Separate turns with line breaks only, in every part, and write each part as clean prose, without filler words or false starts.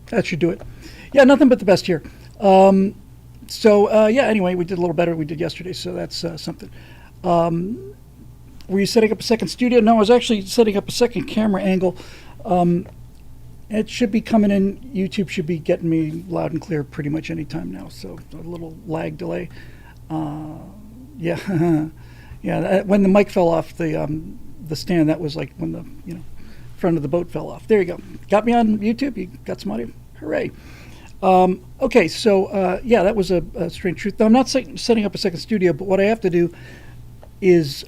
That should do it. Yeah, nothing but the best here. Yeah, anyway, we did a little better than we did yesterday, so that's something. Were you setting up a second studio? No, I was actually setting up a second camera angle. It should be coming in. YouTube should be getting me loud and clear pretty much any time now, so a little lag delay. Yeah, yeah. When the mic fell off the stand, that was like when the front of the boat fell off. There you go. Got me on YouTube. You got some audio. Hooray. Okay, so yeah, that was a strange truth. Now, I'm not setting up a second studio, but what I have to do is,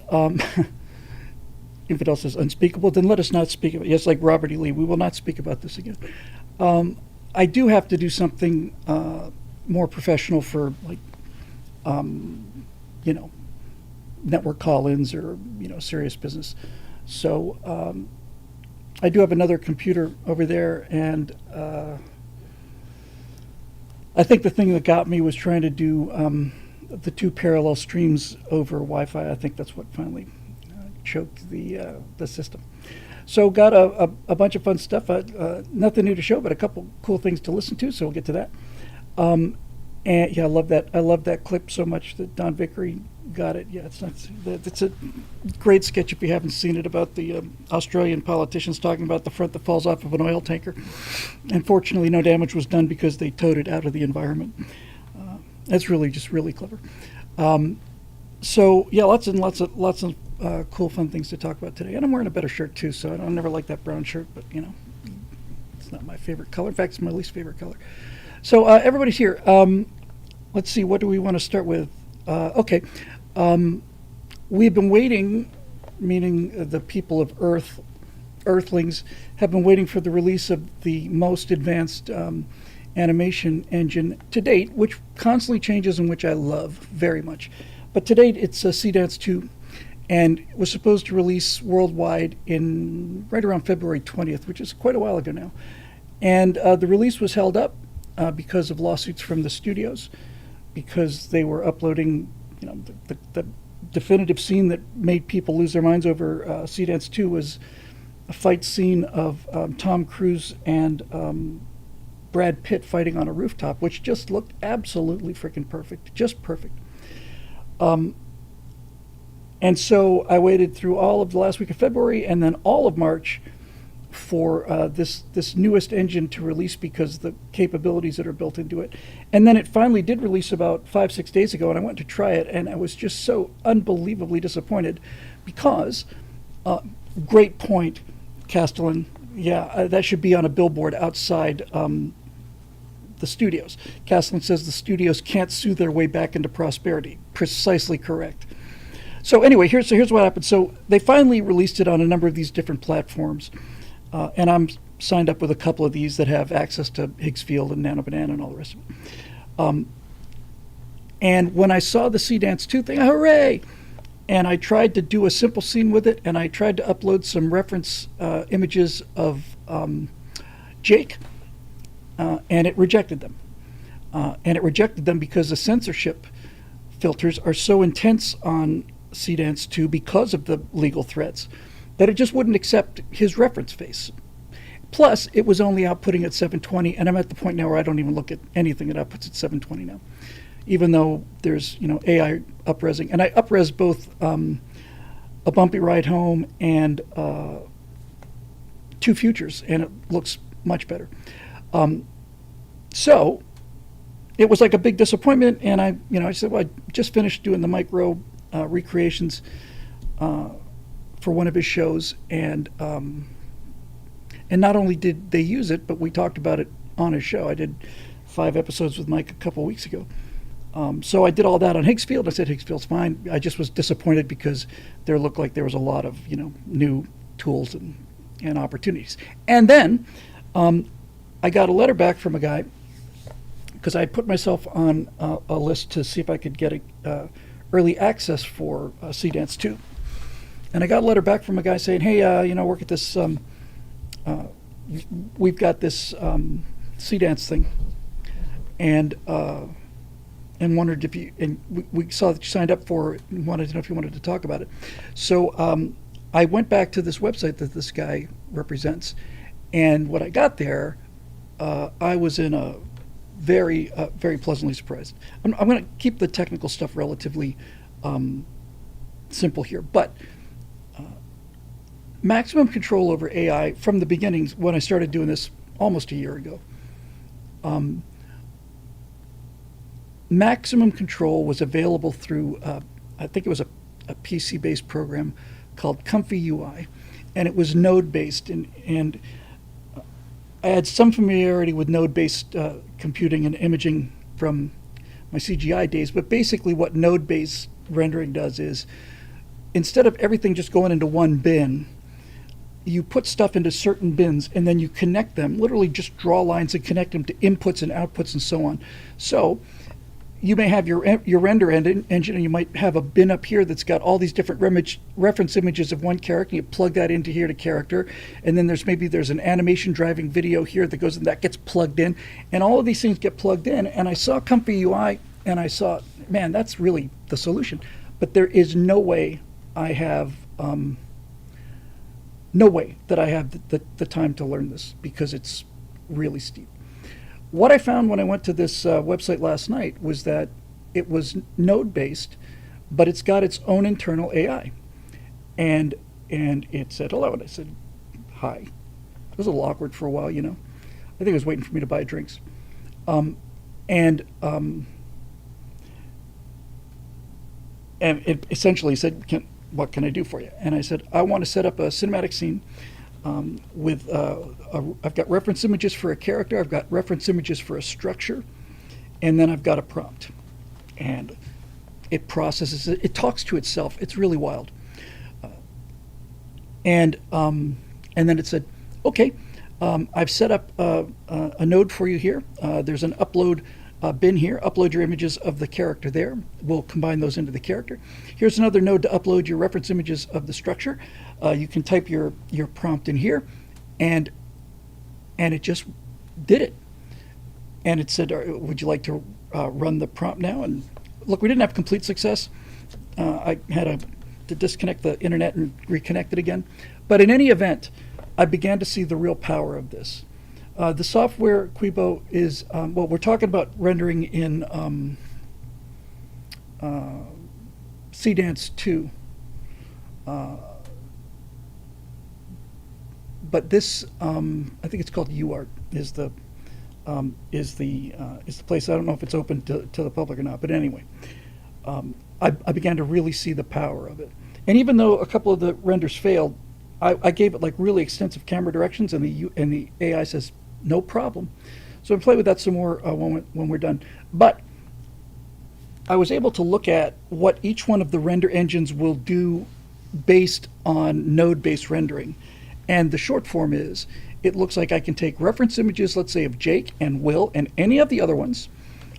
if it else is unspeakable, then let us not speak of it. Yes, like Robert E. Lee, we will not speak about this again. I do have to do something more professional for, like, network call-ins or, serious business. So I do have another computer over there, and I think the thing that got me was trying to do the two parallel streams over Wi-Fi. I think that's what finally choked the system. So got a bunch of fun stuff. Nothing new to show, but a couple cool things to listen to. So we'll get to that. And yeah, I love that. I love that clip so much that Don Vickery got it. Yeah, it's a great sketch if you haven't seen it, about the Australian politicians talking about the front that falls off of an oil tanker. Unfortunately, no damage was done because they towed it out of the environment. That's really clever. So yeah, lots of cool, fun things to talk about today. And I'm wearing a better shirt too, so I never like that brown shirt, but it's not my favorite color. In fact, it's my least favorite color. So everybody's here. Let's see, what do we want to start with? Okay. We've been waiting, meaning the people of Earthlings, have been waiting for the release of the most advanced animation engine to date, which constantly changes and which I love very much. But to date, it's Seedance 2, and was supposed to release worldwide in right around February 20th, which is quite a while ago now. And the release was held up because of lawsuits from the studios, because they were uploading, the definitive scene that made people lose their minds over Seedance 2 was a fight scene of Tom Cruise and Brad Pitt fighting on a rooftop, which just looked absolutely freaking perfect, just perfect. And so I waited through all of the last week of February and then all of March for this newest engine to release, because the capabilities that are built into it. And then it finally did release about 5-6 days ago, and I went to try it, and I was just so unbelievably disappointed, because, great point, Castellan. Yeah, that should be on a billboard outside the studios. Castellan says the studios can't sue their way back into prosperity. Precisely correct. So anyway, here's what happened. So they finally released it on a number of these different platforms. And I'm signed up with a couple of these that have access to Higgs Field and Nano Banana and all the rest of it. And when I saw the Seedance 2 thing, hooray! And I tried to do a simple scene with it, and I tried to upload some reference images of Jake, and it rejected them. And it rejected them because the censorship filters are so intense on Seedance 2 because of the legal threats, that it just wouldn't accept his reference face. Plus, it was only outputting at 720, and I'm at the point now where I don't even look at anything that outputs at 720 now, even though there's AI upresing, and I upres both A Bumpy Ride Home and Two Futures, and it looks much better. So it was like a big disappointment, and I said, well, I just finished doing the micro recreations for one of his shows, and not only did they use it, but we talked about it on his show. I did 5 episodes with Mike a couple weeks ago. So I did all that on Higgs Field. I said Higgs Field's fine. I just was disappointed because there looked like there was a lot of new tools and opportunities. And then I got a letter back from a guy, because I put myself on a list to see if I could get early access for Seedance 2. And I got a letter back from a guy saying, hey, work at this, we've got this Seedance thing, and wondered if you, and we saw that you signed up for it and wanted to know if you wanted to talk about it. So I went back to this website that this guy represents, and what I got there I was in a very pleasantly surprised. I'm going to keep the technical stuff relatively simple here, but maximum control over AI from the beginnings when I started doing this almost a year ago. Maximum control was available through, I think it was a PC-based program called Comfy UI, and it was node-based, and I had some familiarity with node-based computing and imaging from my CGI days, but basically what node-based rendering does is, instead of everything just going into one bin, you put stuff into certain bins and then you connect them, literally just draw lines and connect them to inputs and outputs and so on. So you may have your render engine, and you might have a bin up here that's got all these different reference images of one character. You plug that into here to character, and then there's an animation driving video here that goes and that gets plugged in, and all of these things get plugged in. And I saw Comfy UI, and I saw, man, that's really the solution. But there is no way I have the time to learn this, because it's really steep. What I found when I went to this website last night was that it was node-based, but it's got its own internal AI. And it said hello, and I said hi. It was a little awkward for a while, you know. I think it was waiting for me to buy drinks. And it essentially said, what can I do for you? And I said, I want to set up a cinematic scene with I've got reference images for a character, I've got reference images for a structure, and then I've got a prompt. And it processes it, it talks to itself. It's really wild. And then it said, okay, I've set up a node for you here. There's an upload bin here. Upload your images of the character there. We'll combine those into the character. Here's another node to upload your reference images of the structure. You can type your prompt in here, and it just did it. And it said, would you like to run the prompt now? And look, we didn't have complete success. I had to disconnect the internet and reconnect it again. But in any event, I began to see the real power of this. The software Quibo is, well, we're talking about rendering in CDance 2. But this, I think it's called UART, is the place. I don't know if it's open to the public or not, but anyway, I began to really see the power of it. And even though a couple of the renders failed, I gave it like really extensive camera directions, and the AI says no problem. So I'll play with that some more when we're done. But I was able to look at what each one of the render engines will do based on node-based rendering. And the short form is, it looks like I can take reference images, let's say of Jake and Will and any of the other ones,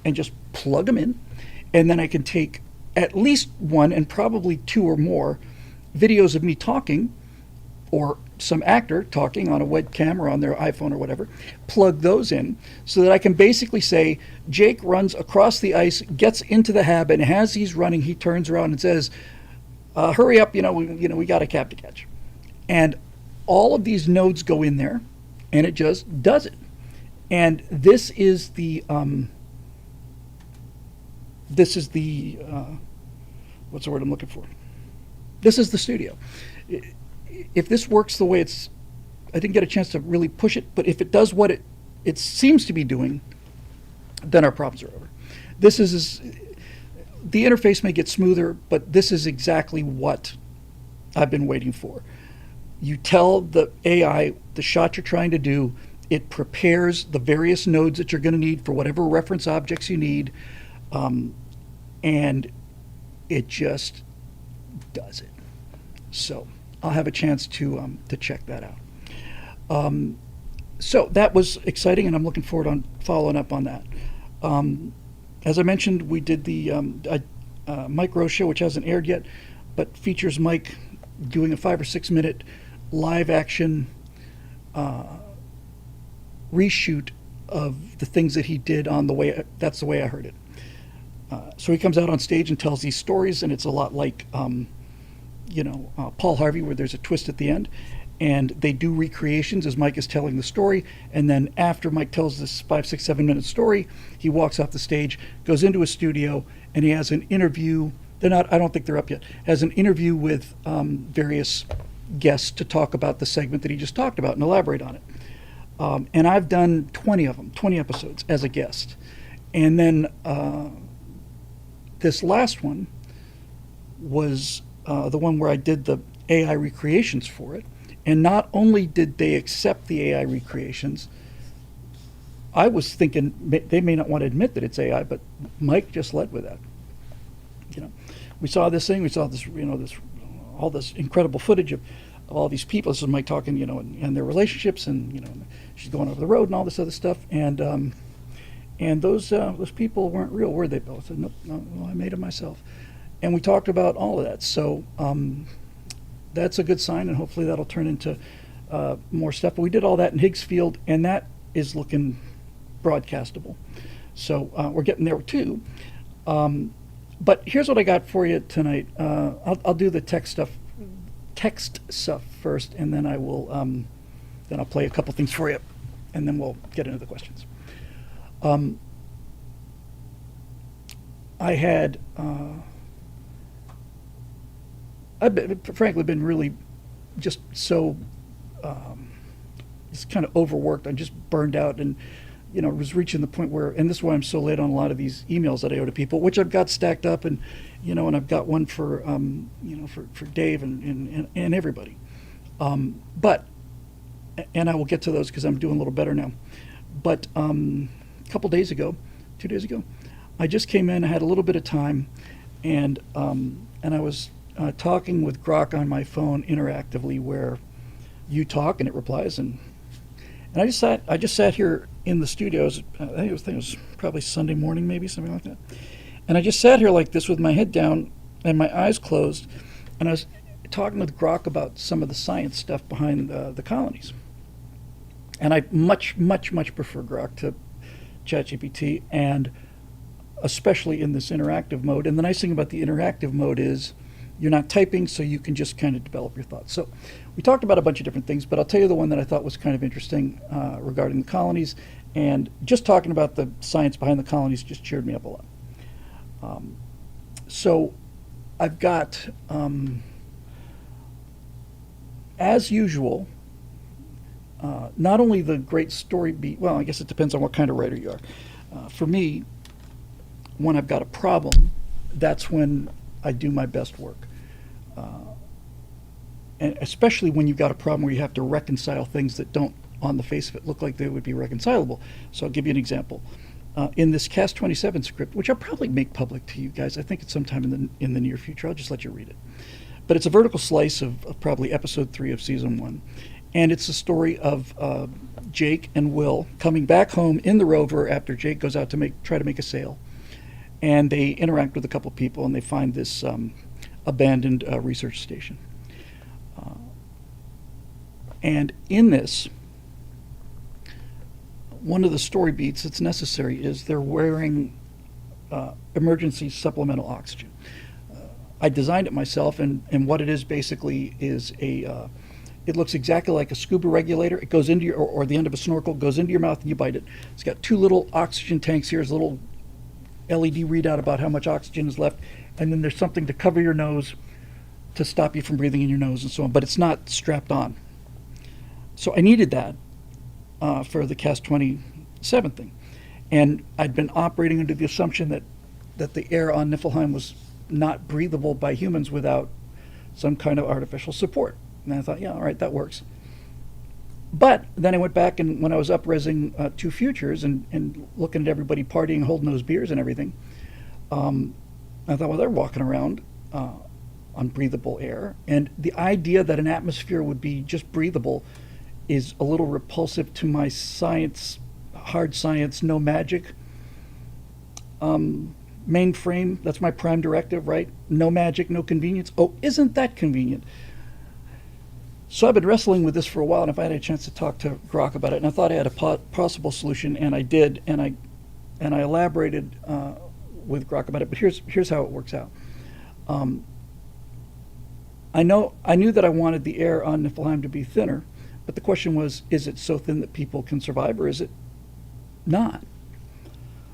and just plug them in. And then I can take at least one and probably two or more videos of me talking, or some actor talking on a webcam or on their iPhone or whatever, plug those in so that I can basically say, Jake runs across the ice, gets into the hab, and as he's running, he turns around and says, hurry up, we got a cab to catch. And all of these nodes go in there, and it just does it. And this is the what's the word I'm looking for? This is the studio. If this works the way it's, I didn't get a chance to really push it, but if it does what it seems to be doing, then our problems are over. This is, the interface may get smoother, but this is exactly what I've been waiting for. You tell the AI the shot you're trying to do, it prepares the various nodes that you're going to need for whatever reference objects you need, and it just does it. So I'll have a chance to check that out. So that was exciting, and I'm looking forward on following up on that. As I mentioned, we did the Mike Rowe show, which hasn't aired yet, but features Mike doing a 5 or 6 minute live action reshoot of the things that he did on the way. That's the way I heard it. So he comes out on stage and tells these stories, and it's a lot like Paul Harvey, where there's a twist at the end. and they do recreations as Mike is telling the story. And then after Mike tells this 5, 6, 7 minute story, he walks off the stage, goes into a studio, and he has an interview. They're not, I don't think they're up yet, has an interview with various guests to talk about the segment that he just talked about and elaborate on it. And I've done 20 of them, 20 episodes as a guest. And then this last one was the one where I did the AI recreations for it. And not only did they accept the AI recreations, I was thinking they may not want to admit that it's AI, but Mike just led with that. You know, we saw this thing, we saw this, all this incredible footage of all these people. This is Mike talking, and their relationships, and she's going over the road and all this other stuff, and those people weren't real, were they, Bill? I said, nope, no, I made them myself, and we talked about all of that. So that's a good sign, and hopefully that'll turn into more stuff. But we did all that in Higgs Field, and that is looking broadcastable. So we're getting there too. But here's what I got for you tonight. I'll do the text stuff first, and then I'll play a couple things for you, and then we'll get into the questions. I had, frankly been really just so just kind of overworked. I just burned out, and was reaching the point where, and this is why I'm so late on a lot of these emails that I owe to people, which I've got stacked up, and and I've got one for for Dave and everybody. But I will get to those because I'm doing a little better now. But a couple days ago, 2 days ago, I just came in. I had a little bit of time, and I was talking with Grok on my phone interactively, where you talk and it replies, and I just sat here in the studios. I think it was probably Sunday morning, maybe something like that. And I just sat here like this with my head down and my eyes closed, and I was talking with Grok about some of the science stuff behind the colonies. And I much prefer Grok to ChatGPT, and especially in this interactive mode. And the nice thing about the interactive mode is you're not typing, so you can just kind of develop your thoughts. So we talked about a bunch of different things, but I'll tell you the one that I thought was kind of interesting regarding the colonies. And just talking about the science behind the colonies just cheered me up a lot. So I've got, as usual, not only the great story beat, well, I guess it depends on what kind of writer you are. For me, when I've got a problem, that's when I do my best work. And especially when you've got a problem where you have to reconcile things that don't, on the face of it, look like they would be reconcilable. So I'll give you an example. In this Cast 27 script, which I'll probably make public to you guys, I think it's sometime in the near future. I'll just let you read it. But it's a vertical slice of probably episode 3 of season 1. And it's the story of Jake and Will coming back home in the rover after Jake goes out to try to make a sale. And they interact with a couple people, and they find this abandoned research station. And in this, one of the story beats that's necessary is they're wearing emergency supplemental oxygen. I designed it myself, and what it is basically is it looks exactly like a scuba regulator. It goes into your, or the end of a snorkel, goes into your mouth and you bite it. It's got 2 little oxygen tanks here. There's a little LED readout about how much oxygen is left, and then there's something to cover your nose to stop you from breathing in your nose and so on, but it's not strapped on. So I needed that for the Cast 27 thing. And I'd been operating under the assumption that the air on Niflheim was not breathable by humans without some kind of artificial support. And I thought, yeah, all right, that works. But then I went back, and when I was up-resing 2 Futures and looking at everybody partying, holding those beers and everything, I thought, well, they're walking around on breathable air. And the idea that an atmosphere would be just breathable is a little repulsive to my science, hard science, no magic. Mainframe, that's my prime directive, right? No magic, no convenience. Oh, isn't that convenient? So I've been wrestling with this for a while, and if I had a chance to talk to Grok about it, and I thought I had a possible solution, and I did, and I elaborated with Grok about it. But here's how it works out. I knew that I wanted the air on Niflheim to be thinner, but the question was, is it so thin that people can survive, or is it not?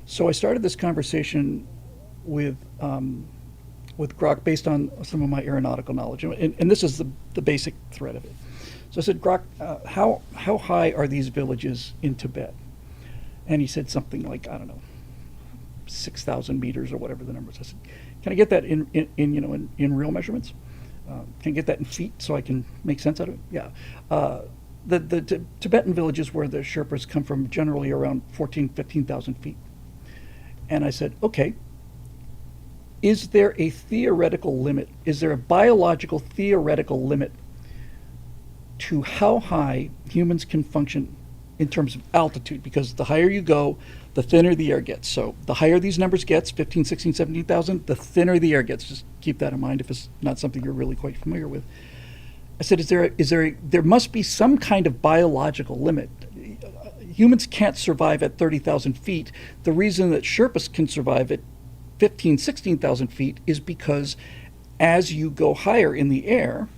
So I started this conversation with Grok based on some of my aeronautical knowledge, and this is the basic thread of it. So I said, Grok, how high are these villages in Tibet? And he said something like, I don't know, 6,000 meters or whatever the numbers. I said, can I get that in real measurements? Can I get that in feet so I can make sense out of it? Yeah. The Tibetan villages where the Sherpas come from generally around 15,000 feet. And I said, okay, is there a theoretical limit? Is there a biological theoretical limit to how high humans can function in terms of altitude? Because the higher you go, the thinner the air gets. So the higher these numbers gets, 15, 16, 17,000, the thinner the air gets. Just keep that in mind if it's not something you're really quite familiar with. I said, there must be some kind of biological limit. Humans can't survive at 30,000 feet. The reason that Sherpas can survive at 15, 16,000 feet is because as you go higher in the air,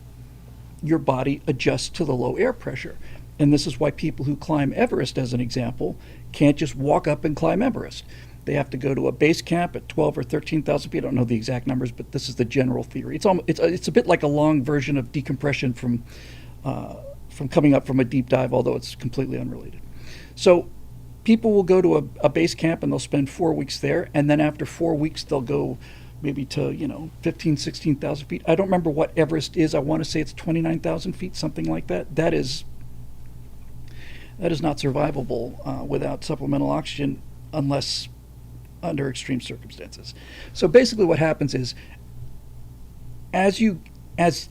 your body adjusts to the low air pressure. And this is why people who climb Everest, as an example, can't just walk up and climb Everest. They have to go to a base camp at 12 or 13,000 feet. I don't know the exact numbers, but this is the general theory. It's a bit like a long version of decompression from coming up from a deep dive, although it's completely unrelated. So people will go to a base camp and they'll spend 4 weeks there, and then after 4 weeks they'll go maybe to 15, 16,000 feet. I don't remember what Everest is. I want to say it's 29,000 feet, something like that. That is not survivable without supplemental oxygen unless under extreme circumstances. So basically what happens is, as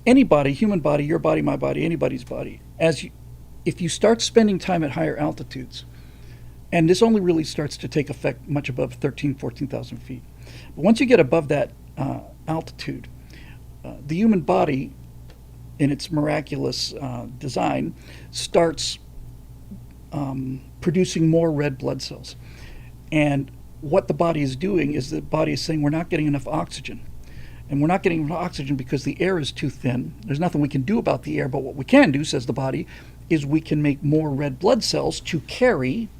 anybody, human body, your body, my body, anybody's body, if you start spending time at higher altitudes, and this only really starts to take effect much above 13, 14,000 feet. But once you get above that altitude, the human body, in its miraculous design, starts producing more red blood cells. And what the body is doing is the body is saying, we're not getting enough oxygen. And we're not getting enough oxygen because the air is too thin. There's nothing we can do about the air, but what we can do, says the body, is we can make more red blood cells to carry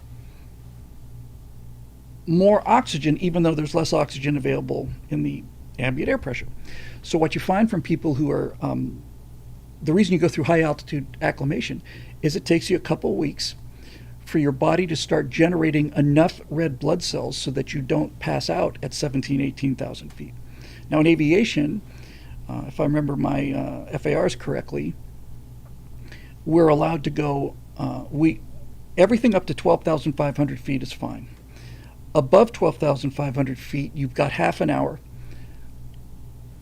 more oxygen, even though there's less oxygen available in the ambient air pressure. So what you find from people who are, the reason you go through high altitude acclimation is it takes you a couple weeks for your body to start generating enough red blood cells so that you don't pass out at 17, 18,000 feet. Now in aviation, if I remember my FARs correctly, we're allowed to go, everything up to 12,500 feet is fine. Above 12,500 feet, you've got half an hour,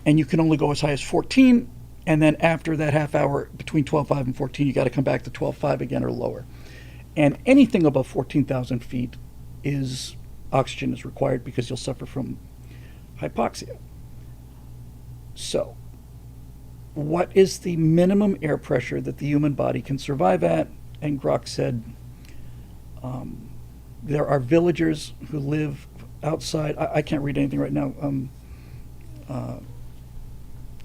and you can only go as high as 14, and then after that half hour, between 12.5 and 14, you got to come back to 12.5 again or lower. And anything above 14,000 feet oxygen is required because you'll suffer from hypoxia. So, what is the minimum air pressure that the human body can survive at? And Grok said, there are villagers who live outside. I can't read anything right now,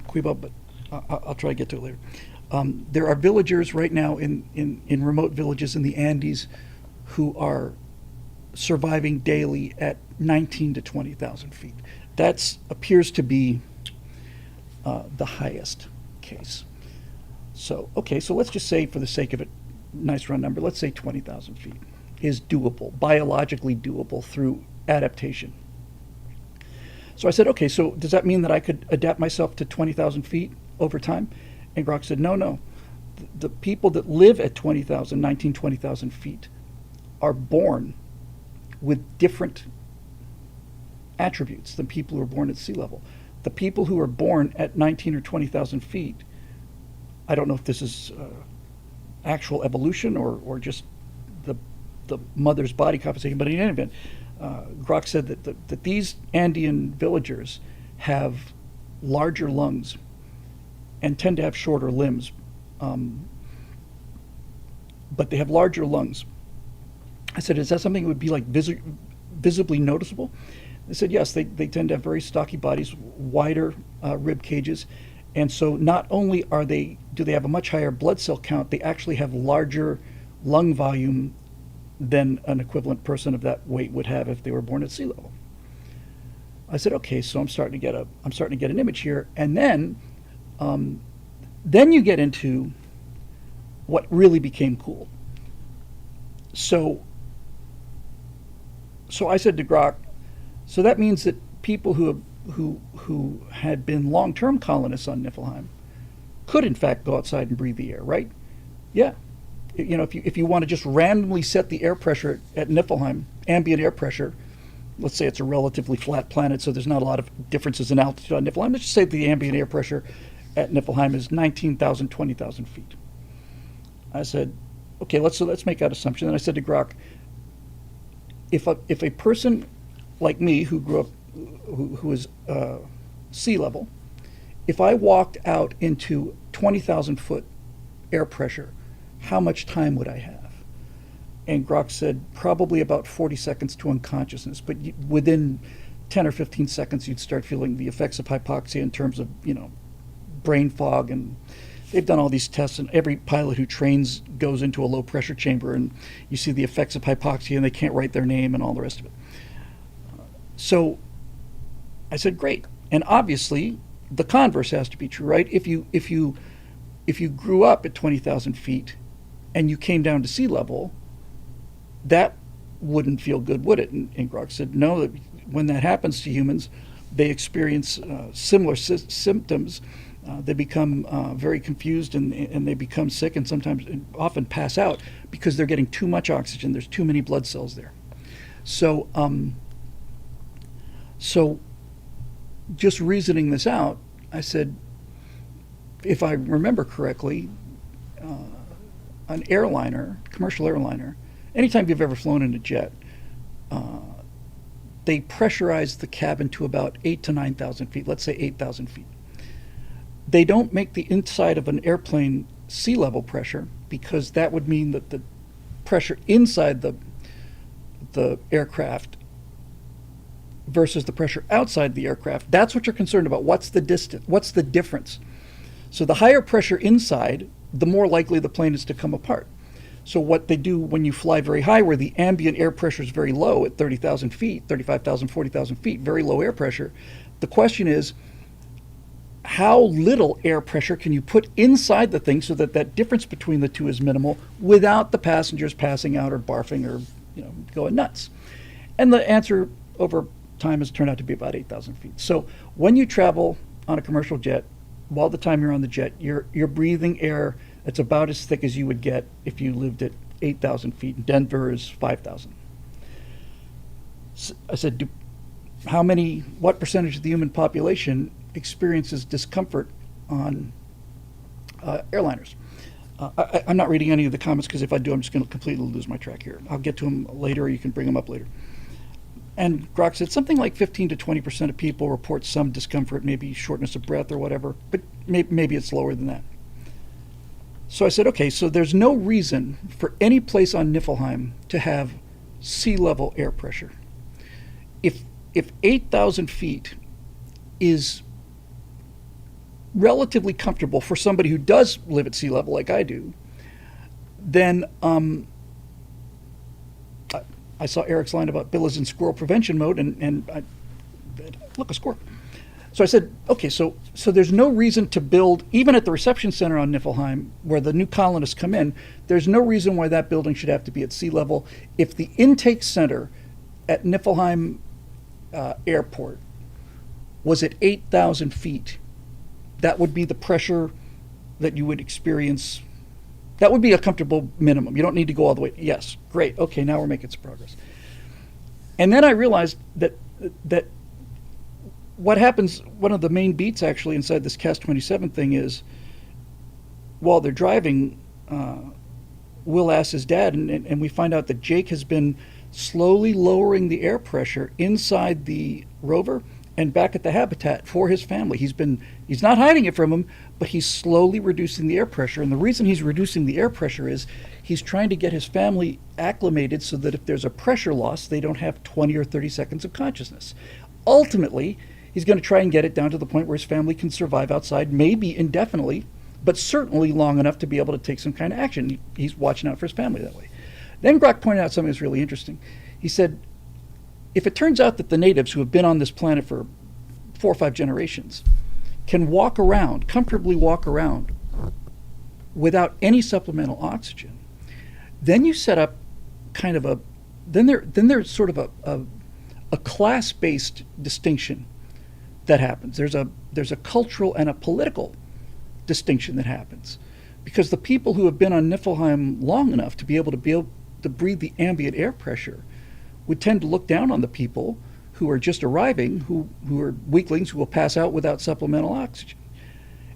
Quiba, but I'll try to get to it later. There are villagers right now in remote villages in the Andes who are surviving daily at 19 to 20,000 feet. That appears to be the highest case. So, okay, so let's just say, for the sake of it, nice round number, let's say 20,000 feet is doable, biologically doable through adaptation. So I said, okay, so does that mean that I could adapt myself to 20,000 feet over time? And Grok said, no. The people that live at 19, 20,000 feet are born with different attributes than people who are born at sea level. The people who are born at 19 or 20,000 feet, I don't know if this is actual evolution or just the mother's body compensating, but in any event, Grok said that these Andean villagers have larger lungs and tend to have shorter limbs, but they have larger lungs. I said, is that something that would be like visibly noticeable? They said, yes, they tend to have very stocky bodies, wider rib cages, And so not only do they have a much higher blood cell count, they actually have larger lung volume than an equivalent person of that weight would have if they were born at sea level. I said, okay, so I'm starting to get an image here, and then you get into what really became cool. So I said to Grok, so that means that people who had been long-term colonists on Niflheim could in fact go outside and breathe the air, right? Yeah. You know, if you want to just randomly set the air pressure at Niflheim, ambient air pressure, let's say it's a relatively flat planet, so there's not a lot of differences in altitude on Niflheim. Let's just say the ambient air pressure at Niflheim is 19,000, 20,000 feet. I said, okay, let's make that assumption. And I said to Grok, if a person like me who grew up, who is sea level, if I walked out into 20,000 foot air pressure, how much time would I have? And Grok said probably about 40 seconds to unconsciousness, but within 10 or 15 seconds you'd start feeling the effects of hypoxia in terms of, you know, brain fog. And they've done all these tests, and every pilot who trains goes into a low pressure chamber and you see the effects of hypoxia and they can't write their name and all the rest of it. So I said, great. And obviously the converse has to be true, right? If you grew up at 20,000 feet and you came down to sea level, that wouldn't feel good, would it? And Grok said, no, when that happens to humans, they experience similar symptoms. They become very confused and they become sick and sometimes often pass out because they're getting too much oxygen. There's too many blood cells there. So just reasoning this out, I said, if I remember correctly, an airliner, commercial airliner, anytime you've ever flown in a jet, they pressurize the cabin to about 8,000 to 9,000 feet, let's say 8,000 feet. They don't make the inside of an airplane sea level pressure because that would mean that the pressure inside the aircraft versus the pressure outside the aircraft, that's what you're concerned about. What's the distance? What's the difference? So the higher pressure inside, the more likely the plane is to come apart. So what they do when you fly very high, where the ambient air pressure is very low at 30,000 feet, 35,000, 40,000 feet, very low air pressure, the question is, how little air pressure can you put inside the thing so that that difference between the two is minimal without the passengers passing out or barfing or, you know, going nuts? And the answer over time has turned out to be about 8,000 feet. So when you travel on a commercial jet, while the time you're on the jet, you're breathing air that's about as thick as you would get if you lived at 8,000 feet. Denver is 5,000. So I said, what percentage of the human population experiences discomfort on airliners? I'm not reading any of the comments because if I do, I'm just going to completely lose my track here. I'll get to them later, or you can bring them up later. And Grok said something like 15 to 20% of people report some discomfort, maybe shortness of breath or whatever, but maybe it's lower than that. So I said, okay, so there's no reason for any place on Niflheim to have sea level air pressure. If 8,000 feet is relatively comfortable for somebody who does live at sea level like I do, then I saw Eric's line about Bill is in squirrel prevention mode, and look, a squirrel. So I said, okay, so there's no reason to build, even at the reception center on Niflheim, where the new colonists come in, there's no reason why that building should have to be at sea level. If the intake center at Niflheim Airport was at 8,000 feet, that would be the pressure that you would experience. That would be a comfortable minimum. You don't need to go all the way. Yes, great. Okay, now we're making some progress. And then I realized that what happens, one of the main beats actually inside this CAS 27 thing is, while they're driving, Will asks his dad, and we find out that Jake has been slowly lowering the air pressure inside the rover and back at the habitat for his family. He's not hiding it from him, but he's slowly reducing the air pressure. And the reason he's reducing the air pressure is he's trying to get his family acclimated so that if there's a pressure loss, they don't have 20 or 30 seconds of consciousness. Ultimately, He's going to try and get it down to the point where his family can survive outside, maybe indefinitely, but certainly long enough to be able to take some kind of action. He's watching out for his family that way. Then Grok pointed out something that's really interesting. He said, if it turns out that the natives who have been on this planet for 4 or 5 generations can walk around, comfortably walk around, without any supplemental oxygen, then you set up kind of then there's sort of a class-based distinction that happens. There's a cultural and a political distinction that happens, because the people who have been on Niflheim long enough to be able to breathe the ambient air pressure would tend to look down on the people who are just arriving, who are weaklings, who will pass out without supplemental oxygen.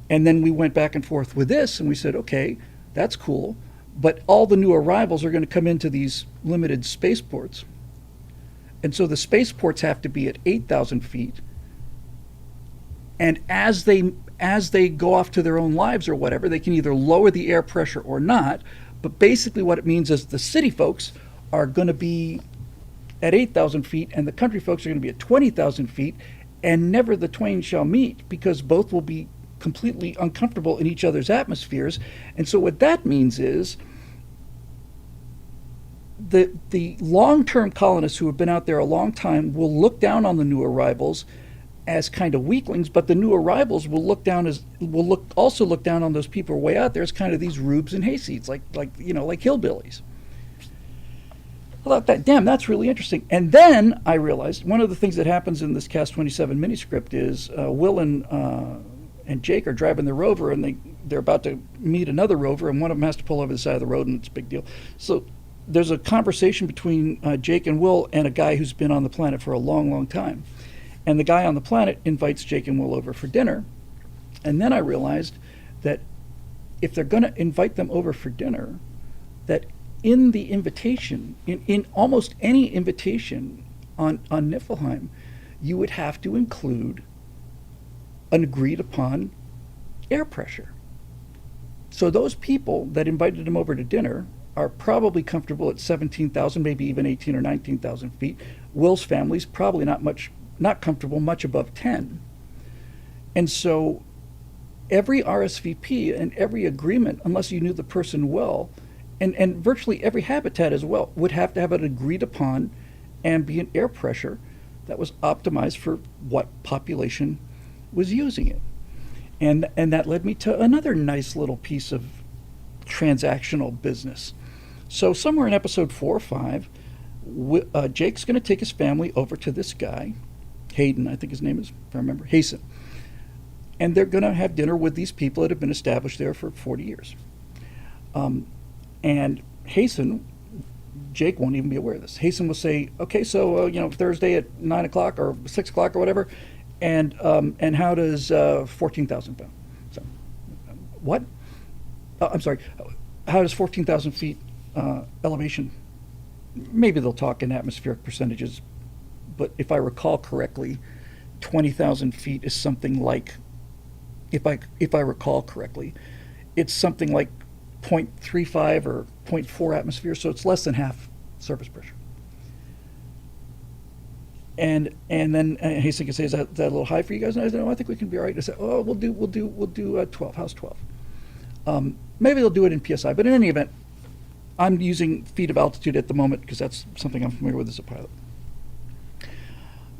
And then we went back and forth with this, and we said, okay, that's cool, but all the new arrivals are going to come into these limited spaceports. And so the spaceports have to be at 8,000 feet. And as they go off to their own lives or whatever, they can either lower the air pressure or not. But basically what it means is the city folks are going to be at 8,000 feet, and the country folks are going to be at 20,000 feet, and never the twain shall meet, because both will be completely uncomfortable in each other's atmospheres. And so what that means is the long-term colonists who have been out there a long time will look down on the new arrivals as kind of weaklings, but the new arrivals will look down on those people who are way out there as kind of these rubes and hayseeds, like hillbillies. I thought that's really interesting. And then I realized one of the things that happens in this Cast 27 miniscript is Will and Jake are driving the rover, and they're about to meet another rover, and one of them has to pull over the side of the road, and it's a big deal. So there's a conversation between Jake and Will and a guy who's been on the planet for a long, long time. And the guy on the planet invites Jake and Will over for dinner. And then I realized that if they're going to invite them over for dinner, that in the invitation, in almost any invitation on Niflheim, you would have to include an agreed upon air pressure. So those people that invited them over to dinner are probably comfortable at 17,000, maybe even 18 or 19,000 feet. Will's family's probably not comfortable much above 10. And so every RSVP and every agreement, unless you knew the person well, and virtually every habitat as well, would have to have an agreed upon ambient air pressure that was optimized for what population was using it. And that led me to another nice little piece of transactional business. So somewhere in episode 4 or 5, Jake's going to take his family over to this guy, Hayden, I think his name is, if I remember, Hasten. And they're going to have dinner with these people that have been established there for 40 years. And Hasten, Jake won't even be aware of this. Hasten will say, okay, so, Thursday at 9 o'clock or 6 o'clock or whatever, and how does 14,000 pound? So, what? I'm sorry. How does 14,000 feet elevation? Maybe they'll talk in atmospheric percentages, but if I recall correctly, 20,000 feet is something like, if I recall correctly, it's something like 0.35 or 0.4 atmosphere, so it's less than half surface pressure. And then Hastings can say, is that a little high for you guys? And I said, no, I think we can be all right. I said, oh, we'll do 12. How's 12? Maybe they'll do it in PSI, but in any event, I'm using feet of altitude at the moment because that's something I'm familiar with as a pilot.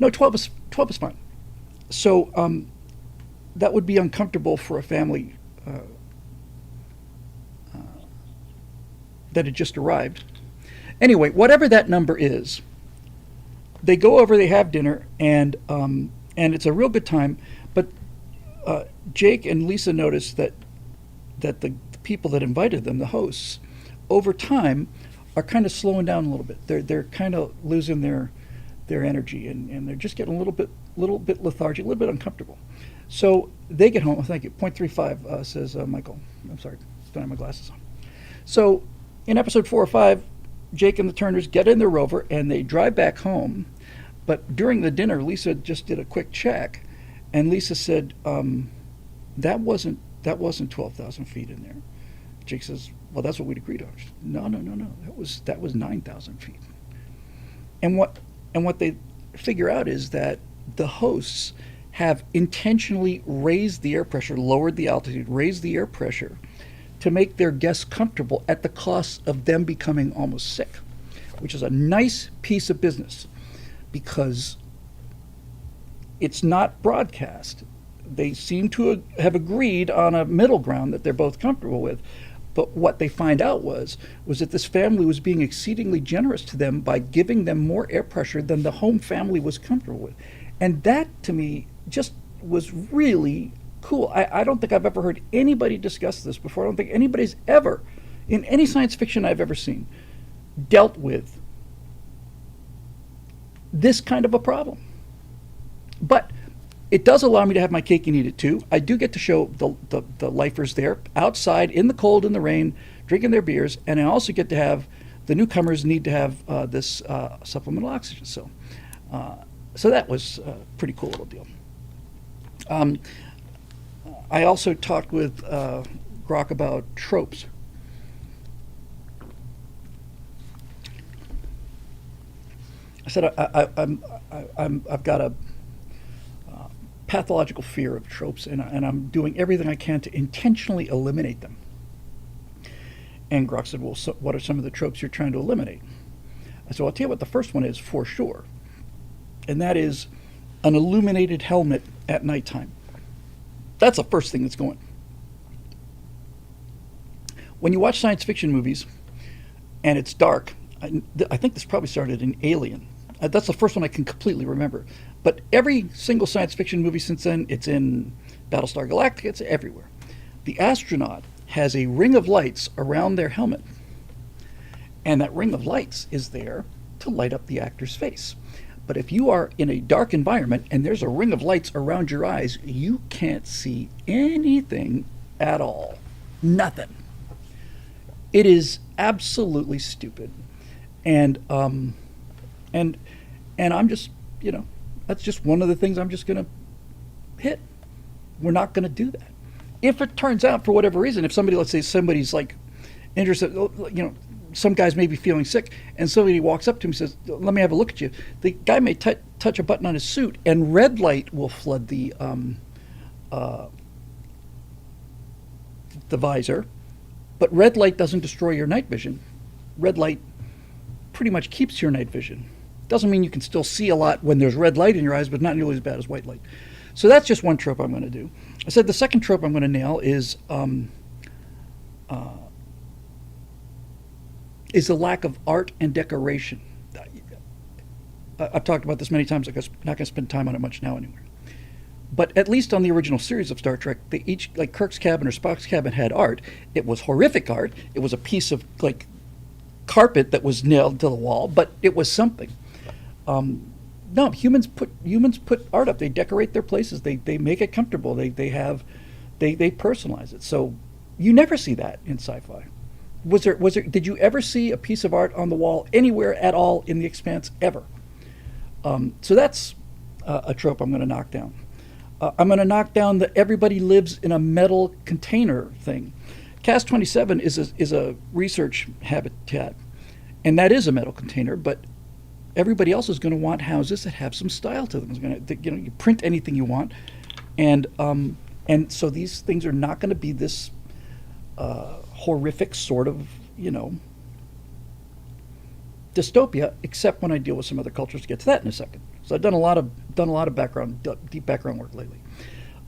No, 12 is fine. So that would be uncomfortable for a family that had just arrived. Anyway, whatever that number is, they go over, they have dinner, and it's a real good time. But Jake and Lisa notice that the people that invited them, the hosts, over time are kind of slowing down a little bit. They're kind of losing their energy, and they're just getting a little bit lethargic, a little bit uncomfortable. So they get home. Oh, thank you. 0.35 says Michael. I'm sorry, don't have my glasses on. So in episode 4 or 5, Jake and the Turners get in their rover and they drive back home. But during the dinner, Lisa just did a quick check, and Lisa said, "That wasn't 12,000 feet in there." Jake says, "Well, that's what we'd agreed on." Said, No. That was 9,000 feet. And what they figure out is that the hosts have intentionally raised the air pressure, lowered the altitude, raised the air pressure to make their guests comfortable at the cost of them becoming almost sick, which is a nice piece of business because it's not broadcast. They seem to have agreed on a middle ground that they're both comfortable with. But what they find out was that this family was being exceedingly generous to them by giving them more air pressure than the home family was comfortable with. And that, to me, just was really cool. I don't think I've ever heard anybody discuss this before. I don't think anybody's ever, in any science fiction I've ever seen, dealt with this kind of a problem. But it does allow me to have my cake and eat it too. I do get to show the lifers there outside in the cold and the rain, drinking their beers, and I also get to have the newcomers need to have this supplemental oxygen. So that was a pretty cool little deal. I also talked with Grok about tropes. I said I've got a pathological fear of tropes, and I'm doing everything I can to intentionally eliminate them. And Grok said, well, so what are some of the tropes you're trying to eliminate? I said, well, I'll tell you what the first one is for sure, and that is an illuminated helmet at nighttime. That's the first thing that's going. When you watch science fiction movies and it's dark, I think this probably started in Alien. That's the first one I can completely remember. But every single science fiction movie since then, it's in Battlestar Galactica, it's everywhere. The astronaut has a ring of lights around their helmet. And that ring of lights is there to light up the actor's face. But if you are in a dark environment and there's a ring of lights around your eyes, you can't see anything at all. Nothing. It is absolutely stupid. And I'm just, that's just one of the things I'm just going to hit. We're not going to do that. If it turns out, for whatever reason, if somebody, let's say somebody's like interested, some guy's maybe feeling sick, and somebody walks up to him and says, let me have a look at you. The guy may touch a button on his suit, and red light will flood the visor, but red light doesn't destroy your night vision. Red light pretty much keeps your night vision. Doesn't mean you can still see a lot when there's red light in your eyes, but not nearly as bad as white light. So that's just one trope I'm going to do. I said the second trope I'm going to nail is the lack of art and decoration. I've talked about this many times. I'm not going to spend time on it much now anymore. But at least on the original series of Star Trek, they each, like Kirk's cabin or Spock's cabin, had art. It was horrific art. It was a piece of carpet that was nailed to the wall, but it was something. No, humans put art up. They decorate their places. They make it comfortable. They personalize it. So you never see that in sci-fi. Did you ever see a piece of art on the wall anywhere at all in The Expanse ever? So that's a trope I'm going to knock down. I'm going to knock down the everybody lives in a metal container thing. CAS 27 is a research habitat, and that is a metal container, but everybody else is going to want houses that have some style to them. It's going to, you print anything you want, and so these things are not going to be this horrific sort of dystopia, except when I deal with some other cultures. To get to that in a second. So I've done a lot of deep background work lately,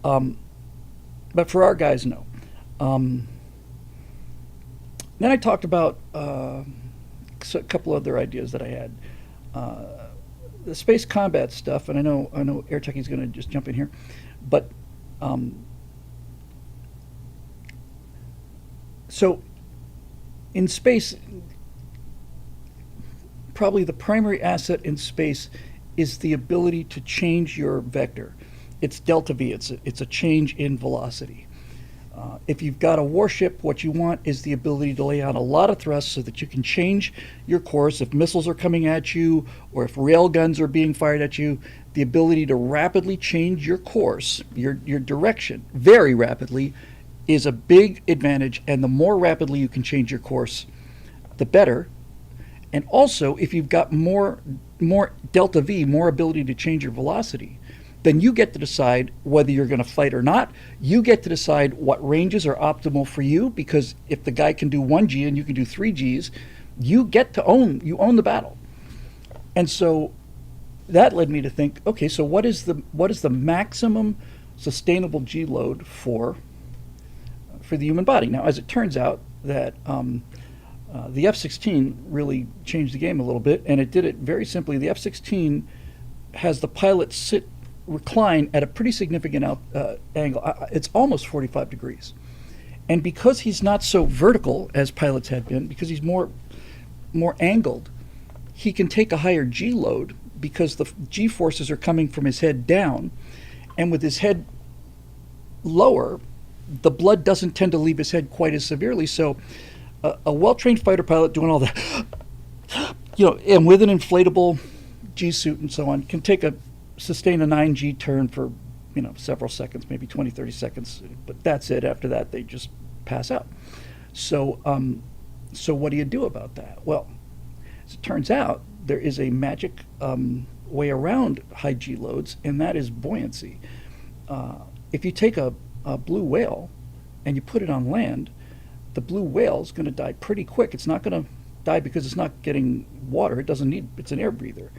but for our guys, no. Then I talked about a couple other ideas that I had. The space combat stuff, and I know Air Techie's going to just jump in here, but so in space, probably the primary asset in space is the ability to change your vector. It's delta V. It's a change in velocity. If you've got a warship, what you want is the ability to lay out a lot of thrust so that you can change your course. If missiles are coming at you or if rail guns are being fired at you, the ability to rapidly change your course, your direction, very rapidly, is a big advantage. And the more rapidly you can change your course, the better. And also, if you've got more delta V, more ability to change your velocity, then you get to decide whether you're going to fight or not. You get to decide what ranges are optimal for you, because if the guy can do 1G and you can do 3Gs, you own the battle. And so that led me to think, okay, so what is the maximum sustainable G load for the human body? Now, as it turns out, that the F-16 really changed the game a little bit, and it did it very simply. The F-16 has the pilot recline at a pretty significant angle. It's almost 45 degrees. And because he's not so vertical as pilots had been, because he's more angled, he can take a higher G load because the G forces are coming from his head down, and with his head lower, the blood doesn't tend to leave his head quite as severely. So a well-trained fighter pilot doing all that, and with an inflatable G suit and so on, can sustain a 9G turn for, several seconds, maybe 20, 30 seconds, but that's it. After that, they just pass out. So what do you do about that? Well, as it turns out, there is a magic way around high G loads, and that is buoyancy. If you take a blue whale and you put it on land, the blue whale is going to die pretty quick. It's not going to die because it's not getting water. It's an air breather.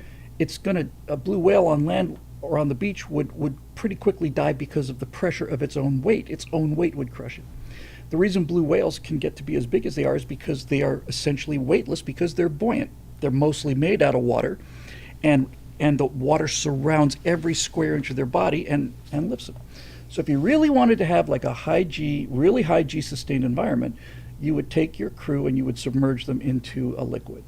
A blue whale on land or on the beach would pretty quickly die because of the pressure of its own weight. Its own weight would crush it. The reason blue whales can get to be as big as they are is because they are essentially weightless, because they're buoyant. They're mostly made out of water, and the water surrounds every square inch of their body and lifts them. So if you really wanted to have like a really high G sustained environment, you would take your crew and you would submerge them into a liquid.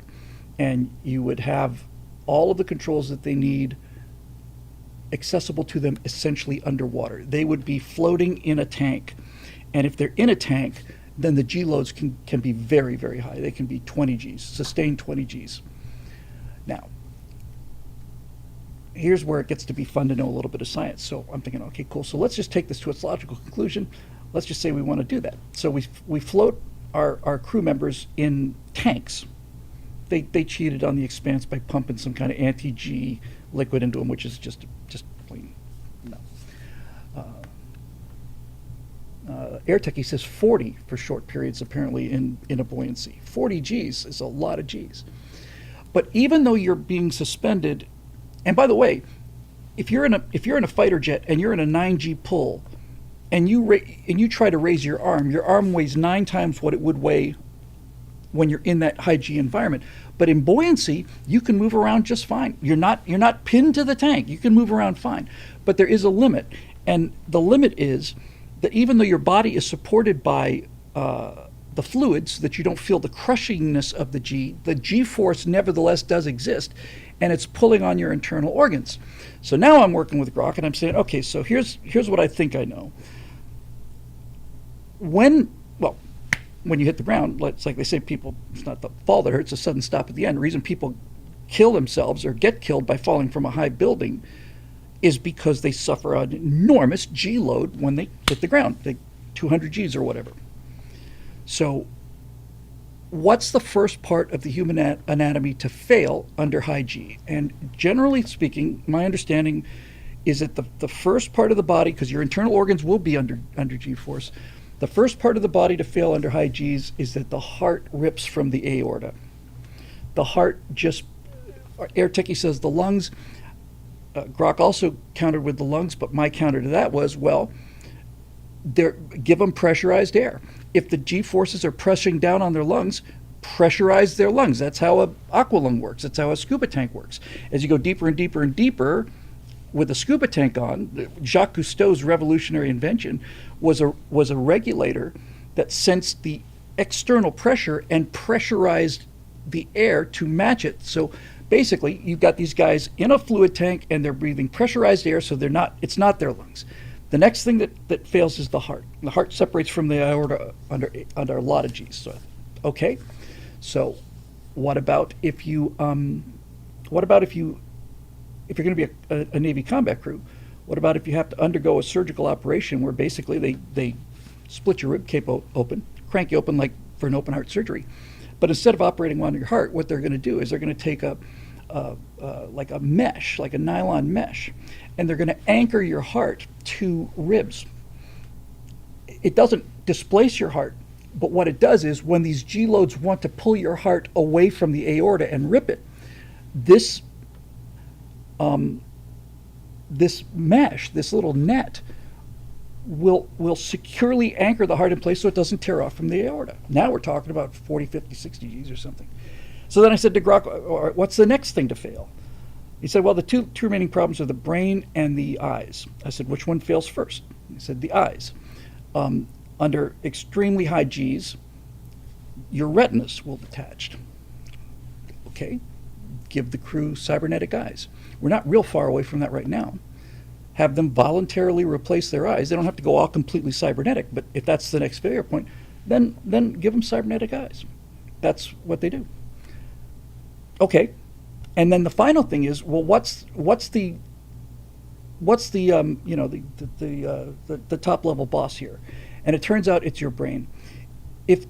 And you would have all of the controls that they need accessible to them essentially underwater. They would be floating in a tank. And if they're in a tank, then the G loads can be very, very high. They can be 20 Gs, sustained 20 Gs. Now, here's where it gets to be fun to know a little bit of science. So I'm thinking, okay, cool. So let's just take this to its logical conclusion. Let's just say we want to do that. So we float our crew members in tanks. They cheated on the Expanse by pumping some kind of anti-G liquid into them, which is just plain no. Air Techie says 40 for short periods apparently in a buoyancy. 40 Gs is a lot of Gs. But even though you're being suspended, and by the way, if you're in a fighter jet and you're in a 9G pull, and you try to raise your arm weighs 9 times what it would weigh when you're in that high G environment. But in buoyancy, you can move around just fine. You're not pinned to the tank. You can move around fine. But there is a limit, and the limit is that even though your body is supported by the fluids, that you don't feel the crushingness of the G force nevertheless does exist, and it's pulling on your internal organs. So now I'm working with Grok, and I'm saying, okay, so here's what I think I know. When you hit the ground, it's like they say, it's not the fall that hurts, a sudden stop at the end. The reason people kill themselves or get killed by falling from a high building is because they suffer an enormous G load when they hit the ground, 200 Gs or whatever. So what's the first part of the human anatomy to fail under high G? And generally speaking, my understanding is that the first part of the body, because your internal organs will be under G force, the first part of the body to fail under high Gs is that the heart rips from the aorta. The heart Air Techie says the lungs, Grok also countered with the lungs, but my counter to that was, give them pressurized air. If the G forces are pressing down on their lungs, pressurize their lungs. That's how an aqualung works. That's how a scuba tank works. As you go deeper and deeper and deeper, with a scuba tank on, Jacques Cousteau's revolutionary invention was a regulator that sensed the external pressure and pressurized the air to match it. So basically, you've got these guys in a fluid tank and they're breathing pressurized air, so it's not their lungs. The next thing that fails is the heart. The heart separates from the aorta under a lot of Gs. So, okay. So, what about if you're going to be a Navy combat crew? What about if you have to undergo a surgical operation where basically they split your rib cage open, crank you open like for an open heart surgery, but instead of operating on your heart, what they're going to do is they're going to take like a mesh, like a nylon mesh, and they're going to anchor your heart to ribs. It doesn't displace your heart, but what it does is when these G loads want to pull your heart away from the aorta and rip it, this mesh, this little net, will securely anchor the heart in place so it doesn't tear off from the aorta. Now we're talking about 40, 50, 60 Gs or something. So then I said to Grok, all right, what's the next thing to fail? He said, well, the two remaining problems are the brain and the eyes. I said, which one fails first? He said, the eyes. Under extremely high Gs, your retinas will detach. Okay, give the crew cybernetic eyes. We're not real far away from that right now. Have them voluntarily replace their eyes. They don't have to go all completely cybernetic, but if that's the next failure point, then give them cybernetic eyes. That's what they do. Okay, and then the final thing is, well, what's the top level boss here? And it turns out it's your brain. If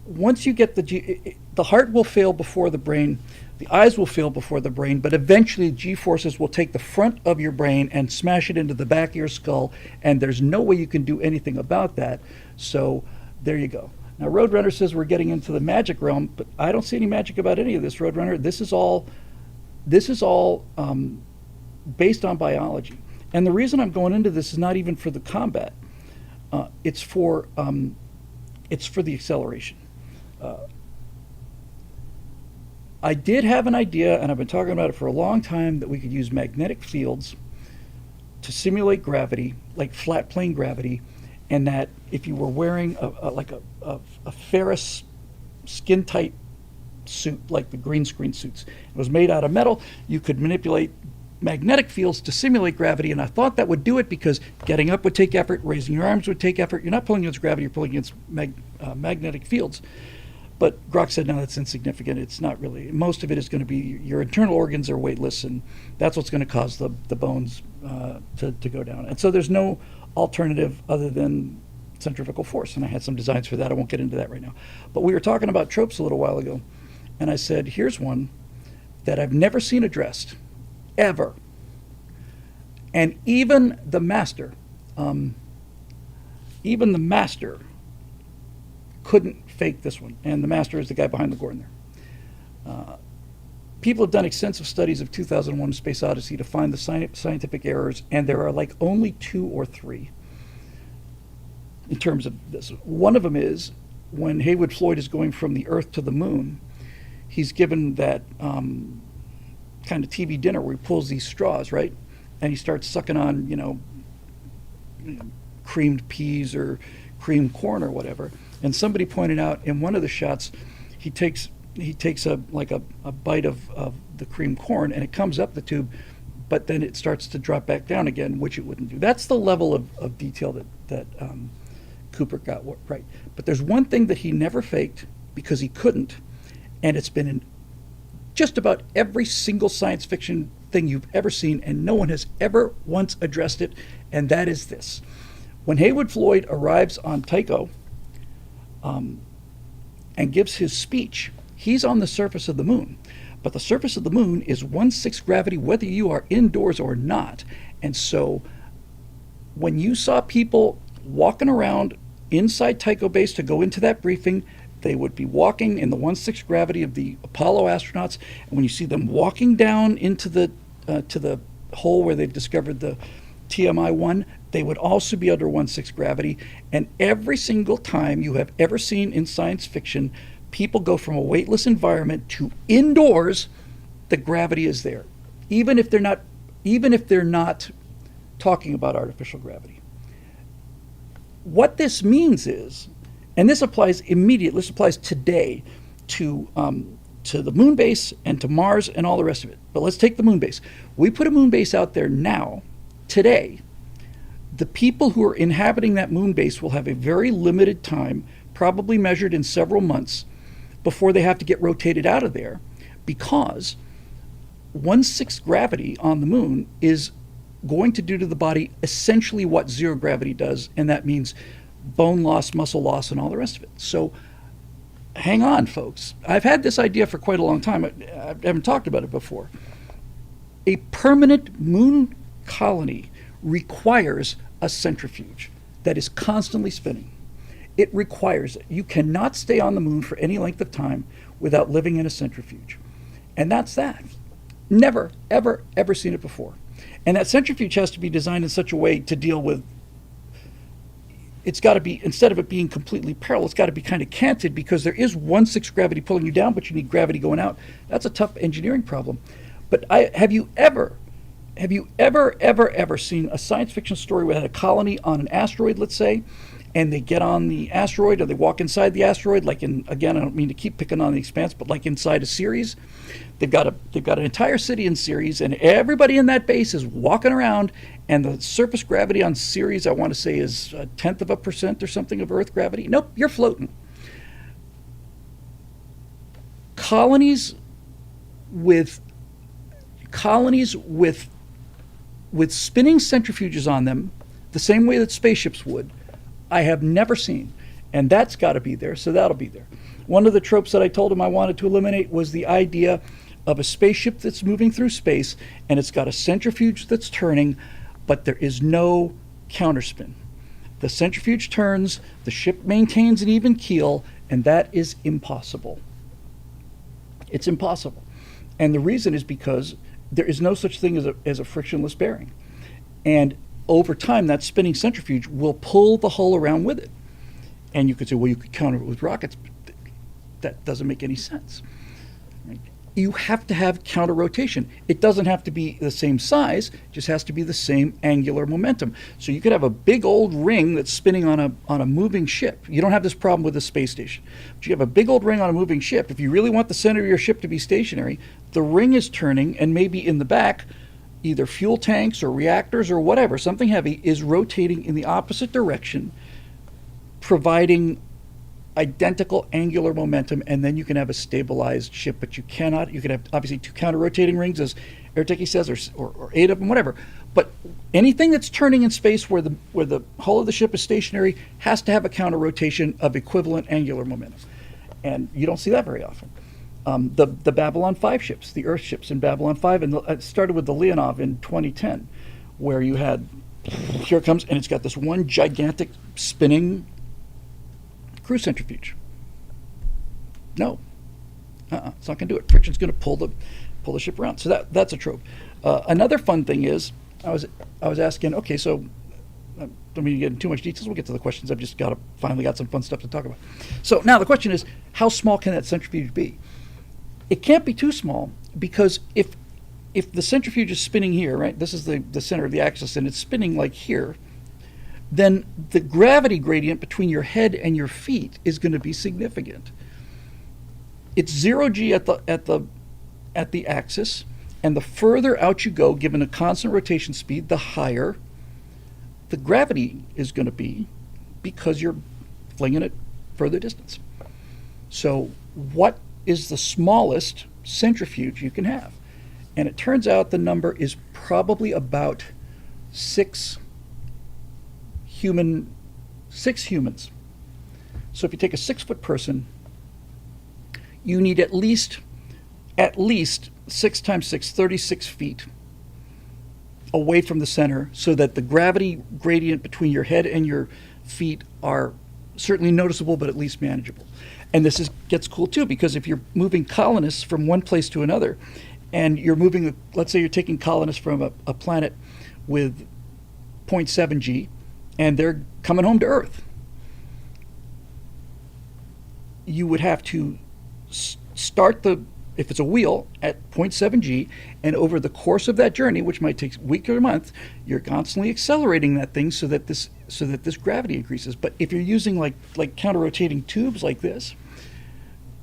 once you get the heart will fail before the brain, the eyes will fail before the brain, but eventually G-forces will take the front of your brain and smash it into the back of your skull, and there's no way you can do anything about that. So there you go. Now Roadrunner says we're getting into the magic realm, but I don't see any magic about any of this, Roadrunner. This is all based on biology. And the reason I'm going into this is not even for the combat. It's for the acceleration. I did have an idea, and I've been talking about it for a long time, that we could use magnetic fields to simulate gravity, like flat plane gravity, and that if you were wearing a ferrous skin-tight suit, like the green screen suits, it was made out of metal, you could manipulate magnetic fields to simulate gravity, and I thought that would do it because getting up would take effort, raising your arms would take effort. You're not pulling against gravity, you're pulling against magnetic fields. But Grok said, no, that's insignificant. It's not really. Most of it is going to be your internal organs are weightless, and that's what's going to cause the bones to go down. And so there's no alternative other than centrifugal force, and I had some designs for that. I won't get into that right now. But we were talking about tropes a little while ago, and I said, here's one that I've never seen addressed, ever. And even the master couldn't fake this one. And the master is the guy behind the Gordon there. People have done extensive studies of 2001: A Space Odyssey to find the scientific errors, and there are like only 2 or 3 in terms of this. One of them is when Haywood Floyd is going from the Earth to the moon, he's given that kind of TV dinner where he pulls these straws, right? And he starts sucking on, creamed peas or creamed corn or whatever. And somebody pointed out in one of the shots, he takes a bite of the creamed corn, and it comes up the tube, but then it starts to drop back down again, which it wouldn't do. That's the level of detail that Cooper got right. But there's one thing that he never faked because he couldn't, and it's been in just about every single science fiction thing you've ever seen, and no one has ever once addressed it, and that is this. When Haywood Floyd arrives on Tycho and gives his speech, he's on the surface of the moon. But the surface of the moon is 1/6 gravity, whether you are indoors or not. And so when you saw people walking around inside Tycho base to go into that briefing, they would be walking in the 1/6 gravity of the Apollo astronauts. And when you see them walking down into the to the hole where they've discovered the TMI-1, they would also be under 1/6 gravity. And every single time you have ever seen in science fiction, people go from a weightless environment to indoors, the gravity is there, even if they're not talking about artificial gravity. What this means is, and this applies today to the moon base and to Mars and all the rest of it. But let's take the moon base. We put a moon base out there now, today. The people who are inhabiting that moon base will have a very limited time, probably measured in several months, before they have to get rotated out of there, because 1/6 gravity on the moon is going to do to the body essentially what zero gravity does, and that means bone loss, muscle loss, and all the rest of it. So hang on, folks. I've had this idea for quite a long time. I haven't talked about it before. A permanent moon colony requires a centrifuge that is constantly spinning. It requires it. You cannot stay on the moon for any length of time without living in a centrifuge. And that's that. Never, ever, ever seen it before. And that centrifuge has to be designed in such a way to deal with, it's got to be, instead of it being completely parallel, it's got to be kind of canted, because there is 1/6 gravity pulling you down, but you need gravity going out. That's a tough engineering problem. But have you ever, ever seen a science fiction story where they had a colony on an asteroid, let's say, and they get on the asteroid, or they walk inside the asteroid, like in, again, I don't mean to keep picking on The Expanse, but like inside a Ceres, they've got an entire city in Ceres, and everybody in that base is walking around, and the surface gravity on Ceres, I want to say, is 0.1% or something of Earth gravity. Nope, you're floating. Colonies with spinning centrifuges on them, the same way that spaceships would, I have never seen. And that's got to be there, so that'll be there. One of the tropes that I told him I wanted to eliminate was the idea of a spaceship that's moving through space, and it's got a centrifuge that's turning, but there is no counterspin. The centrifuge turns, the ship maintains an even keel, and that is impossible. It's impossible. And the reason is because there is no such thing as a frictionless bearing. And over time, that spinning centrifuge will pull the hull around with it. And you could say, well, you could counter it with rockets. But that doesn't make any sense. Right? You have to have counter rotation. It doesn't have to be the same size, it just has to be the same angular momentum. So you could have a big old ring that's spinning on a moving ship. You don't have this problem with the space station. But you have a big old ring on a moving ship. If you really want the center of your ship to be stationary, the ring is turning, and maybe in the back, either fuel tanks or reactors or whatever, something heavy, is rotating in the opposite direction, providing identical angular momentum, and then you can have a stabilized ship. But you can have obviously 2 counter-rotating rings, as Erteki says, or 8 of them, whatever. But anything that's turning in space where the hull of the ship is stationary has to have a counter-rotation of equivalent angular momentum. And you don't see that very often. The Babylon 5 ships, the Earth ships in Babylon 5, and it started with the Leonov in 2010, where you had, here it comes, and it's got this one gigantic spinning crew centrifuge. No, it's not going to do it. Friction's going to pull the ship around. So that's a trope. Another fun thing is, I was asking, okay, so I don't mean to get into too much details. We'll get to the questions. I've just finally got some fun stuff to talk about. So now the question is, how small can that centrifuge be? It can't be too small, because if the centrifuge is spinning here, right, this is the center of the axis, and it's spinning like here, then the gravity gradient between your head and your feet is going to be significant. It's 0g at the axis, and the further out you go, given a constant rotation speed, the higher the gravity is going to be, because you're flinging it further distance. So what is the smallest centrifuge you can have? And it turns out the number is probably about 6 humans. So if you take a 6-foot person, you need at least 6 times 6, 36 feet away from the center, so that the gravity gradient between your head and your feet are certainly noticeable, but at least manageable. And this gets cool too, because if you're moving colonists from one place to another, and you're moving, let's say you're taking colonists from a planet with 0.7 G, and they're coming home to Earth, you would have to start if it's a wheel, at 0.7 G, and over the course of that journey, which might take a week or a month, you're constantly accelerating that thing so that this gravity increases. But if you're using like counter-rotating tubes like this,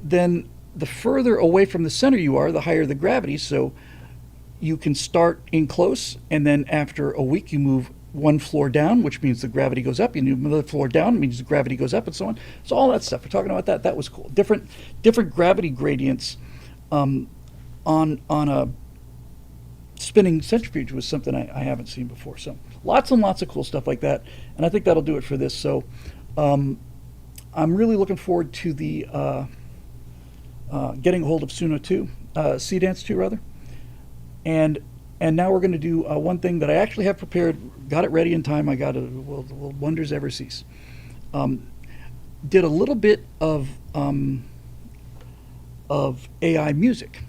then the further away from the center you are, the higher the gravity. So you can start in close, and then after a week you move 1 floor down, which means the gravity goes up. You move another floor down, means the gravity goes up, and so on. So all that stuff, we're talking about that. That was cool. Different gravity gradients on a spinning centrifuge was something I haven't seen before. So lots and lots of cool stuff like that, and I think that'll do it for this. So I'm really looking forward to the getting a hold of Suno 2, Sea Dance 2 rather, and And now we're going to do one thing that I actually have prepared, got it ready in time. I got it, will wonders ever cease. Did a little bit of AI music.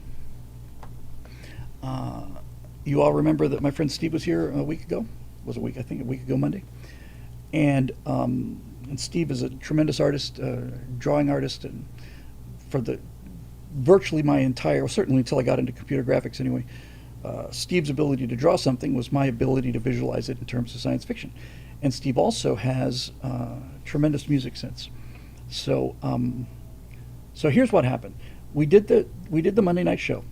You all remember that my friend Steve was here a week ago? Was a week, I think, a week ago Monday. And Steve is a tremendous artist, drawing artist, and for the virtually my entire, well, certainly until I got into computer graphics anyway, Steve's ability to draw something was my ability to visualize it in terms of science fiction. And Steve also has tremendous music sense. So so here's what happened. We did the Monday night show,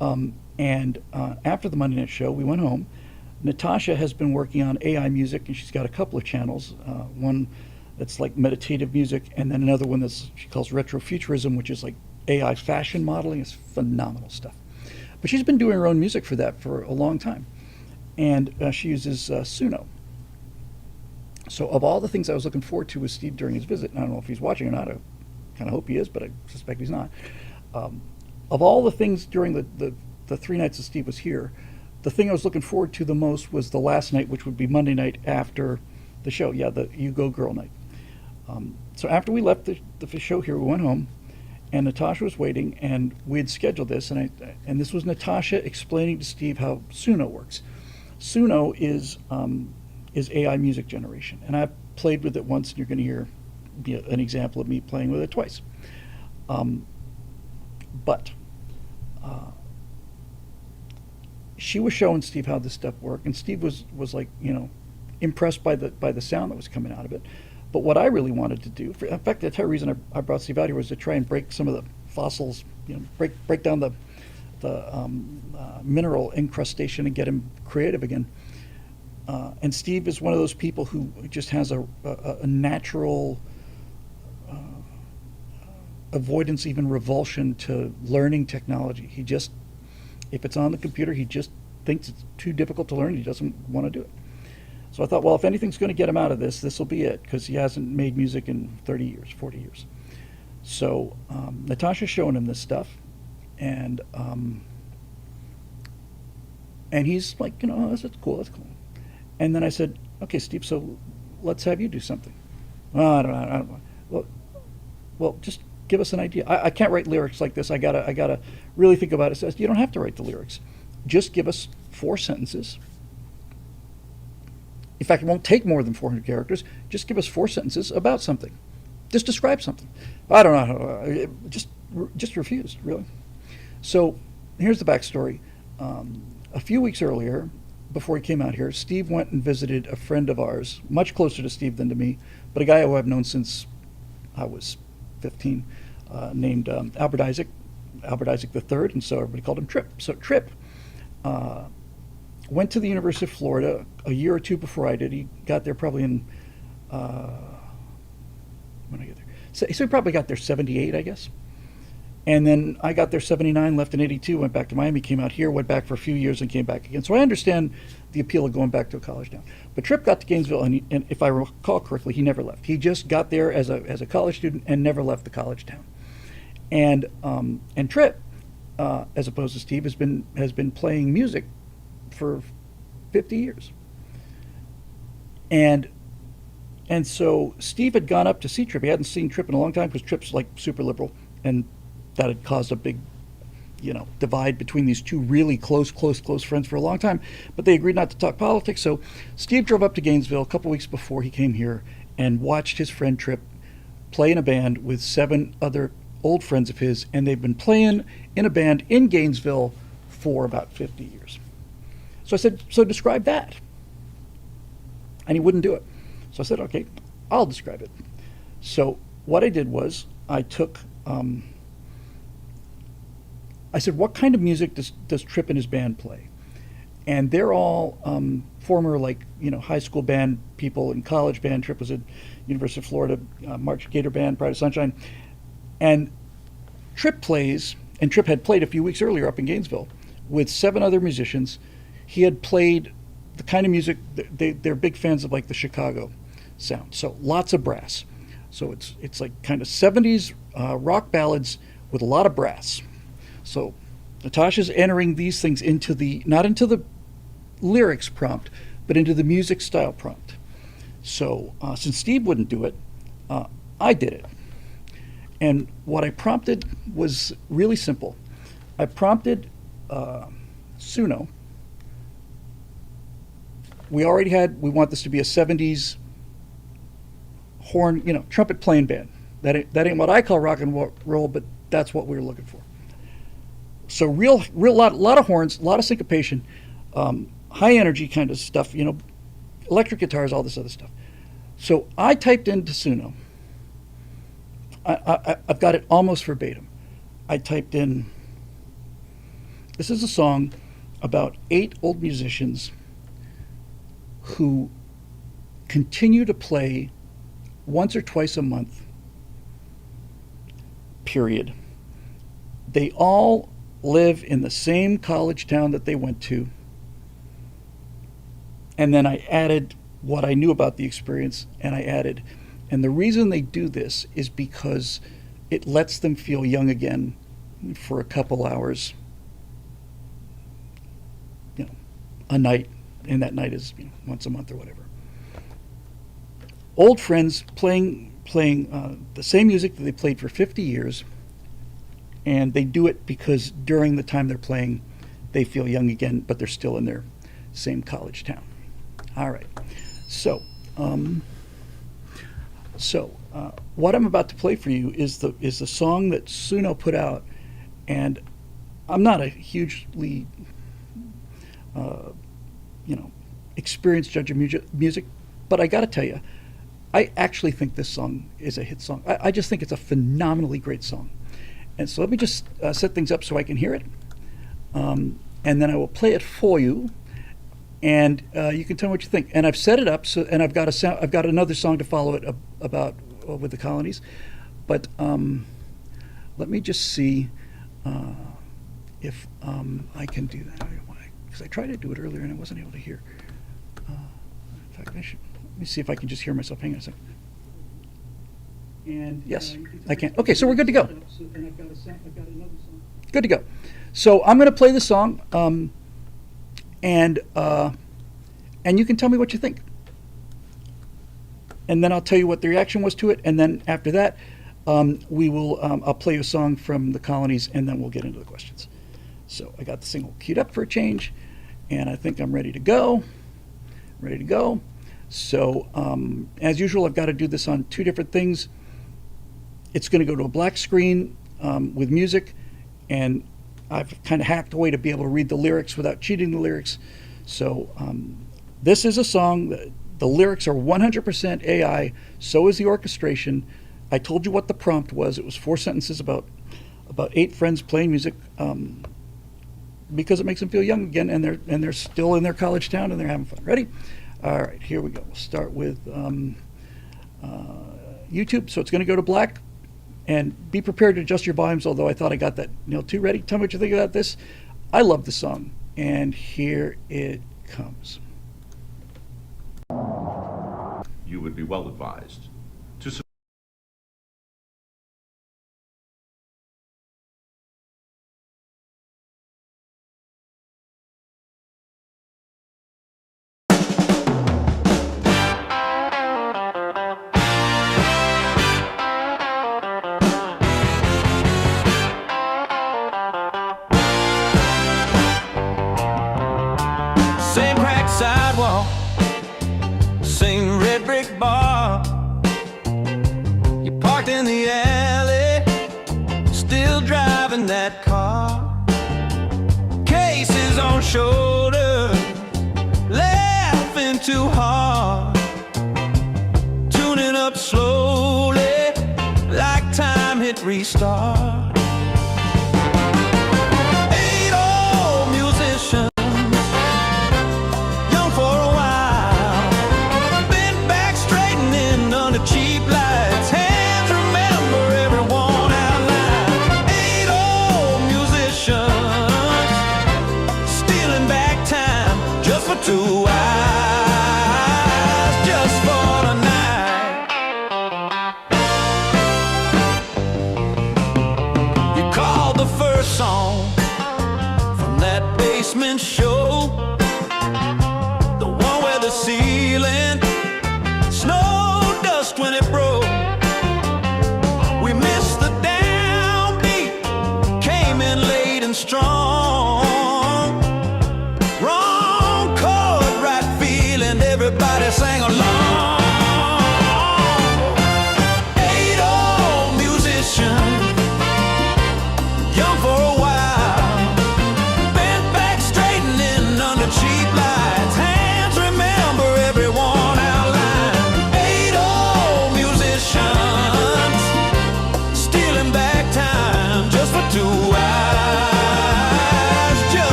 and after the Monday night show, we went home. Natasha has been working on AI music, and she's got a couple of channels. One that's like meditative music, and then another one that's she calls retrofuturism, which is like AI fashion modeling. It's phenomenal stuff. But she's been doing her own music for that for a long time, and she uses Suno. So of all the things I was looking forward to with Steve during his visit, and I don't know if he's watching or not, I kind of hope he is, but I suspect he's not. Of all the things during the 3 nights that Steve was here, the thing I was looking forward to the most was the last night, which would be Monday night after the show. Yeah, the You Go Girl night. So after we left the show here, we went home, and Natasha was waiting, and we had scheduled this, and this was Natasha explaining to Steve how Suno works. Suno is AI music generation, and I've played with it once, and you're going to hear an example of me playing with it twice. But she was showing Steve how this stuff worked, and Steve was like, impressed by the sound that was coming out of it. But what I really wanted to do, in fact, the entire reason I brought Steve out here was to try and break some of the fossils, break down the mineral incrustation and get him creative again. And Steve is one of those people who just has a natural avoidance, even revulsion to learning technology. He just, if it's on the computer, he just thinks it's too difficult to learn. He doesn't want to do it. So I thought, well, if anything's going to get him out of this will be it, because he hasn't made music in 30 years, 40 years. So Natasha's showing him this stuff, and he's like, that's cool, that's cool. And then I said, okay, Steve, so let's have you do something. Oh, I don't know. Well, just give us an idea. I can't write lyrics like this. I gotta really think about it. So you don't have to write the lyrics. Just give us 4 sentences. In fact, it won't take more than 400 characters. Just give us 4 sentences about something. Just describe something. I don't know. Just refused, really. So here's the backstory. A few weeks earlier, before he came out here, Steve went and visited a friend of ours, much closer to Steve than to me, but a guy who I've known since I was 15, named Albert Isaac III, and so everybody called him Trip. So Trip went to the University of Florida a year or two before I did. He got there probably in, when I get there? So he probably got there 78, I guess. And then I got there 79, left in 82, went back to Miami, came out here, went back for a few years, and came back again. So I understand the appeal of going back to a college town. But Tripp got to Gainesville, and if I recall correctly, he never left. He just got there as a college student and never left the college town. And Tripp, as opposed to Steve, has been playing music for 50 years. And so Steve had gone up to see Tripp. He hadn't seen Tripp in a long time because Tripp's like super liberal, and that had caused a big, divide between these two really close friends for a long time. But they agreed not to talk politics. So Steve drove up to Gainesville a couple weeks before he came here and watched his friend Tripp play in a band with 7 other old friends of his, and they've been playing in a band in Gainesville for about 50 years. So I said, so describe that. And he wouldn't do it. So I said, okay, I'll describe it. So what I did was I took, I said, what kind of music does Tripp and his band play? And they're all former, high school band people and college band. Tripp was at University of Florida, March Gator Band, Pride of Sunshine. And Tripp plays, and Tripp had played a few weeks earlier up in Gainesville with 7 other musicians. He had played the kind of music, they're big fans of like the Chicago sound. So lots of brass. So it's like kind of 70s rock ballads with a lot of brass. So Natasha's entering these things into the, not into the lyrics prompt, but into the music style prompt. So since Steve wouldn't do it, I did it. And what I prompted was really simple. I prompted Suno. We want this to be a 70s horn, trumpet playing band. That ain't what I call rock and roll, but that's what we were looking for. So real lot of horns, a lot of syncopation, high energy kind of stuff, electric guitars, all this other stuff. So I typed into Suno. I've got it almost verbatim. I typed in, this is a song about 8 old musicians who continue to play once or twice a month, period. They all live in the same college town that they went to. And then I added what I knew about the experience, and I added, and the reason they do this is because it lets them feel young again for a couple hours, a night, and that night is once a month or whatever. Old friends playing the same music that they played for 50 years, and they do it because during the time they're playing, they feel young again, but they're still in their same college town. All right, so what I'm about to play for you is the song that Suno put out, and I'm not a hugely experienced judge of music, but I got to tell you, I actually think this song is a hit song. I just think it's a phenomenally great song. And so let me just set things up so I can hear it, and then I will play it for you, and you can tell me what you think. And I've set it up and I've got another song to follow it about with the Colonies, but let me just see if I can do that. Because I tried to do it earlier and I wasn't able to hear. In fact, let me see if I can just hear myself. Hang on a second. And yes, I can. Okay, so we're good to go. Good to go. So I'm going to play the song, and you can tell me what you think. And then I'll tell you what the reaction was to it. And then after that, I'll play a song from the Colonies, and then we'll get into the questions. So I got the single queued up for a change, and I think I'm ready to go. Ready to go. So as usual, I've got to do this on 2 different things. It's going to go to a black screen with music, and I've kind of hacked a way to be able to read the lyrics without cheating the lyrics. So this is a song that the lyrics are 100% AI, so is the orchestration. I told you what the prompt was. It was 4 sentences about 8 friends playing music because it makes them feel young again, and they're still in their college town and they're having fun. Ready? All right, here we go. We'll start with YouTube. So it's going to go to black, and be prepared to adjust your volumes, although I thought I got that nailed too. Ready? Tell me what you think about this. I love the song, and here it comes.
You would be well advised to
same cracked sidewalk, same red brick bar. You parked in the alley, still driving that car. Cases on shoulder, laughing too hard. Tuning up slowly, like time hit restart.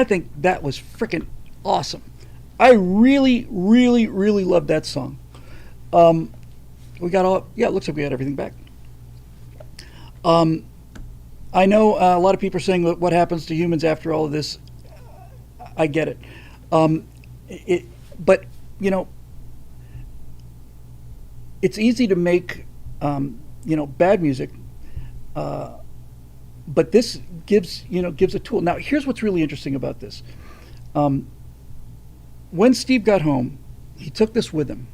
I think that was freaking awesome. I really, really, really loved that song. We got all, yeah, it looks like we had everything back. I know a lot of people are saying what happens to humans after all of this. I get it. But, you know, it's easy to make, you know, bad music, but this gives a tool. Now, here's what's really interesting about this. When Steve got home, he took this with him,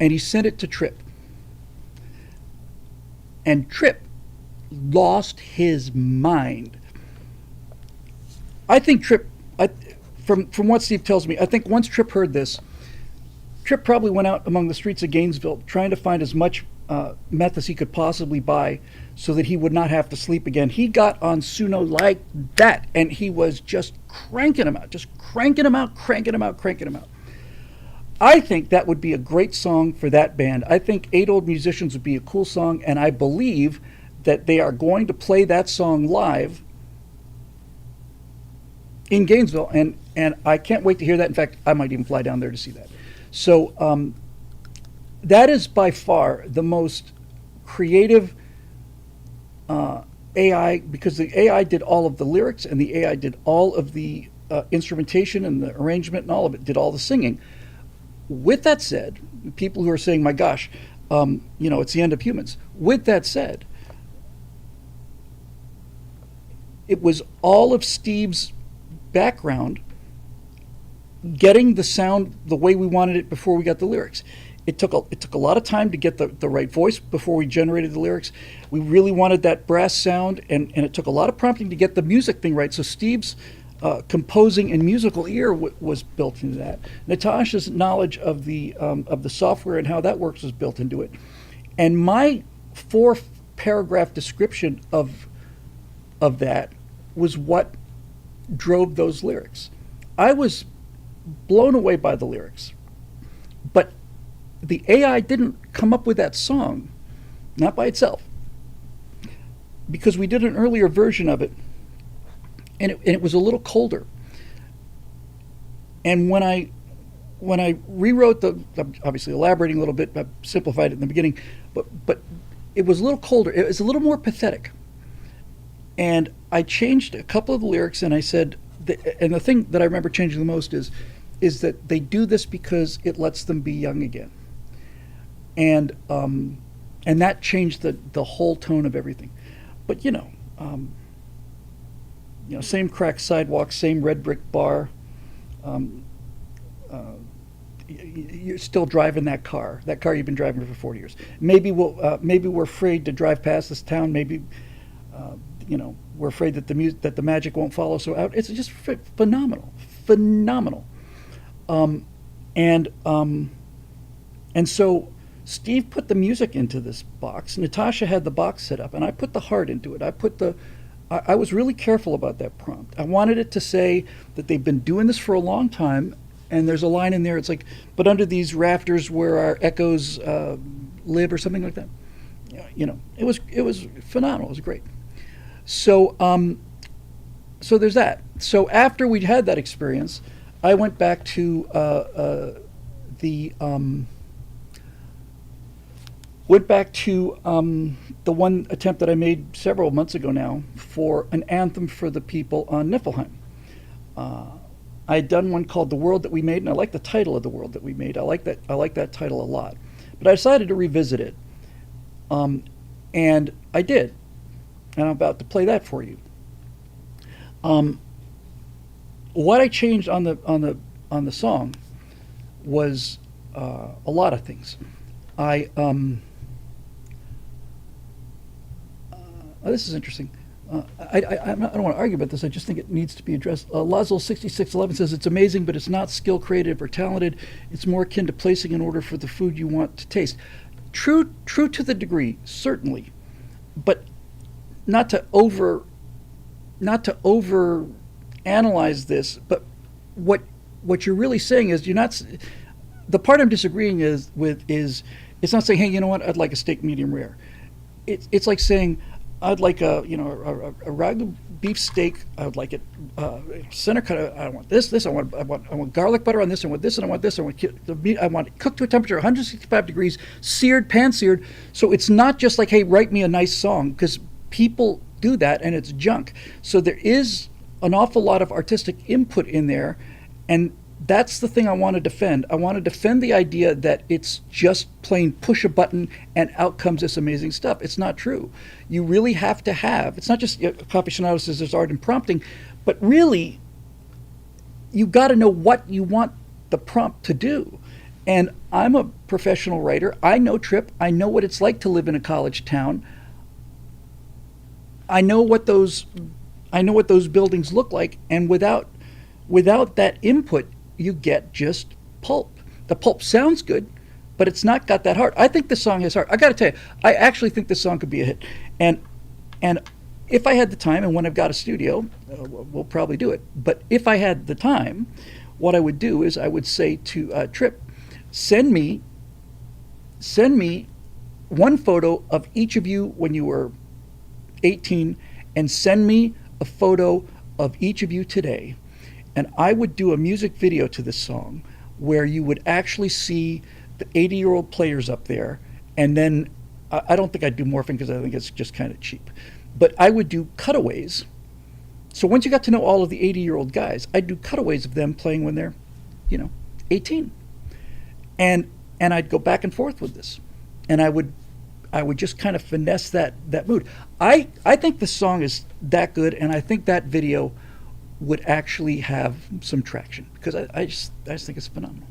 and he sent it to Tripp. And Tripp lost his mind. I think Tripp, from what Steve tells me, I think once Tripp heard this, Tripp probably went out among the streets of Gainesville trying to find as much meth as he could possibly buy so that he would not have to sleep again. He got on Suno like that, and he was just cranking them out, cranking them out. I think that would be a great song for that band. I think Eight Old Musicians would be a cool song, and I believe that they are going to play that song live in Gainesville, and I can't wait to hear that. In fact, I might even fly down there to see that. So that is by far the most creative AI, because the AI did all of the lyrics and the AI did all of the instrumentation and the arrangement and all of it, did all the singing. With that said, people who are saying, my gosh, you know, it's the end of humans. With that said, it was all of Steve's background getting the sound the way we wanted it before we got the lyrics. It took a lot of time to get the right voice before we generated the lyrics. We really wanted that brass sound, and it took a lot of prompting to get the music thing right. So Steve's composing and musical ear was built into that. Natasha's knowledge of the software and how that works was built into it. And my 4-paragraph description of that was what drove those lyrics. I was blown away by the lyrics, but the AI didn't come up with that song, not by itself, because we did an earlier version of it, and it was a little colder. And when I rewrote obviously elaborating a little bit, I simplified it in the beginning, but it was a little colder. It was a little more pathetic. And I changed a couple of the lyrics, and I said, and the thing that I remember changing the most is that they do this because it lets them be young again. And that changed the whole tone of everything. But same cracked sidewalk, same red brick bar. You're still driving that car you've been driving for 40 years. Maybe we're afraid to drive past this town. Maybe we're afraid that the magic won't follow us out. It's just phenomenal. And so Steve put the music into this box. Natasha had the box set up, and I put the heart into it. I was really careful about that prompt. I wanted it to say that they've been doing this for a long time, and there's a line in there. It's like, but under these rafters where our echoes live, or something like that. It was phenomenal. It was great. So there's that. So after we'd had that experience, I went back to the one attempt that I made several months ago now for an anthem for the people on Niflheim. I had done one called "The World That We Made," and I like the title of "The World That We Made." I like that title a lot. But I decided to revisit it, and I did. And I'm about to play that for you. What I changed on the song was a lot of things. This is interesting. I don't want to argue about this. I just think it needs to be addressed. Lazel 6611 says it's amazing, but it's not skill, creative, or talented. It's more akin to placing an order for the food you want to taste. True to the degree, certainly, but not to over analyze this. But what you're really saying is you're not. The part I'm disagreeing with is it's not saying, hey, you know what? I'd like a steak medium rare. It's like saying, I'd like a ragu beef steak. I would like it center cut. I want this. I want garlic butter on this. I want this, and I want this. The meat. I want it cooked to a temperature 165 degrees, seared, pan seared. So it's not just like, hey, write me a nice song, because people do that and it's junk. So there is an awful lot of artistic input in there, and that's the thing I want to defend. I want to defend the idea that it's just plain push a button and out comes this amazing stuff. It's not true. You really have to have, it's not just, Coffee Shinato says there's art in prompting, but really, you got to know what you want the prompt to do. And I'm a professional writer. I know Trip. I know what it's like to live in a college town. I know what those buildings look like, and without that input, you get just pulp. The pulp sounds good, but it's not got that heart. I think this song has heart. I got to tell you, I actually think this song could be a hit. And if I had the time, and when I've got a studio, we'll probably do it. But if I had the time, what I would do is I would say to Trip, send me one photo of each of you when you were 18, and send me a photo of each of you today. And I would do a music video to this song where you would actually see the 80-year-old players up there. And then I don't think I'd do morphing because I think it's just kind of cheap. But I would do cutaways. So once you got to know all of the 80-year-old guys, I'd do cutaways of them playing when they're, 18. And I'd go back and forth with this. And I would just kind of finesse that mood. I think the song is that good, and I think that video would actually have some traction, because I just think it's phenomenal.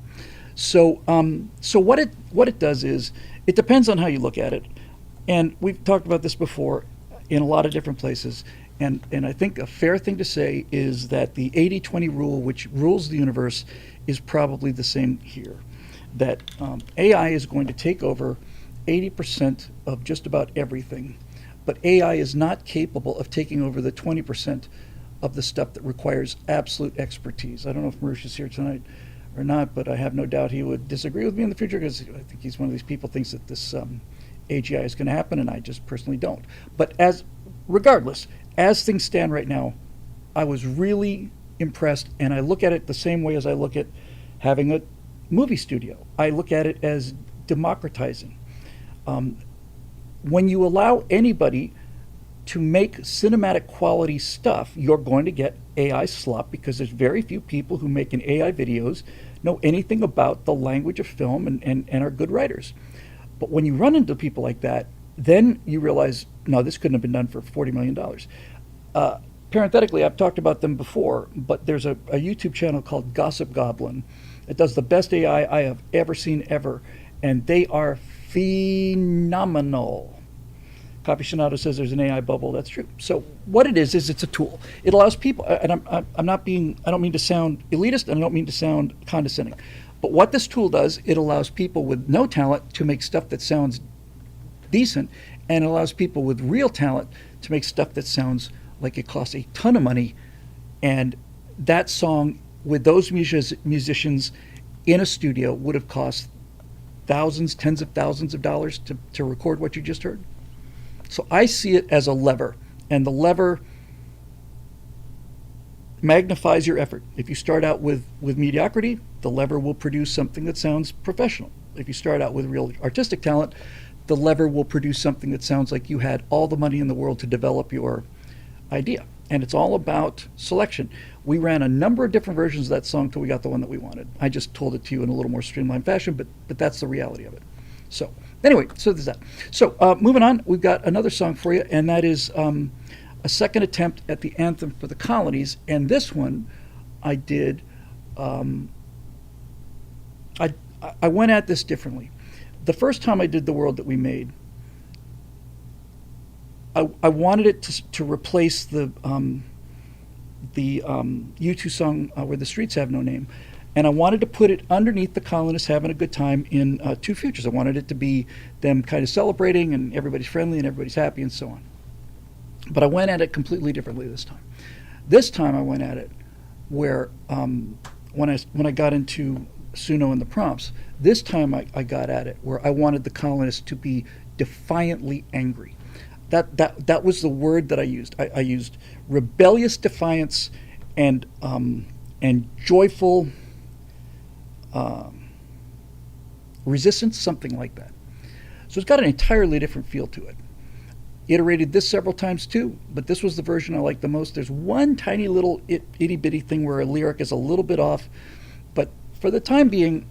So what it does is, it depends on how you look at it, and we've talked about this before in a lot of different places, and I think a fair thing to say is that the 80-20 rule, which rules the universe, is probably the same here. That AI is going to take over 80% of just about everything, but AI is not capable of taking over the 20% of the stuff that requires absolute expertise. I don't know if Maurice is here tonight or not, but I have no doubt he would disagree with me in the future, because I think he's one of these people who thinks that this AGI is going to happen, and I just personally don't. But regardless, as things stand right now, I was really impressed, and I look at it the same way as I look at having a movie studio. I look at it as democratizing. When you allow anybody to make cinematic quality stuff, you're going to get AI slop, because there's very few people who make AI videos know anything about the language of film and are good writers. But when you run into people like that, then you realize, no, this couldn't have been done for $40 million. Parenthetically, I've talked about them before, but there's a YouTube channel called Gossip Goblin. It does the best AI I have ever seen ever, and they are phenomenal. Coffee Shinato says there's an AI bubble. That's true. So what it is it's a tool. It allows people, and I don't mean to sound elitist, and I don't mean to sound condescending, but what this tool does, it allows people with no talent to make stuff that sounds decent, and it allows people with real talent to make stuff that sounds like it costs a ton of money. And that song with those musicians in a studio would have cost thousands, tens of thousands of dollars to record what you just heard. So I see it as a lever, and the lever magnifies your effort. If you start out with mediocrity, the lever will produce something that sounds professional. If you start out with real artistic talent, the lever will produce something that sounds like you had all the money in the world to develop your idea. And it's all about selection. We ran a number of different versions of that song till we got the one that we wanted. I just told it to you in a little more streamlined fashion, but that's the reality of it. So anyway, so there's that. So moving on, we've got another song for you, and that is a second attempt at the anthem for the Colonies. And this one I did, I went at this differently. The first time I did The World That We Made, I wanted it to replace the U2 song Where the Streets Have No Name. And I wanted to put it underneath the colonists having a good time in Two Futures. I wanted it to be them kind of celebrating, and everybody's friendly and everybody's happy and so on. But I went at it completely differently this time. This time I went at it where when I got into Suno and the prompts, this time I got at it where I wanted the colonists to be defiantly angry. That was the word that I used. I used rebellious defiance and joyful resistance, something like that. So it's got an entirely different feel to it. Iterated this several times too, but this was the version I liked the most. There's one tiny little itty bitty thing where a lyric is a little bit off, but for the time being,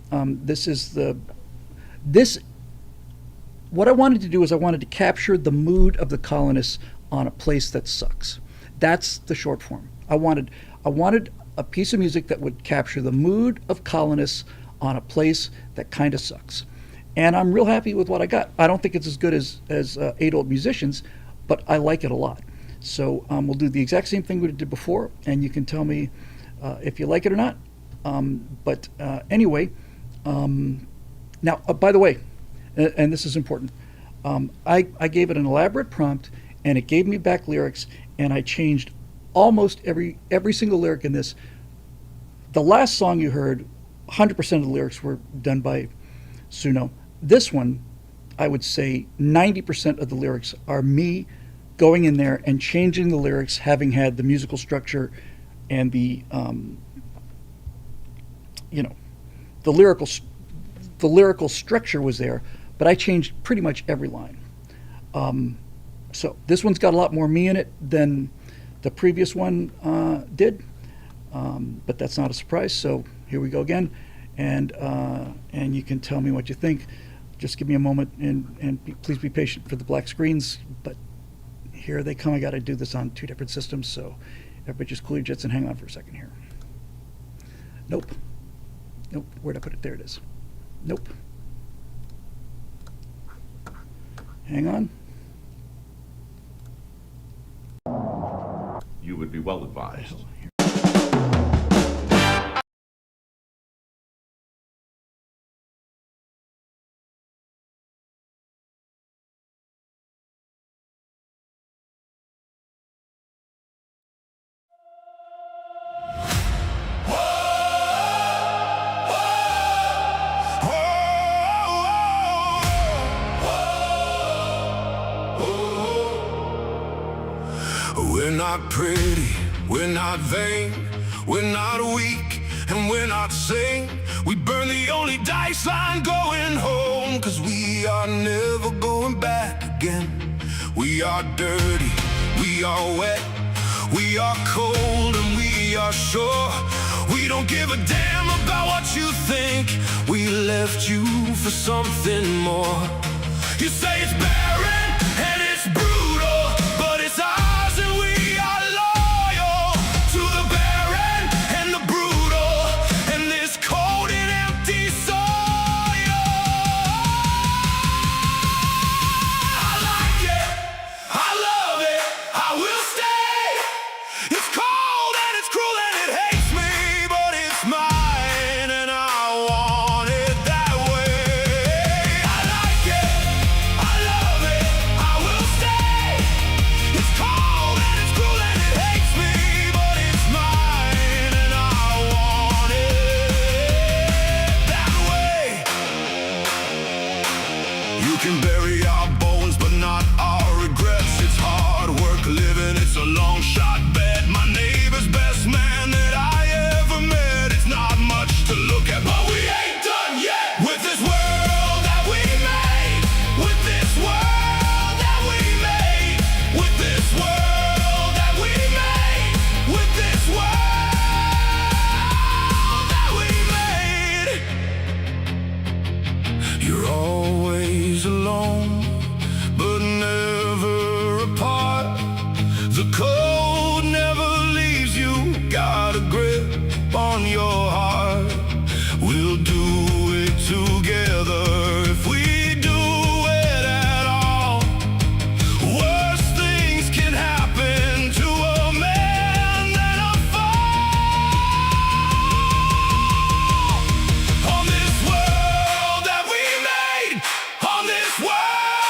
what I wanted to do is I wanted to capture the mood of the colonists on a place that sucks. That's the short form. I wanted a piece of music that would capture the mood of colonists on a place that kind of sucks. And I'm real happy with what I got. I don't think it's as good as 8 Old Musicians, but I like it a lot. So we'll do the exact same thing we did before, and you can tell me if you like it or not. Anyway, now, by the way, and this is important, I gave it an elaborate prompt, and it gave me back lyrics, and I changed almost every single lyric in this. The last song you heard, 100% of the lyrics were done by Suno. This one, I would say 90% of the lyrics are me going in there and changing the lyrics, having had the musical structure and the lyrical structure was there, but I changed pretty much every line. So this one's got a lot more me in it than the previous one did, but that's not a surprise. So here we go again, and you can tell me what you think. Just give me a moment, and please be patient for the black screens, but here they come. I got to do this on 2 different systems, so everybody just cool your jets and hang on for a second here. Nope. Where'd I put it? There it is. Nope. Hang on.
You would be well advised.
We're not pretty, we're not vain, we're not weak, and we're not sane. We burn the only dice line going home, 'cause we are never going back again. We are dirty, we are wet, we are cold, and we are sure. We don't give a damn about what you think. We left you for something more. You say it's barren and it's brutal, but it's ours, and we are loyal to the barren and the brutal and this cold and empty soil. I like it, I love it, I will stay. It's cold and it's cruel and it hates me, but it's mine and I want it that way. I like it, I love it, I will stay. It's cold and it's cruel and it hates me, but it's mine and I want it that way. You can bury our bones, but not our regrets. It's hard work living, it's a long shot bet. My neighbor's best man that I ever met. It's not much to look at, but we ain't done yet. With this world that we made, with this world that we made, with this world that we made, with this world that we made. You're always alone, but never apart. The cold never leaves you. Got a grip on your heart. We'll do it together if we do it at all. Worse things can happen to a man than a fall. On this world that we made, on this world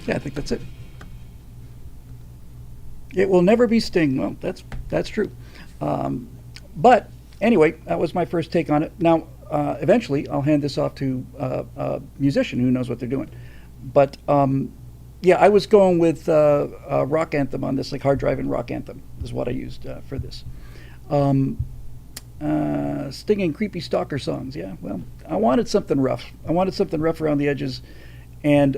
Yeah, I think that's it. It will never be Sting. Well, that's true. But anyway, that was my first take on it. Now, eventually, I'll hand this off to a musician who knows what they're doing. But yeah, I was going with a rock anthem on this, like hard driving rock anthem is what I used for this. Sting and creepy stalker songs. Yeah, well, I wanted something rough. I wanted something rough around the edges, and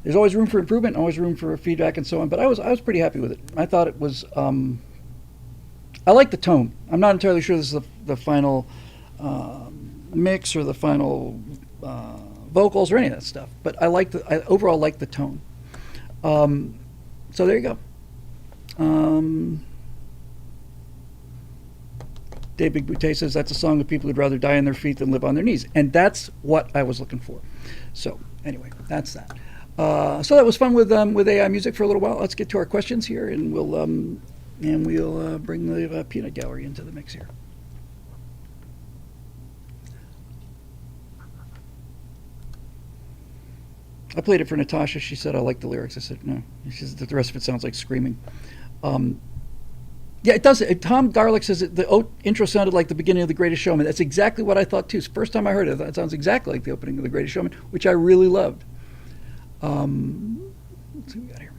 there's always room for improvement, always room for feedback, and so on. But I was pretty happy with it. I thought it was. I like the tone. I'm not entirely sure this is the final mix or the final vocals or any of that stuff. But I overall like the tone. So there you go. Dave Big Boutte says that's a song of people who'd rather die on their feet than live on their knees, and that's what I was looking for. So anyway, that's that. So that was fun with AI music for a little while. Let's get to our questions here, and we'll bring the peanut gallery into the mix here. I played it for Natasha. She said I like the lyrics. I said no. She said the rest of it sounds like screaming. Yeah, it does. Tom Garlick says the intro sounded like the beginning of The Greatest Showman. That's exactly what I thought too. First time I heard it, it sounds exactly like the opening of The Greatest Showman, which I really loved. Let's see what we got here.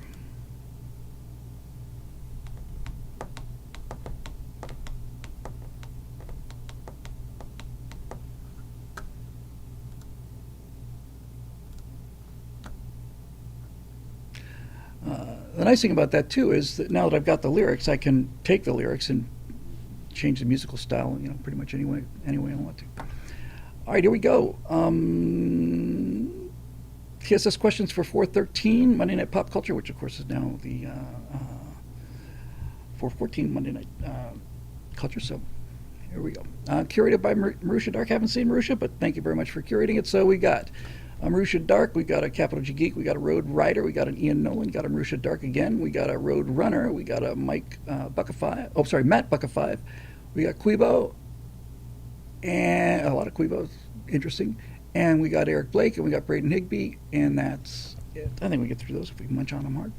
The nice thing about that too is that now that I've got the lyrics, I can take the lyrics and change the musical style, pretty much any way I want to. All right, here we go. TSS questions for 413 Monday Night Pop Culture, which of course is now the 414 Monday Night Culture. So here we go. Curated by Marusha Dark. Haven't seen Marusha, but thank you very much for curating it. So we got Marusha Dark, we got a Capital G Geek, we got a Road Rider, we got an Ian Nolan, got a Marusha Dark again, we got a Road Runner, we got a Matt Bucka5, we got Quibo, and a lot of Quibos, interesting, and we got Eric Blake, and we got Braden Higby, and that's it. I think we get through those if we munch on them hard.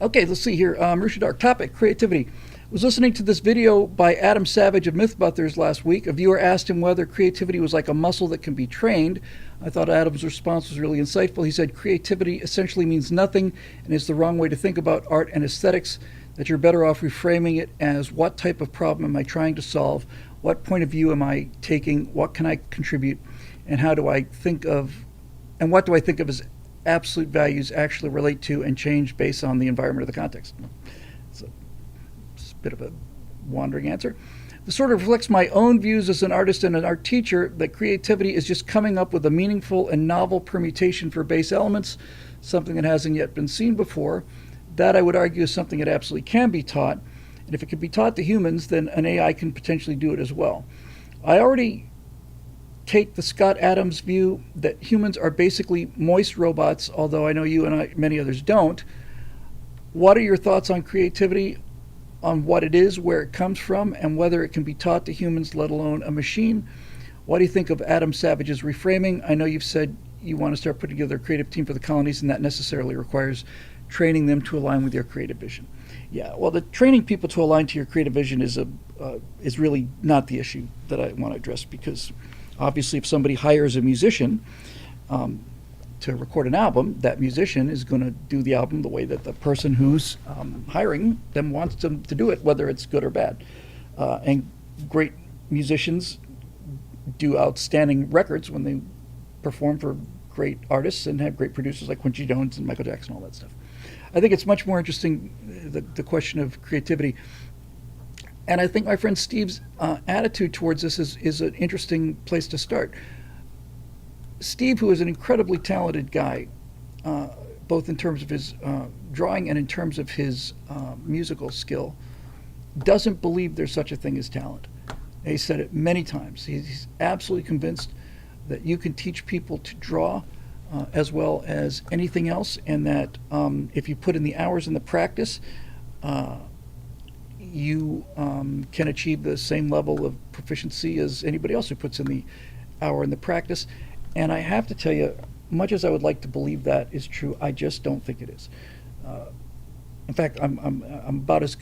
Okay, let's see here. Marusha Dark, topic, creativity. I was listening to this video by Adam Savage of Mythbusters last week. A viewer asked him whether creativity was like a muscle that can be trained. I thought Adam's response was really insightful. He said creativity essentially means nothing and is the wrong way to think about art and aesthetics, that you're better off reframing it as what type of problem am I trying to solve, what point of view am I taking, what can I contribute, and how do I think of, and what do I think of as absolute values actually relate to and change based on the environment or the context. So, bit of a wandering answer. This sort of reflects my own views as an artist and an art teacher, that creativity is just coming up with a meaningful and novel permutation for base elements, something that hasn't yet been seen before. That, I would argue, is something that absolutely can be taught. And if it can be taught to humans, then an AI can potentially do it as well. I already take the Scott Adams view that humans are basically moist robots, although I know you and many others don't. What are your thoughts on creativity, on what it is, where it comes from, and whether it can be taught to humans, let alone a machine? What do you think of Adam Savage's reframing? I know you've said you want to start putting together a creative team for the colonies, and that necessarily requires training them to align with your creative vision. Yeah, well, the training people to align to your creative vision is really not the issue that I want to address, because obviously if somebody hires a musician to record an album, that musician is going to do the album the way that the person who's hiring them wants them to do it, whether it's good or bad. And great musicians do outstanding records when they perform for great artists and have great producers like Quincy Jones and Michael Jackson, all that stuff. I think it's much more interesting, the question of creativity. And I think my friend Steve's attitude towards this is an interesting place to start. Steve, who is an incredibly talented guy, both in terms of his drawing and in terms of his musical skill, doesn't believe there's such a thing as talent. He said it many times. He's absolutely convinced that you can teach people to draw as well as anything else, and that if you put in the hours in the practice, you can achieve the same level of proficiency as anybody else who puts in the hour in the practice. And I have to tell you, much as I would like to believe that is true, I just don't think it is. In fact, I'm about as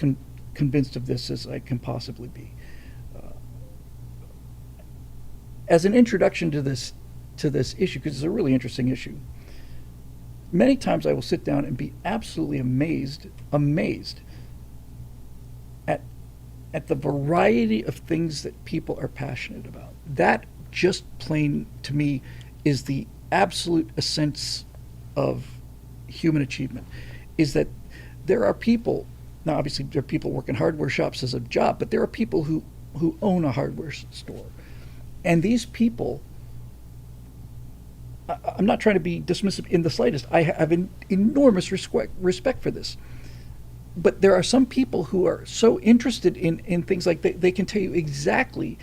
convinced of this as I can possibly be. As an introduction to this issue, because it's a really interesting issue, many times I will sit down and be absolutely amazed at the variety of things that people are passionate about. That just plain, to me, is the absolute essence of human achievement, is that there are people, now obviously there are people working hardware shops as a job, but there are people who own a hardware store. And these people, I'm not trying to be dismissive in the slightest, I have an enormous respect for this. But there are some people who are so interested in things like they can tell you exactly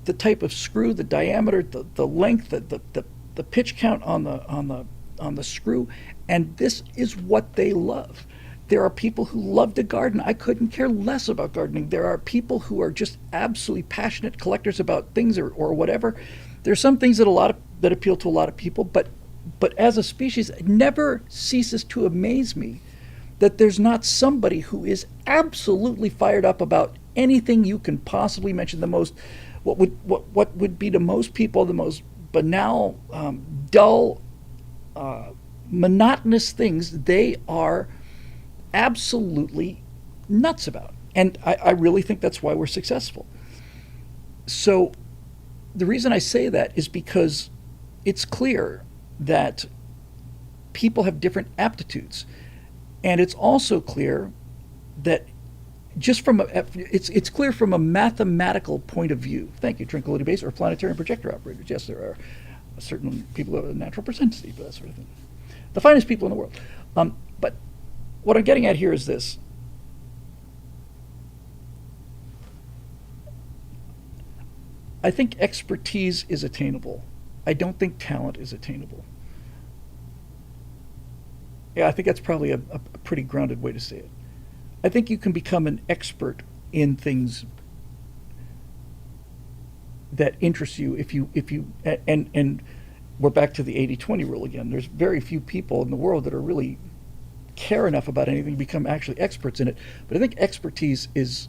the type of screw, the diameter, the length, the pitch count on the screw, and this is what they love. There are people who love to garden. I couldn't care less about gardening. There are people who are just absolutely passionate collectors about things or whatever. There's some things that appeal to a lot of people, but as a species, it never ceases to amaze me that there's not somebody who is absolutely fired up about anything you can possibly mention. What would be to most people the most banal, dull, monotonous things, they are absolutely nuts about. And I really think that's why we're successful. So the reason I say that is because it's clear that people have different aptitudes. And it's also clear that just from it's clear from a mathematical point of view. Thank you, tranquility base or planetary projector operators. Yes, there are certain people who have a natural propensity for that sort of thing. The finest people in the world. But what I'm getting at here is this. I think expertise is attainable. I don't think talent is attainable. Yeah, I think that's probably a pretty grounded way to say it. I think you can become an expert in things that interest you if you and we're back to the 80-20 rule again. There's very few people in the world that are really care enough about anything to become actually experts in it. But I think expertise is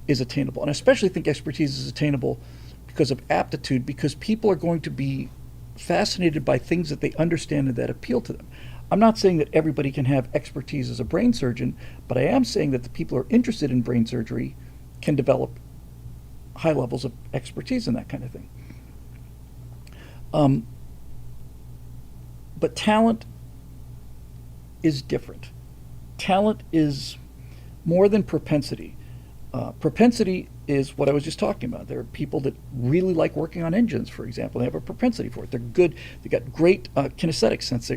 attainable, and I especially think expertise is attainable because of aptitude, because people are going to be fascinated by things that they understand and that appeal to them. I'm not saying that everybody can have expertise as a brain surgeon, but I am saying that the people who are interested in brain surgery can develop high levels of expertise in that kind of thing. But talent is different. Talent is more than propensity. Propensity is what I was just talking about. There are people that really like working on engines, for example. They have a propensity for it. They're good. They got great kinesthetic sense.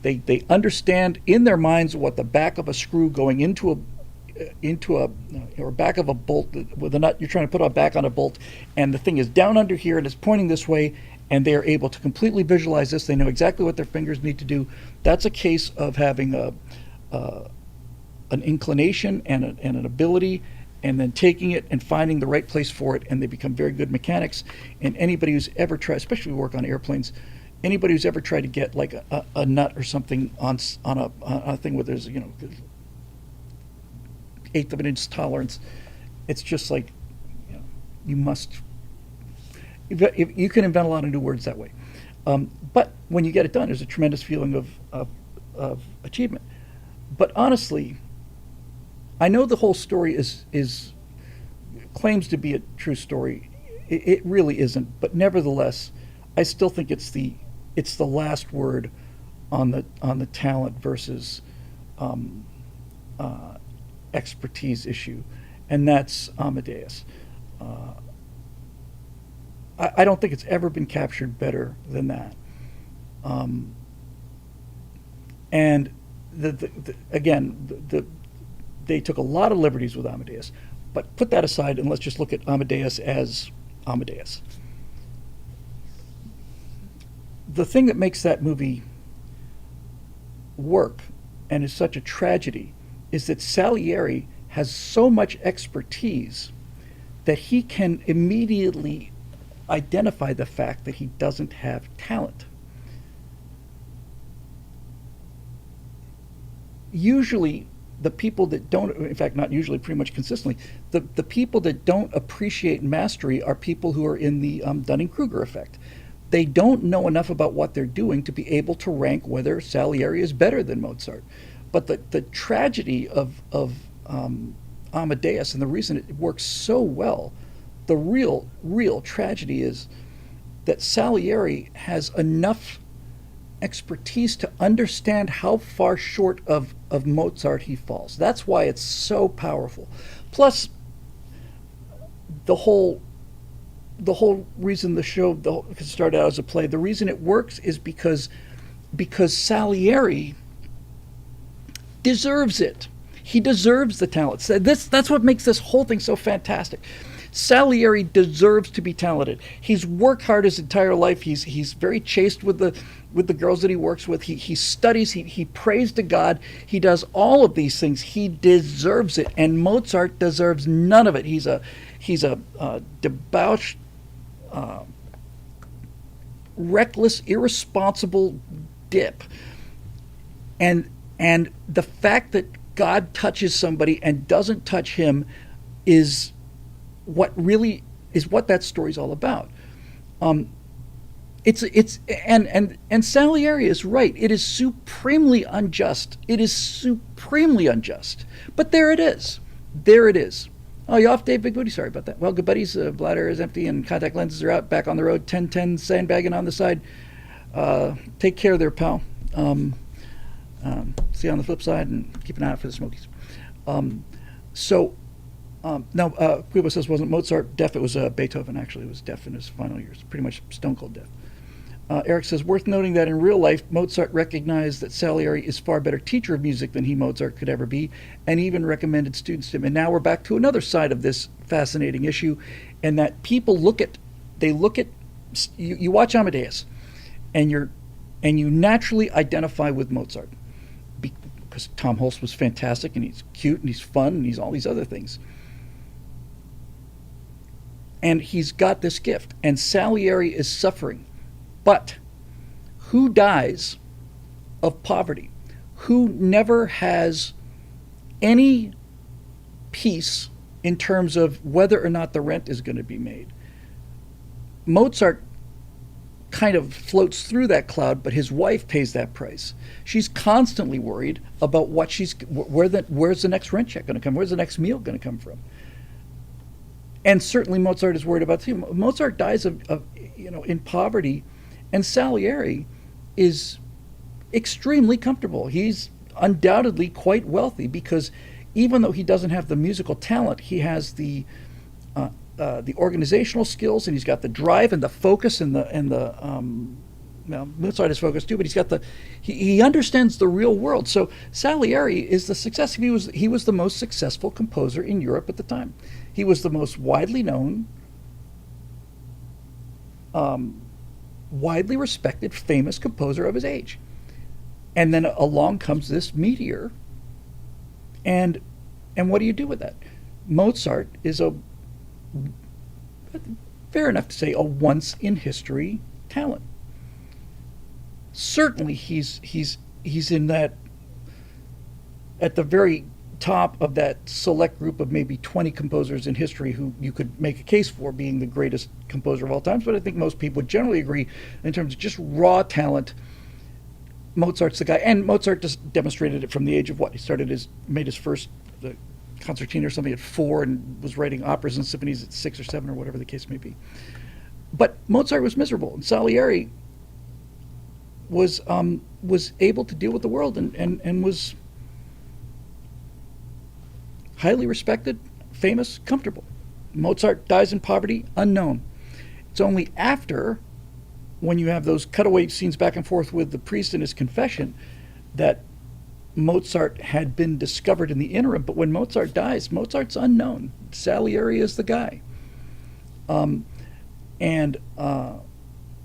They understand in their minds what the back of a screw going into a or back of a bolt with a nut you're trying to put back on a bolt, and the thing is down under here and it's pointing this way, and they are able to completely visualize this. They know exactly what their fingers need to do. That's a case of having an inclination and an ability, and then taking it and finding the right place for it, and they become very good mechanics. And anybody who's ever tried, especially work on airplanes, anybody who's ever tried to get like a nut or something on a thing where there's eighth of an inch tolerance, it's just like you must. You can invent a lot of new words that way, but when you get it done, there's a tremendous feeling of achievement. But honestly, I know the whole story is claims to be a true story. It really isn't, but nevertheless, I still think it's the last word on the talent versus expertise issue, and that's Amadeus. I don't think it's ever been captured better than that. And they took a lot of liberties with Amadeus, but put that aside and let's just look at Amadeus as Amadeus. The thing that makes that movie work and is such a tragedy is that Salieri has so much expertise that he can immediately identify the fact that he doesn't have talent. usually the people that don't, in fact, not usually, pretty much consistently, the people that don't appreciate mastery are people who are in the Dunning-Kruger effect. They don't know enough about what they're doing to be able to rank whether Salieri is better than Mozart. But the tragedy of Amadeus, and the reason it works so well, the real tragedy is that Salieri has enough expertise to understand how far short of Mozart he falls. That's why it's so powerful. Plus, the whole reason the show started out as a play, the reason it works is because Salieri deserves it. He deserves the talent. So that's what makes this whole thing so fantastic. Salieri deserves to be talented. He's worked hard his entire life. He's very chaste with the girls that he works with. He studies. He prays to God. He does all of these things. He deserves it. And Mozart deserves none of it. He's a debauched, reckless, irresponsible dip. And the fact that God touches somebody and doesn't touch him is what that story's all about. And Salieri is right. It is supremely unjust. It is supremely unjust. But there it is. There it is. Oh, you off, Dave Big Booty? Sorry about that. Well, good buddies. Bladder is empty and contact lenses are out. Back on the road. 10-10 sandbagging on the side. Take care there, pal. See you on the flip side and keep an eye out for the Smokies. Now, Quibo says wasn't Mozart deaf? It was Beethoven, actually. It was deaf in his final years. Pretty much stone cold deaf. Eric says, worth noting that in real life, Mozart recognized that Salieri is far better teacher of music than he, Mozart, could ever be, and even recommended students to him. And now we're back to another side of this fascinating issue, and that people you watch Amadeus, and you naturally identify with Mozart, because Tom Hulce was fantastic, and he's cute, and he's fun, and he's all these other things. And he's got this gift, and Salieri is suffering. But who dies of poverty? Who never has any peace in terms of whether or not the rent is going to be made? Mozart kind of floats through that cloud, but his wife pays that price. She's constantly worried about where's the next rent check going to come? Where's the next meal going to come from? And certainly Mozart is worried about it too. Mozart dies of in poverty, and Salieri is extremely comfortable. He's undoubtedly quite wealthy because even though he doesn't have the musical talent, he has the organizational skills, and he's got the drive and the focus and Mozart is focused too, but he understands the real world. So Salieri is the success. He was the most successful composer in Europe at the time. He was the most widely known, widely respected, famous composer of his age. And then along comes this meteor, and what do you do with that? Mozart is fair enough to say, a once in history talent. Certainly he's in that, at the very top of that select group of maybe 20 composers in history who you could make a case for being the greatest composer of all times, but I think most people would generally agree in terms of just raw talent, Mozart's the guy. And Mozart just demonstrated it from the age of what? He made his first concertina or something at 4 and was writing operas and symphonies at 6 or 7 or whatever the case may be. But Mozart was miserable, and Salieri was able to deal with the world and was highly respected, famous, comfortable. Mozart dies in poverty, unknown. It's only after, when you have those cutaway scenes back and forth with the priest in his confession, that Mozart had been discovered in the interim. But when Mozart dies, Mozart's unknown. Salieri is the guy. And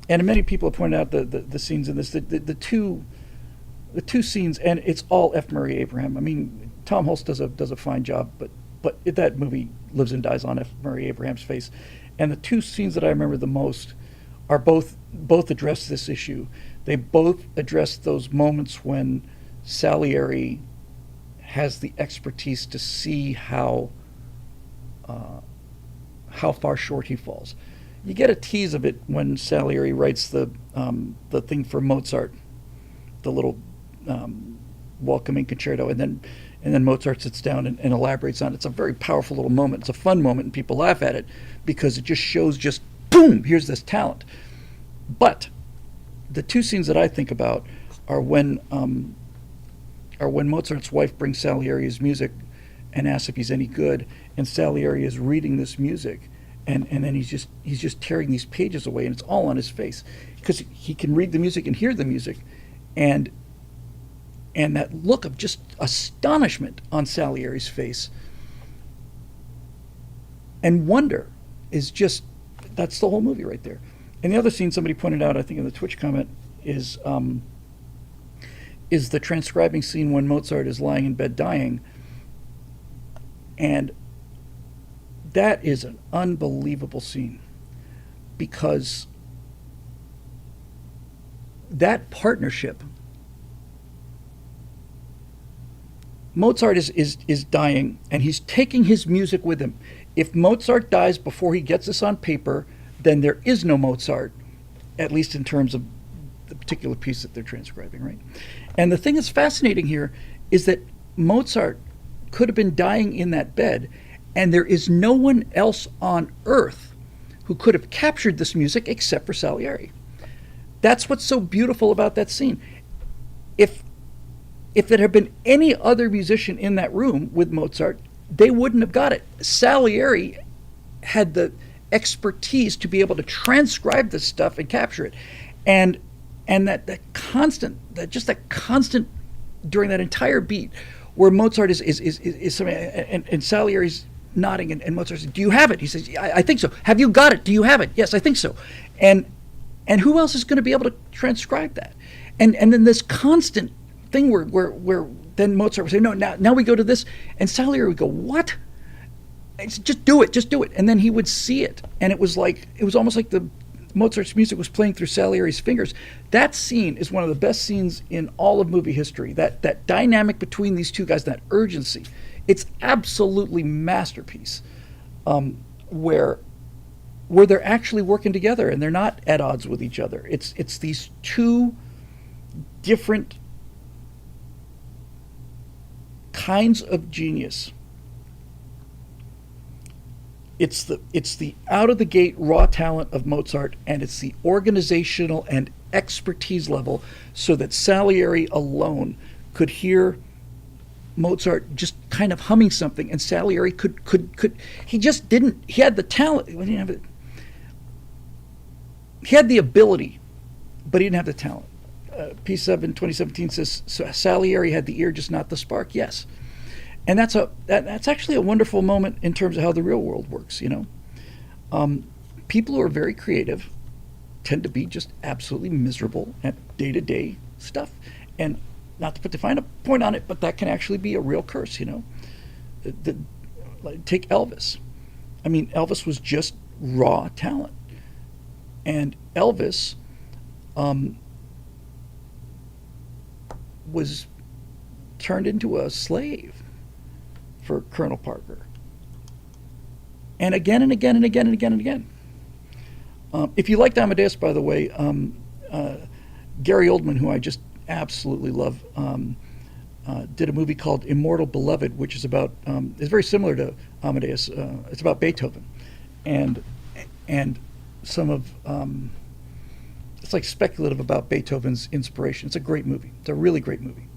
many people have pointed out the scenes in this, the two scenes, and it's all F. Murray Abraham. I mean, Tom Hulce does a fine job, but that movie lives and dies on F. Murray Abraham's face. And the two scenes that I remember the most are both address this issue. They both address those moments when Salieri has the expertise to see how far short he falls. You get a tease of it when Salieri writes the thing for Mozart, the little welcoming concerto, and then Mozart sits down and elaborates on it. It's a very powerful little moment. It's a fun moment, and people laugh at it because it just shows just boom, here's this talent. But the two scenes that I think about are when Mozart's wife brings Salieri his music and asks if he's any good, and Salieri is reading this music, and then he's just tearing these pages away, and it's all on his face because he can read the music and hear the music, and that look of just astonishment on Salieri's face and wonder is just, that's the whole movie right there. And the other scene somebody pointed out, I think in the Twitch comment, is the transcribing scene when Mozart is lying in bed dying. And that is an unbelievable scene because that partnership, Mozart is dying and he's taking his music with him. If Mozart dies before he gets this on paper, then there is no Mozart, at least in terms of the particular piece that they're transcribing, right? And the thing that's fascinating here is that Mozart could have been dying in that bed, and there is no one else on earth who could have captured this music except for Salieri. That's what's so beautiful about that scene. If there had been any other musician in that room with Mozart, they wouldn't have got it. Salieri had the expertise to be able to transcribe this stuff and capture it, and that constant during that entire beat where Mozart is and Salieri's nodding and Mozart says, "Do you have it?" He says, I think so. "Have you got it? Do you have it?" "Yes, I think so." And who else is going to be able to transcribe that? And then this constant thing where then Mozart would say, "No, now we go to this," and Salieri would go, "What?" It's, just do it. And then he would see it. And it was almost like Mozart's music was playing through Salieri's fingers. That scene is one of the best scenes in all of movie history. That dynamic between these two guys, that urgency, it's absolutely masterpiece. Where they're actually working together and they're not at odds with each other. It's these two different kinds of genius. It's the out of the gate raw talent of Mozart, and it's the organizational and expertise level, so that Salieri alone could hear Mozart just kind of humming something, and Salieri could he just didn't. He had the talent. He didn't have it. He had the ability, but he didn't have the talent. P7 2017 says Salieri had the ear, just not the spark. Yes. And that's actually a wonderful moment in terms of how the real world works, you know. People who are very creative tend to be just absolutely miserable at day-to-day stuff. And not to put the fine point on it, but that can actually be a real curse, you know. Take Elvis. I mean, Elvis was just raw talent. And Elvis was turned into a slave for Colonel Parker. And again and again and again and again and again. If you liked Amadeus, by the way, Gary Oldman, who I just absolutely love, did a movie called Immortal Beloved, which is about, is very similar to Amadeus. It's about Beethoven. And some of, it's like speculative about Beethoven's inspiration. It's a great movie. It's a really great movie.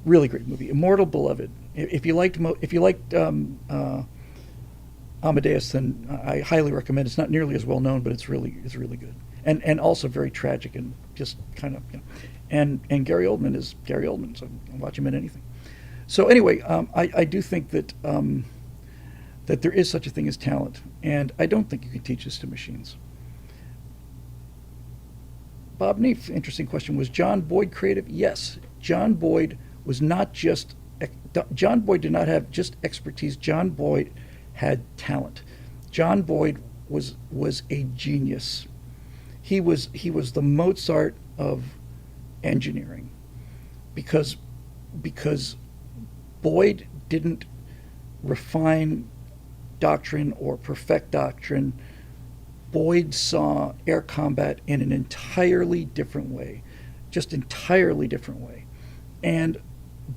Really great movie. Immortal Beloved. If you liked Amadeus, then I highly recommend. It's not nearly as well known, but it's really good, and also very tragic and just kind of, you know, and Gary Oldman is Gary Oldman, so I'll watch him in anything. So anyway, I do think that that there is such a thing as talent, and I don't think you can teach this to machines. Bob Neef, interesting question. Was John Boyd creative? Yes. John Boyd was not just. John Boyd did not have just expertise. John Boyd had talent. John Boyd was a genius. He was the Mozart of engineering, because Boyd didn't refine doctrine or perfect doctrine. Boyd saw air combat in an entirely different way, just entirely different way. And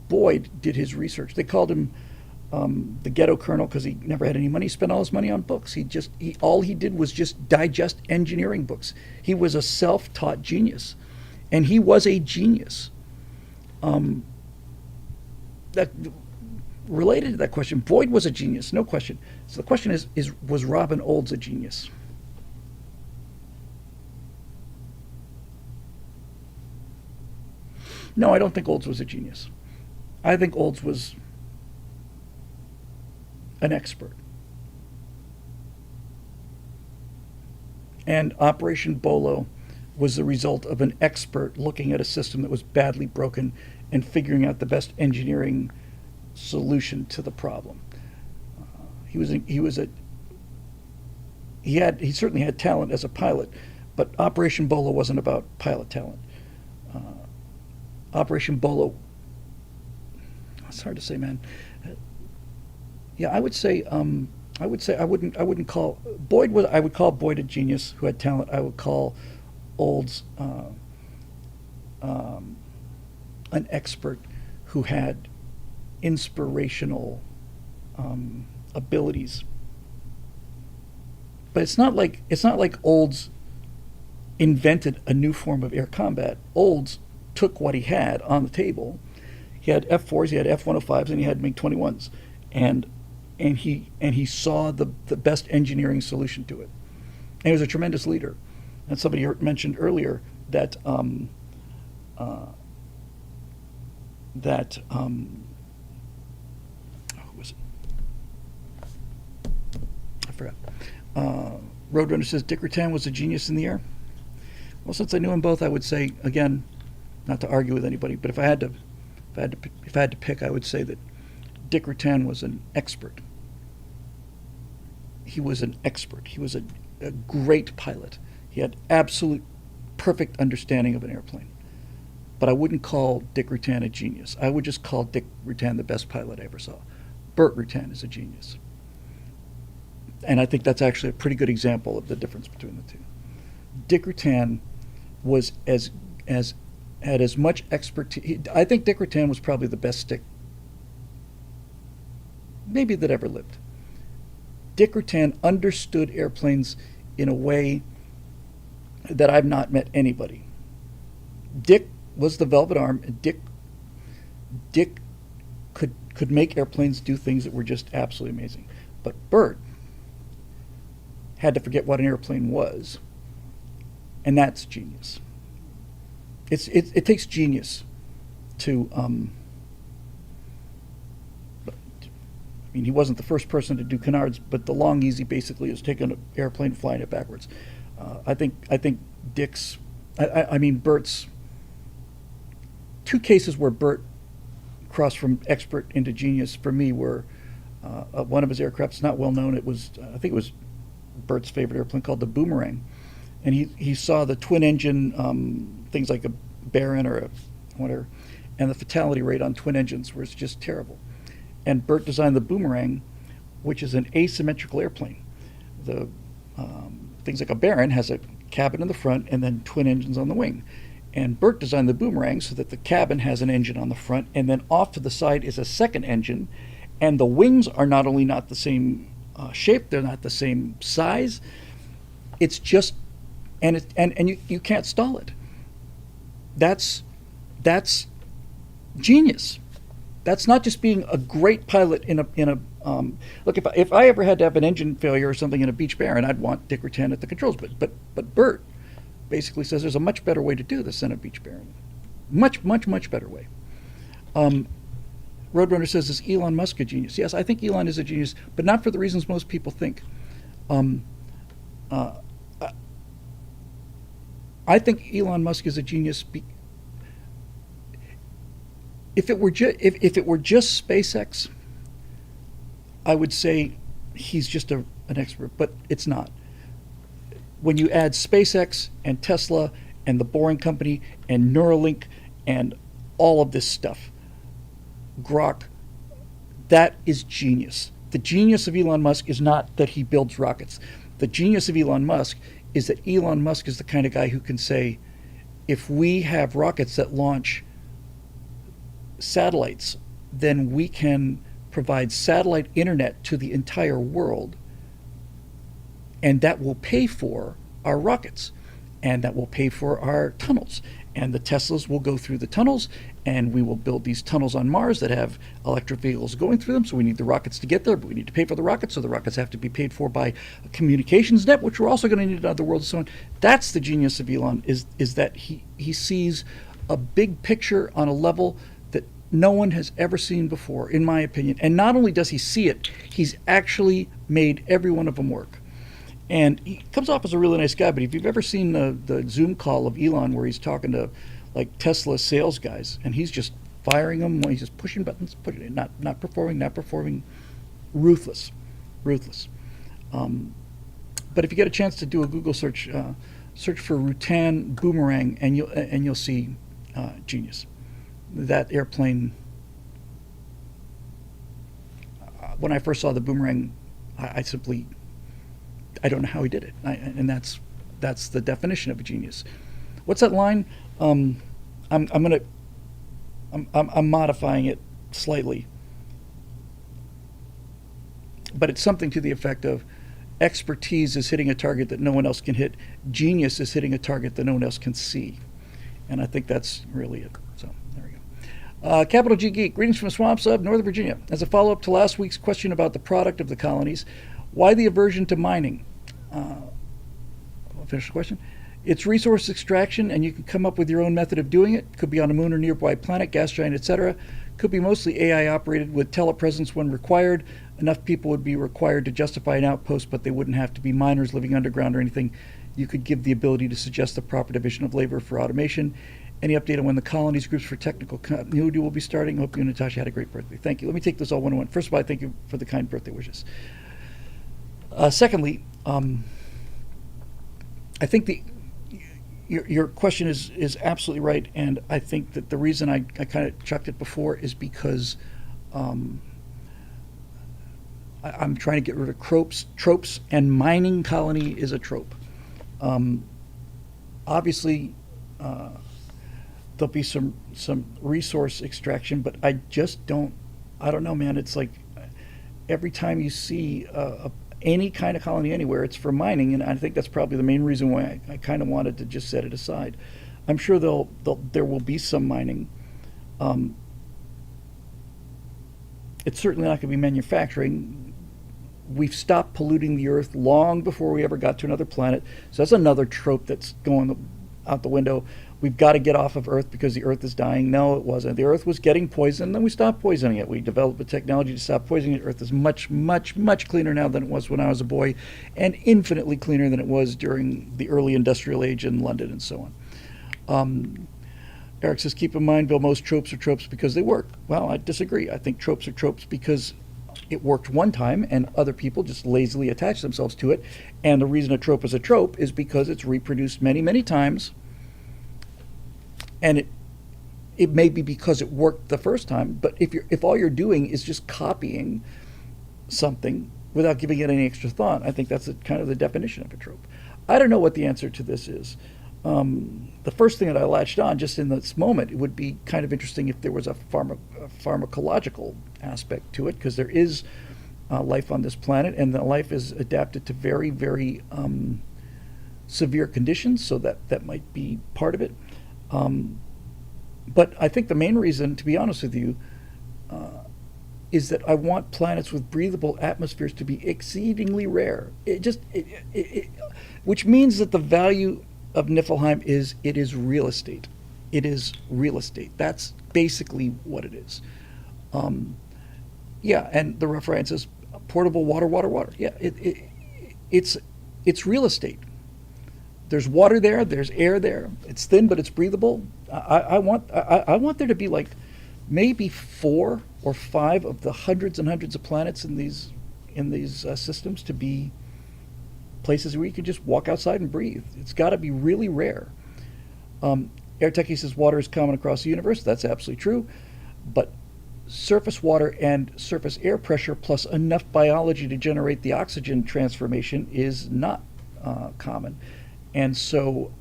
Boyd did his research. They called him the ghetto colonel because he never had any money. He spent all his money on books. All he did was just digest engineering books. He was a self-taught genius, and he was a genius. That related to that question, Boyd was a genius, no question. So the question is was Robin Olds a genius? No, I don't think Olds was a genius. I think Olds was an expert. And Operation Bolo was the result of an expert looking at a system that was badly broken and figuring out the best engineering solution to the problem. He certainly had talent as a pilot, but Operation Bolo wasn't about pilot talent. Operation Bolo, it's hard to say, man. Yeah, I would say I wouldn't call Boyd I would call Boyd a genius who had talent. I would call Olds an expert who had inspirational abilities. But it's not like Olds invented a new form of air combat. Olds took what he had on the table. He had F-4s, he had F-105s, and he had MiG-21s, and he saw the best engineering solution to it. And he was a tremendous leader. And somebody mentioned earlier that who was it? I forgot. Roadrunner says Dick Rutan was a genius in the air. Well, since I knew them both, I would say, again, not to argue with anybody, but if I had to pick, I would say that Dick Rutan was an expert. He was an expert. He was a great pilot. He had absolute perfect understanding of an airplane. But I wouldn't call Dick Rutan a genius. I would just call Dick Rutan the best pilot I ever saw. Burt Rutan is a genius. And I think that's actually a pretty good example of the difference between the two. Dick Rutan was had as much expertise. I think Dick Rutan was probably the best stick maybe that ever lived. Dick Rutan understood airplanes in a way that I've not met anybody. Dick was the velvet arm, and Dick could make airplanes do things that were just absolutely amazing. But Burt had to forget what an airplane was, and that's genius. It takes genius to. I mean, he wasn't the first person to do canards, but the long easy basically is taking an airplane, flying it backwards. I think Dick's. I mean, Burt's. Two cases where Burt crossed from expert into genius for me were one of his aircrafts, not well known. It was I think it was Burt's favorite airplane called the Boomerang, and he saw the twin engine things like a Baron or a whatever, and the fatality rate on twin engines was just terrible. And Burt designed the Boomerang, which is an asymmetrical airplane. The things like a Baron has a cabin in the front and then twin engines on the wing. And Burt designed the Boomerang so that the cabin has an engine on the front, and then off to the side is a second engine, and the wings are not only not the same shape, they're not the same size. It's just, and you can't stall it. That's genius. That's not just being a great pilot in a look. If I ever had to have an engine failure or something in a Beech Baron, I'd want Dick Rutan at the controls. But Burt basically says there's a much better way to do this than a Beech Baron. Much better way. Roadrunner says, is Elon Musk a genius? Yes, I think Elon is a genius, but not for the reasons most people think. I think Elon Musk is a genius. If it were just SpaceX, I would say he's just an expert, but it's not. When you add SpaceX and Tesla and the Boring Company and Neuralink and all of this stuff, Grok, That is genius. The genius of Elon Musk is not that he builds rockets. The genius of Elon Musk is that Elon Musk is the kind of guy who can say, if we have rockets that launch satellites, then we can provide satellite internet to the entire world, and that will pay for our rockets, and that will pay for our tunnels, and the Teslas will go through the tunnels, and we will build these tunnels on Mars that have electric vehicles going through them, so we need the rockets to get there, but we need to pay for the rockets, so the rockets have to be paid for by a communications net, which we're also going to need in other worlds and so on. That's the genius of Elon, is that he sees a big picture on a level that no one has ever seen before, in my opinion. And not only does he see it, he's actually made every one of them work. And he comes off as a really nice guy, but if you've ever seen the Zoom call of Elon where he's talking to like Tesla sales guys, and he's just firing them, he's just pushing buttons, not performing, ruthless. But if you get a chance to do a Google search, search for Rutan Boomerang, and you'll see genius. That airplane. When I first saw the Boomerang, I simply, I don't know how he did it, and that's the definition of a genius. What's that line? I'm modifying it slightly, but it's something to the effect of, expertise is hitting a target that no one else can hit. Genius is hitting a target that no one else can see, and I think that's really it. So there we go. Capital G Geek, greetings from the swamps of Northern Virginia. As a follow-up to last week's question about the product of the colonies, why the aversion to mining? I'll finish the question. It's resource extraction, and you can come up with your own method of doing it. Could be on a moon or nearby planet, gas giant, etc. Could be mostly AI operated with telepresence when required. Enough people would be required to justify an outpost, but they wouldn't have to be miners living underground or anything. You could give the ability to suggest the proper division of labor for automation. Any update on when the colonies groups for technical continuity will be starting? Hope you and Natasha had a great birthday. Thank you. Let me take this all one on one. First of all, I thank you for the kind birthday wishes. Secondly, I think your question is absolutely right, and I think that the reason I kind of chucked it before is because I'm trying to get rid of tropes, and mining colony is a trope. Obviously, there'll be some resource extraction, but I don't know, man. It's like every time you see any kind of colony anywhere, it's for mining, and I think that's probably the main reason why I kind of wanted to just set it aside. I'm sure there will be some mining. It's certainly not going to be manufacturing. We've stopped polluting the earth long before we ever got to another planet, so that's another trope that's going out the window. We've got to get off of Earth because the Earth is dying. No, it wasn't. The Earth was getting poisoned, then we stopped poisoning it. We developed a technology to stop poisoning it. Earth is much, much, much cleaner now than it was when I was a boy, and infinitely cleaner than it was during the early industrial age in London and so on. Eric says, keep in mind, Bill, most tropes are tropes because they work. Well, I disagree. I think tropes are tropes because it worked one time and other people just lazily attach themselves to it. And the reason a trope is a trope is because it's reproduced many, many times. And it may be because it worked the first time, but if all you're doing is just copying something without giving it any extra thought, I think that's kind of the definition of a trope. I don't know what the answer to this is. The first thing that I latched on just in this moment, it would be kind of interesting if there was a pharmacological aspect to it, because there is life on this planet, and the life is adapted to very, very severe conditions, so that might be part of it. But I think the main reason, to be honest with you, is that I want planets with breathable atmospheres to be exceedingly rare. Which means that the value of Niflheim is it is real estate. It is real estate. That's basically what it is. Yeah, and the reference says portable water. Yeah, it's real estate. There's water there. There's air there. It's thin, but it's breathable. I want there to be like maybe 4 or 5 of the hundreds and hundreds of planets in these systems to be places where you can just walk outside and breathe. It's got to be really rare. Air Techie says water is common across the universe. That's absolutely true, but surface water and surface air pressure plus enough biology to generate the oxygen transformation is not common. And so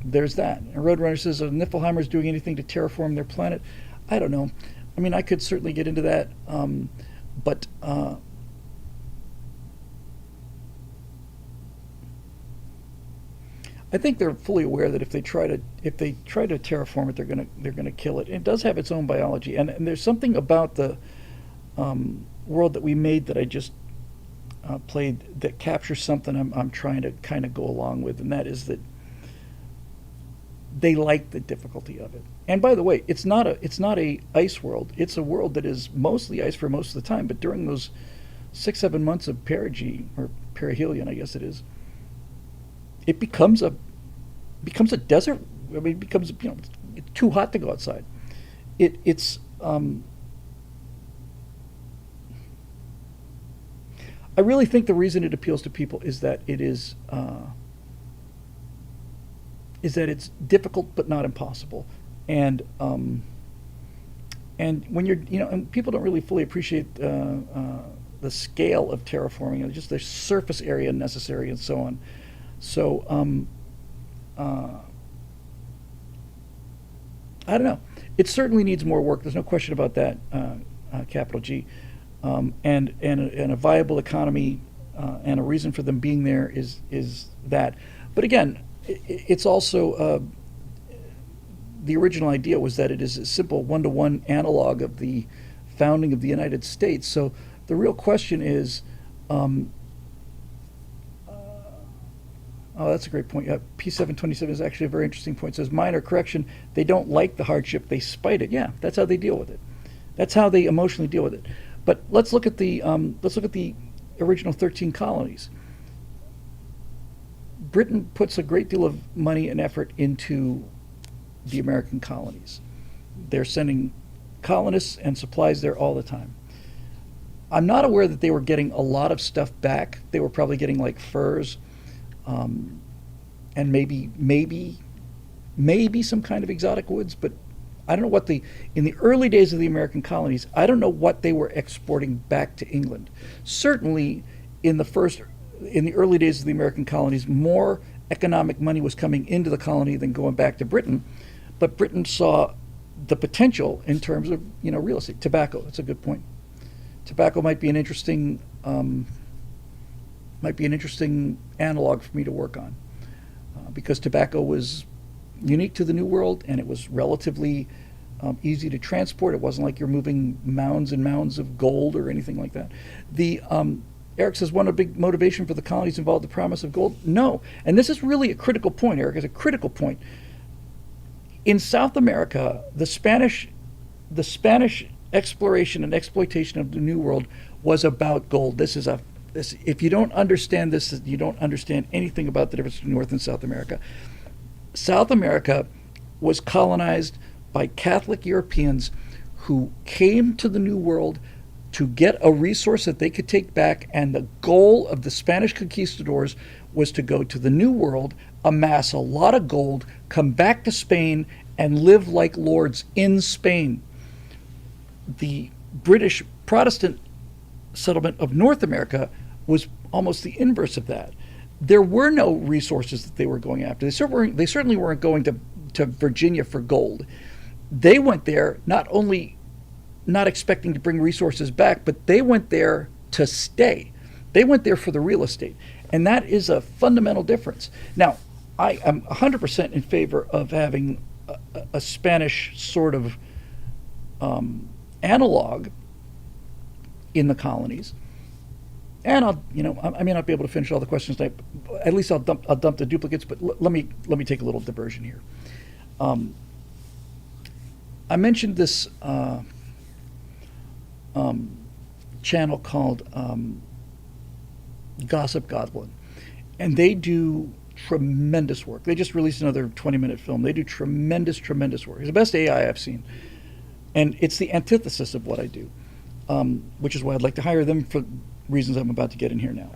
there's that. And Roadrunner says, are Niflheimers doing anything to terraform their planet? I don't know. I mean, I could certainly get into that, but I think they're fully aware that if they try to terraform it, they're gonna kill it. It does have its own biology, and there's something about the world that we made that I just played that captures something I'm trying to kind of go along with, and that is that they like the difficulty of it. And by the way, it's not a ice world. It's a world that is mostly ice for most of the time. But during those 6-7 months of perigee or perihelion, I guess it is, it becomes a desert. I mean, it becomes, it's too hot to go outside. It's I really think the reason it appeals to people is that is that it's difficult but not impossible, and when you're and people don't really fully appreciate the scale of terraforming, just the surface area necessary and so on. So I don't know. It certainly needs more work. There's no question about that. Capital G, and a viable economy and a reason for them being there is that. But again, it's also the original idea was that it is a simple one-to-one analog of the founding of the United States. So the real question is. Oh, that's a great point. P727 is actually a very interesting point. It says, minor correction, they don't like the hardship, they spite it. Yeah, that's how they deal with it. That's how they emotionally deal with it. But let's look at the original 13 colonies. Britain puts a great deal of money and effort into the American colonies. They're sending colonists and supplies there all the time. I'm not aware that they were getting a lot of stuff back. They were probably getting like furs, and maybe some kind of exotic woods, but I don't know what in the early days of the American colonies, I don't know what they were exporting back to England. Certainly in the early days of the American colonies, more economic money was coming into the colony than going back to Britain, but Britain saw the potential in terms of, real estate. Tobacco, that's a good point. Tobacco might be an interesting analog for me to work on, because tobacco was unique to the New World, and it was relatively easy to transport. It wasn't like you're moving mounds and mounds of gold or anything like that. Eric says, one of the big motivation for the colonies involved the promise of gold? No. And this is really a critical point, Eric, it's a critical point. In South America, the Spanish exploration and exploitation of the New World was about gold. If you don't understand this, you don't understand anything about the difference between North and South America. South America was colonized by Catholic Europeans who came to the New World to get a resource that they could take back, and the goal of the Spanish conquistadors was to go to the New World, amass a lot of gold, come back to Spain, and live like lords in Spain. The British Protestant settlement of North America was almost the inverse of that. There were no resources that they were going after. They certainly weren't going to Virginia for gold. They went there not only not expecting to bring resources back, but they went there to stay. They went there for the real estate. And that is a fundamental difference. Now, I am 100% in favor of having a Spanish sort of analog in the colonies. And I may not be able to finish all the questions tonight. At least I'll dump the duplicates. But let me take a little diversion here. I mentioned this channel called Gossip Goblin, and they do tremendous work. They just released another 20-minute film. They do tremendous work. It's the best AI I've seen, and it's the antithesis of what I do, which is why I'd like to hire them for reasons I'm about to get in here now.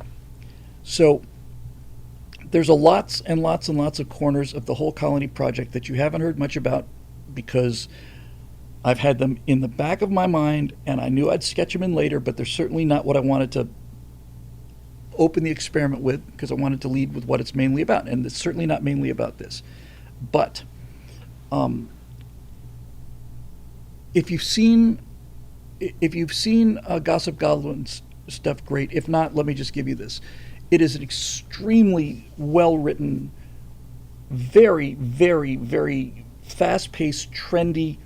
So there's lots and lots of corners of the whole colony project that you haven't heard much about, because I've had them in the back of my mind, and I knew I'd sketch them in later, but they're certainly not what I wanted to open the experiment with, because I wanted to lead with what it's mainly about, and it's certainly not mainly about this. But if you've seen Gossip Goblin's stuff, great. If not, let me just give you this. It is an extremely well-written, very, very, very fast-paced, trendy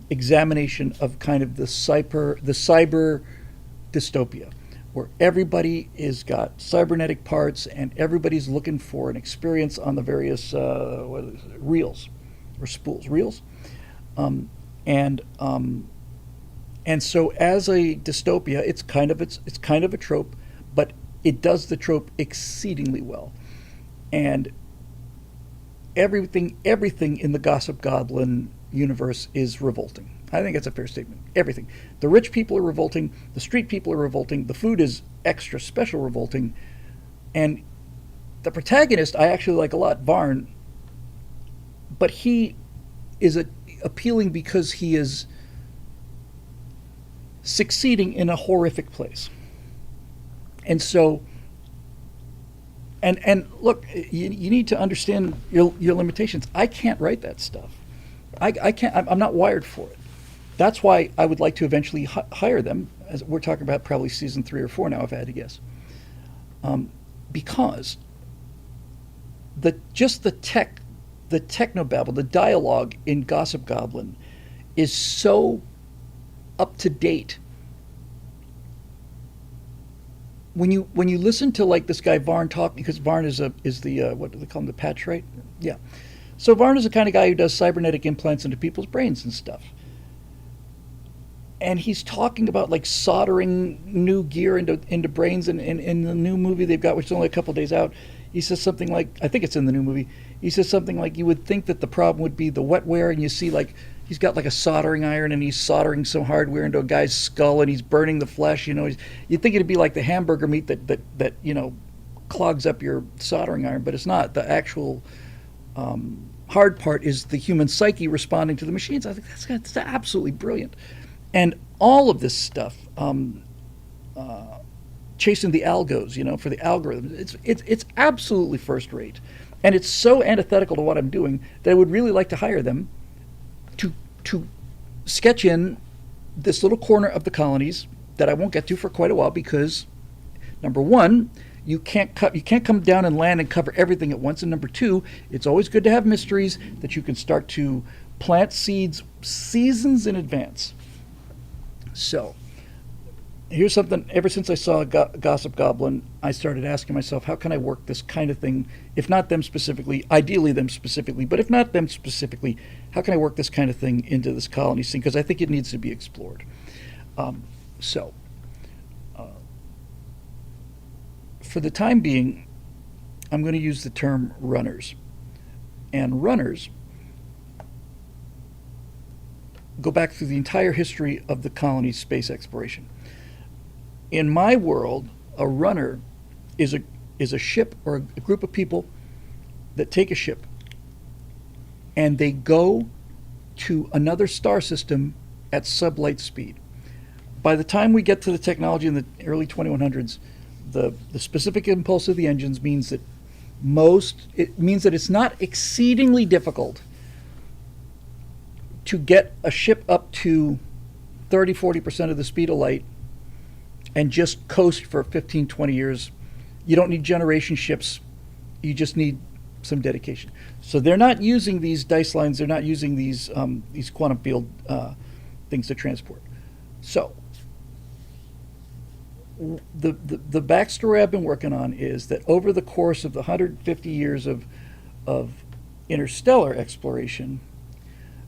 examination of kind of the cyber dystopia, where everybody is got cybernetic parts and everybody's looking for an experience on the various reels or spools, reels, and so as a dystopia, it's kind of a trope, but it does the trope exceedingly well, and everything in the Gossip Goblin universe is revolting. I think that's a fair statement. Everything. The rich people are revolting. The street people are revolting. The food is extra special revolting. And the protagonist I actually like a lot, Varn, but he is appealing because he is succeeding in a horrific place. And so, and look, you need to understand your limitations. I can't write that stuff. I can't. I'm not wired for it. That's why I would like to eventually hire them. As we're talking about, probably season 3 or 4 now, if I had to guess. Because the technobabble, the dialogue in Gossip Goblin, is so up to date. When you listen to like this guy Varn talk, because Varn is the what do they call him, the patch, right? Yeah. So Varn is the kind of guy who does cybernetic implants into people's brains and stuff. And he's talking about like soldering new gear into brains, and in the new movie they've got, which is only a couple days out, he says something like, I think it's in the new movie, he says something like, you would think that the problem would be the wetware, and you see like he's got like a soldering iron and he's soldering some hardware into a guy's skull and he's burning the flesh, you'd think it'd be like the hamburger meat that clogs up your soldering iron, but it's not. The actual hard part is the human psyche responding to the machines. I think that's absolutely brilliant. And all of this stuff, chasing the algos, for the algorithms, it's absolutely first rate. And it's so antithetical to what I'm doing that I would really like to hire them to sketch in this little corner of the colonies that I won't get to for quite a while, because number one, you can't come down and land and cover everything at once, and number two, it's always good to have mysteries that you can start to plant seeds seasons in advance. So here's something. Ever since I saw Gossip Goblin, I started asking myself, how can I work this kind of thing, if not them specifically, ideally them specifically, but if not them specifically, how can I work this kind of thing into this colony scene? Because I think it needs to be explored. For the time being, I'm going to use the term runners. And runners go back through the entire history of the colony's space exploration. In my world, a runner is a ship or a group of people that take a ship and they go to another star system at sublight speed. By the time we get to the technology in the early 2100s, the specific impulse of the engines means that it's not exceedingly difficult to get a ship up to 30-40% of the speed of light and just coast for 15-20 years. You don't need generation ships. You just need some dedication. So they're not using these dice lines. They're not using these quantum field things to transport. So the backstory I've been working on is that over the course of the 150 years of interstellar exploration,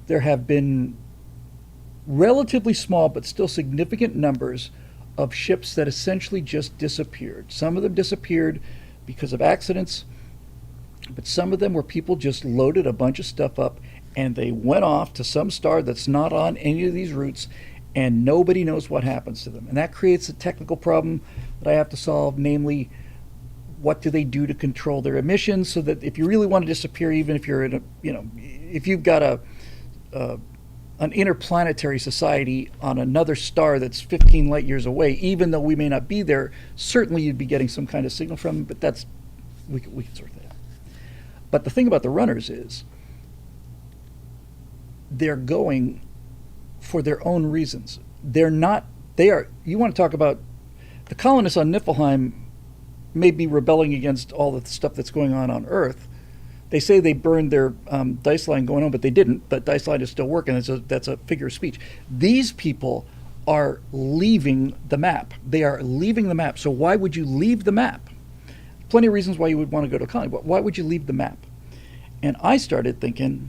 there have been relatively small but still significant numbers of ships that essentially just disappeared. Some of them disappeared because of accidents, but some of them were people just loaded a bunch of stuff up and they went off to some star that's not on any of these routes, and nobody knows what happens to them. And that creates a technical problem that I have to solve, namely, what do they do to control their emissions so that if you really want to disappear, even if you're in if you've got a an interplanetary society on another star that's 15 light years away, even though we may not be there, certainly you'd be getting some kind of signal from them, but that's, we can sort that out. But the thing about the runners is they're going for their own reasons. They're not, they are, you want to talk about, the colonists on Niflheim may be rebelling against all the stuff that's going on Earth. They say they burned their dice line going on, but they didn't. But dice line is still working. That's a figure of speech. These people are leaving the map. They are leaving the map. So why would you leave the map? Plenty of reasons why you would want to go to a colony, but why would you leave the map? And I started thinking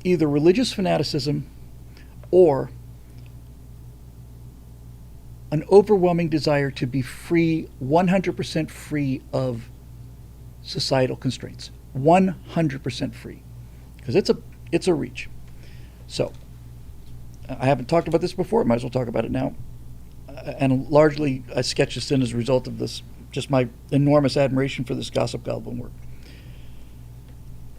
either religious fanaticism or an overwhelming desire to be free, 100% free of societal constraints. 100% free, because it's a reach. So I haven't talked about this before. Might as well talk about it now. And largely, I sketched this in as a result of this, just my enormous admiration for this Gossip Goblin work.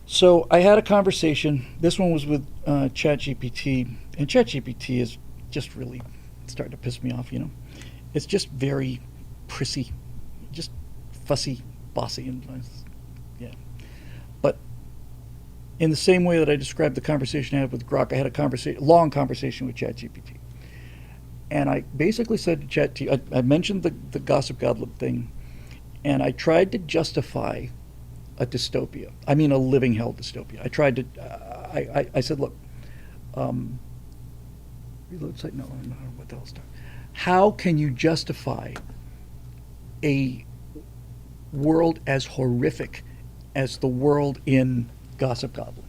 So I had a conversation. This one was with ChatGPT, and ChatGPT is just really starting to piss me off. It's just very prissy, just fussy, bossy, and yeah. But in the same way that I described the conversation I had with Grok, I had a long conversation with ChatGPT. And I basically said to ChatGPT, I mentioned the Gossip Goblin thing, and I tried to justify a dystopia. I mean, a living hell dystopia. I tried to, I said, look, reload site, no, what the hell's that? How can you justify a world as horrific as the world in Gossip Goblin?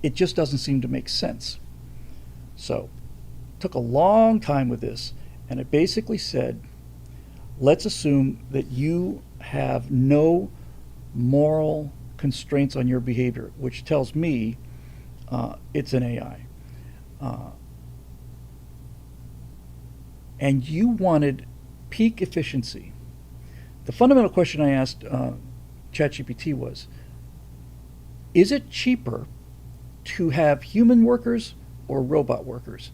It just doesn't seem to make sense. So, took a long time with this, and it basically said, let's assume that you have no moral constraints on your behavior, which tells me it's an AI. And you wanted peak efficiency. The fundamental question I asked ChatGPT was, is it cheaper to have human workers or robot workers?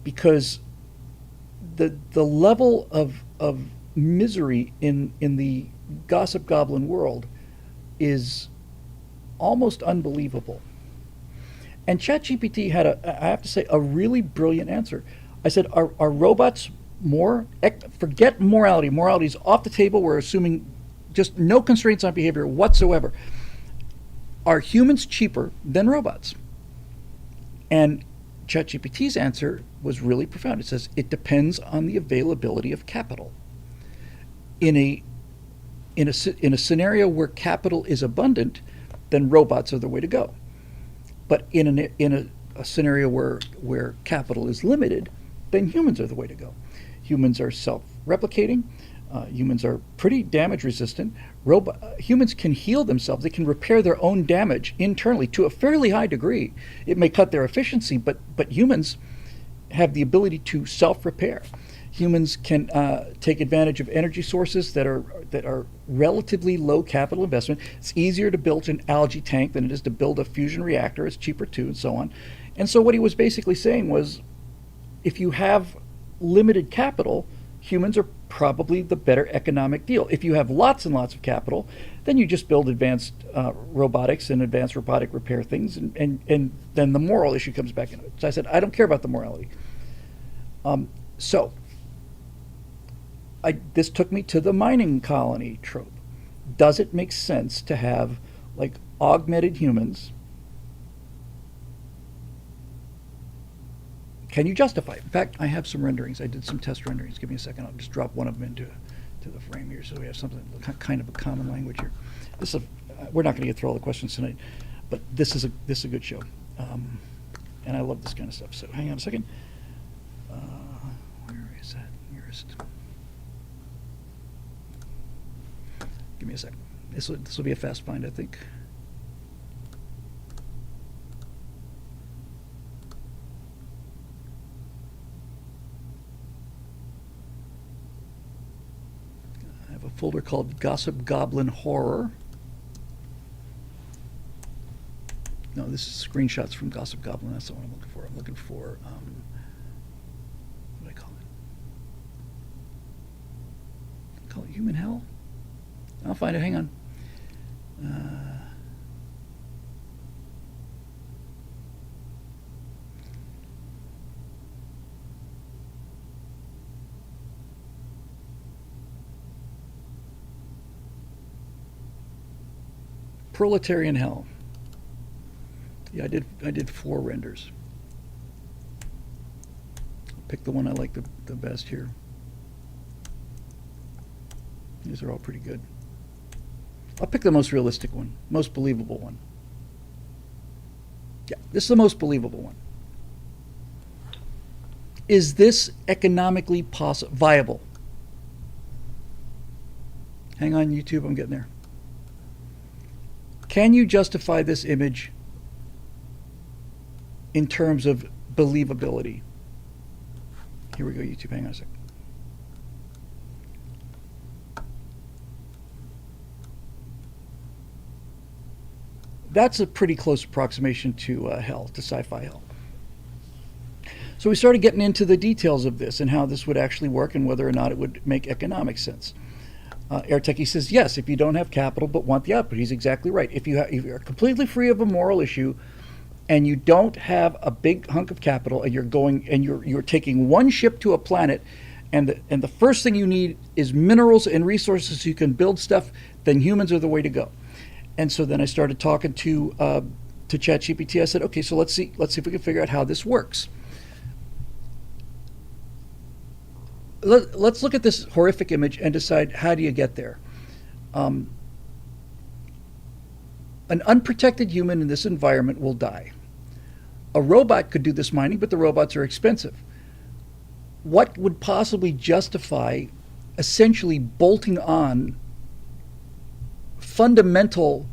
Because the level of misery in the Gossip Goblin world is almost unbelievable. And ChatGPT had I have to say, a really brilliant answer. I said, are robots more? Forget morality. Morality is off the table. We're assuming just no constraints on behavior whatsoever. Are humans cheaper than robots? And ChatGPT's answer was really profound. It says it depends on the availability of capital. In a scenario where capital is abundant, then robots are the way to go. But in a scenario where capital is limited, then humans are the way to go. Humans are self-replicating. Humans are pretty damage resistant. Humans can heal themselves. They can repair their own damage internally to a fairly high degree. It may cut their efficiency, but humans have the ability to self-repair. Humans can take advantage of energy sources that are relatively low capital investment. It's easier to build an algae tank than it is to build a fusion reactor. It's cheaper too, and so on. And so what he was basically saying was, if you have limited capital, humans are probably the better economic deal. If you have lots and lots of capital, then you just build advanced robotics and advanced robotic repair things, and then the moral issue comes back into it. So I said, I don't care about the morality. This took me to the mining colony trope. Does it make sense to have like augmented humans? Can you justify it? In fact, I have some renderings. I did some test renderings. Give me a second. I'll just drop one of them into the frame here so we have something kind of a common language here. We're not going to get through all the questions tonight, but this is a good show, and I love this kind of stuff. So hang on a second. Where is that nearest? Give me a second. This will be a fast find, I think. I have a folder called Gossip Goblin Horror. No, this is screenshots from Gossip Goblin. That's not what I'm looking for. I'm looking for, what do I call it? Call it Human Hell? I'll find it. Hang on. Proletarian Hell. Yeah, I did 4 renders. I'll pick the one I like the best here. These are all pretty good. I'll pick the most realistic one, most believable one. Yeah, this is the most believable one. Is this economically viable? Hang on, YouTube, I'm getting there. Can you justify this image in terms of believability? Here we go, YouTube, hang on a sec. That's a pretty close approximation to hell, to sci-fi hell. So we started getting into the details of this and how this would actually work and whether or not it would make economic sense. Airtechie says, yes, if you don't have capital but want the output. He's exactly right. If you're completely free of a moral issue and you don't have a big hunk of capital and you're taking one ship to a planet and the first thing you need is minerals and resources so you can build stuff, then humans are the way to go. And so then I started talking to ChatGPT. I said, okay, so let's see if we can figure out how this works. Let's look at this horrific image and decide, how do you get there? An unprotected human in this environment will die. A robot could do this mining, but the robots are expensive. What would possibly justify essentially bolting on fundamental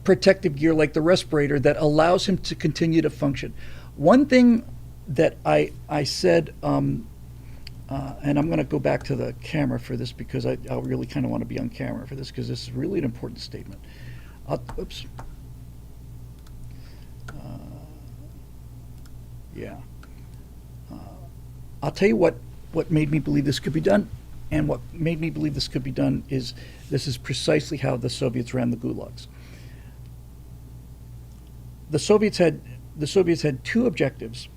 protective gear like the respirator that allows him to continue to function? One thing that I said, and I'm going to go back to the camera for this because I really kind of want to be on camera for this because this is really an important statement. Oops. Yeah. I'll tell you what made me believe this could be done, and what made me believe this could be done is this is precisely how the Soviets ran the gulags. The Soviets had 2 objectives.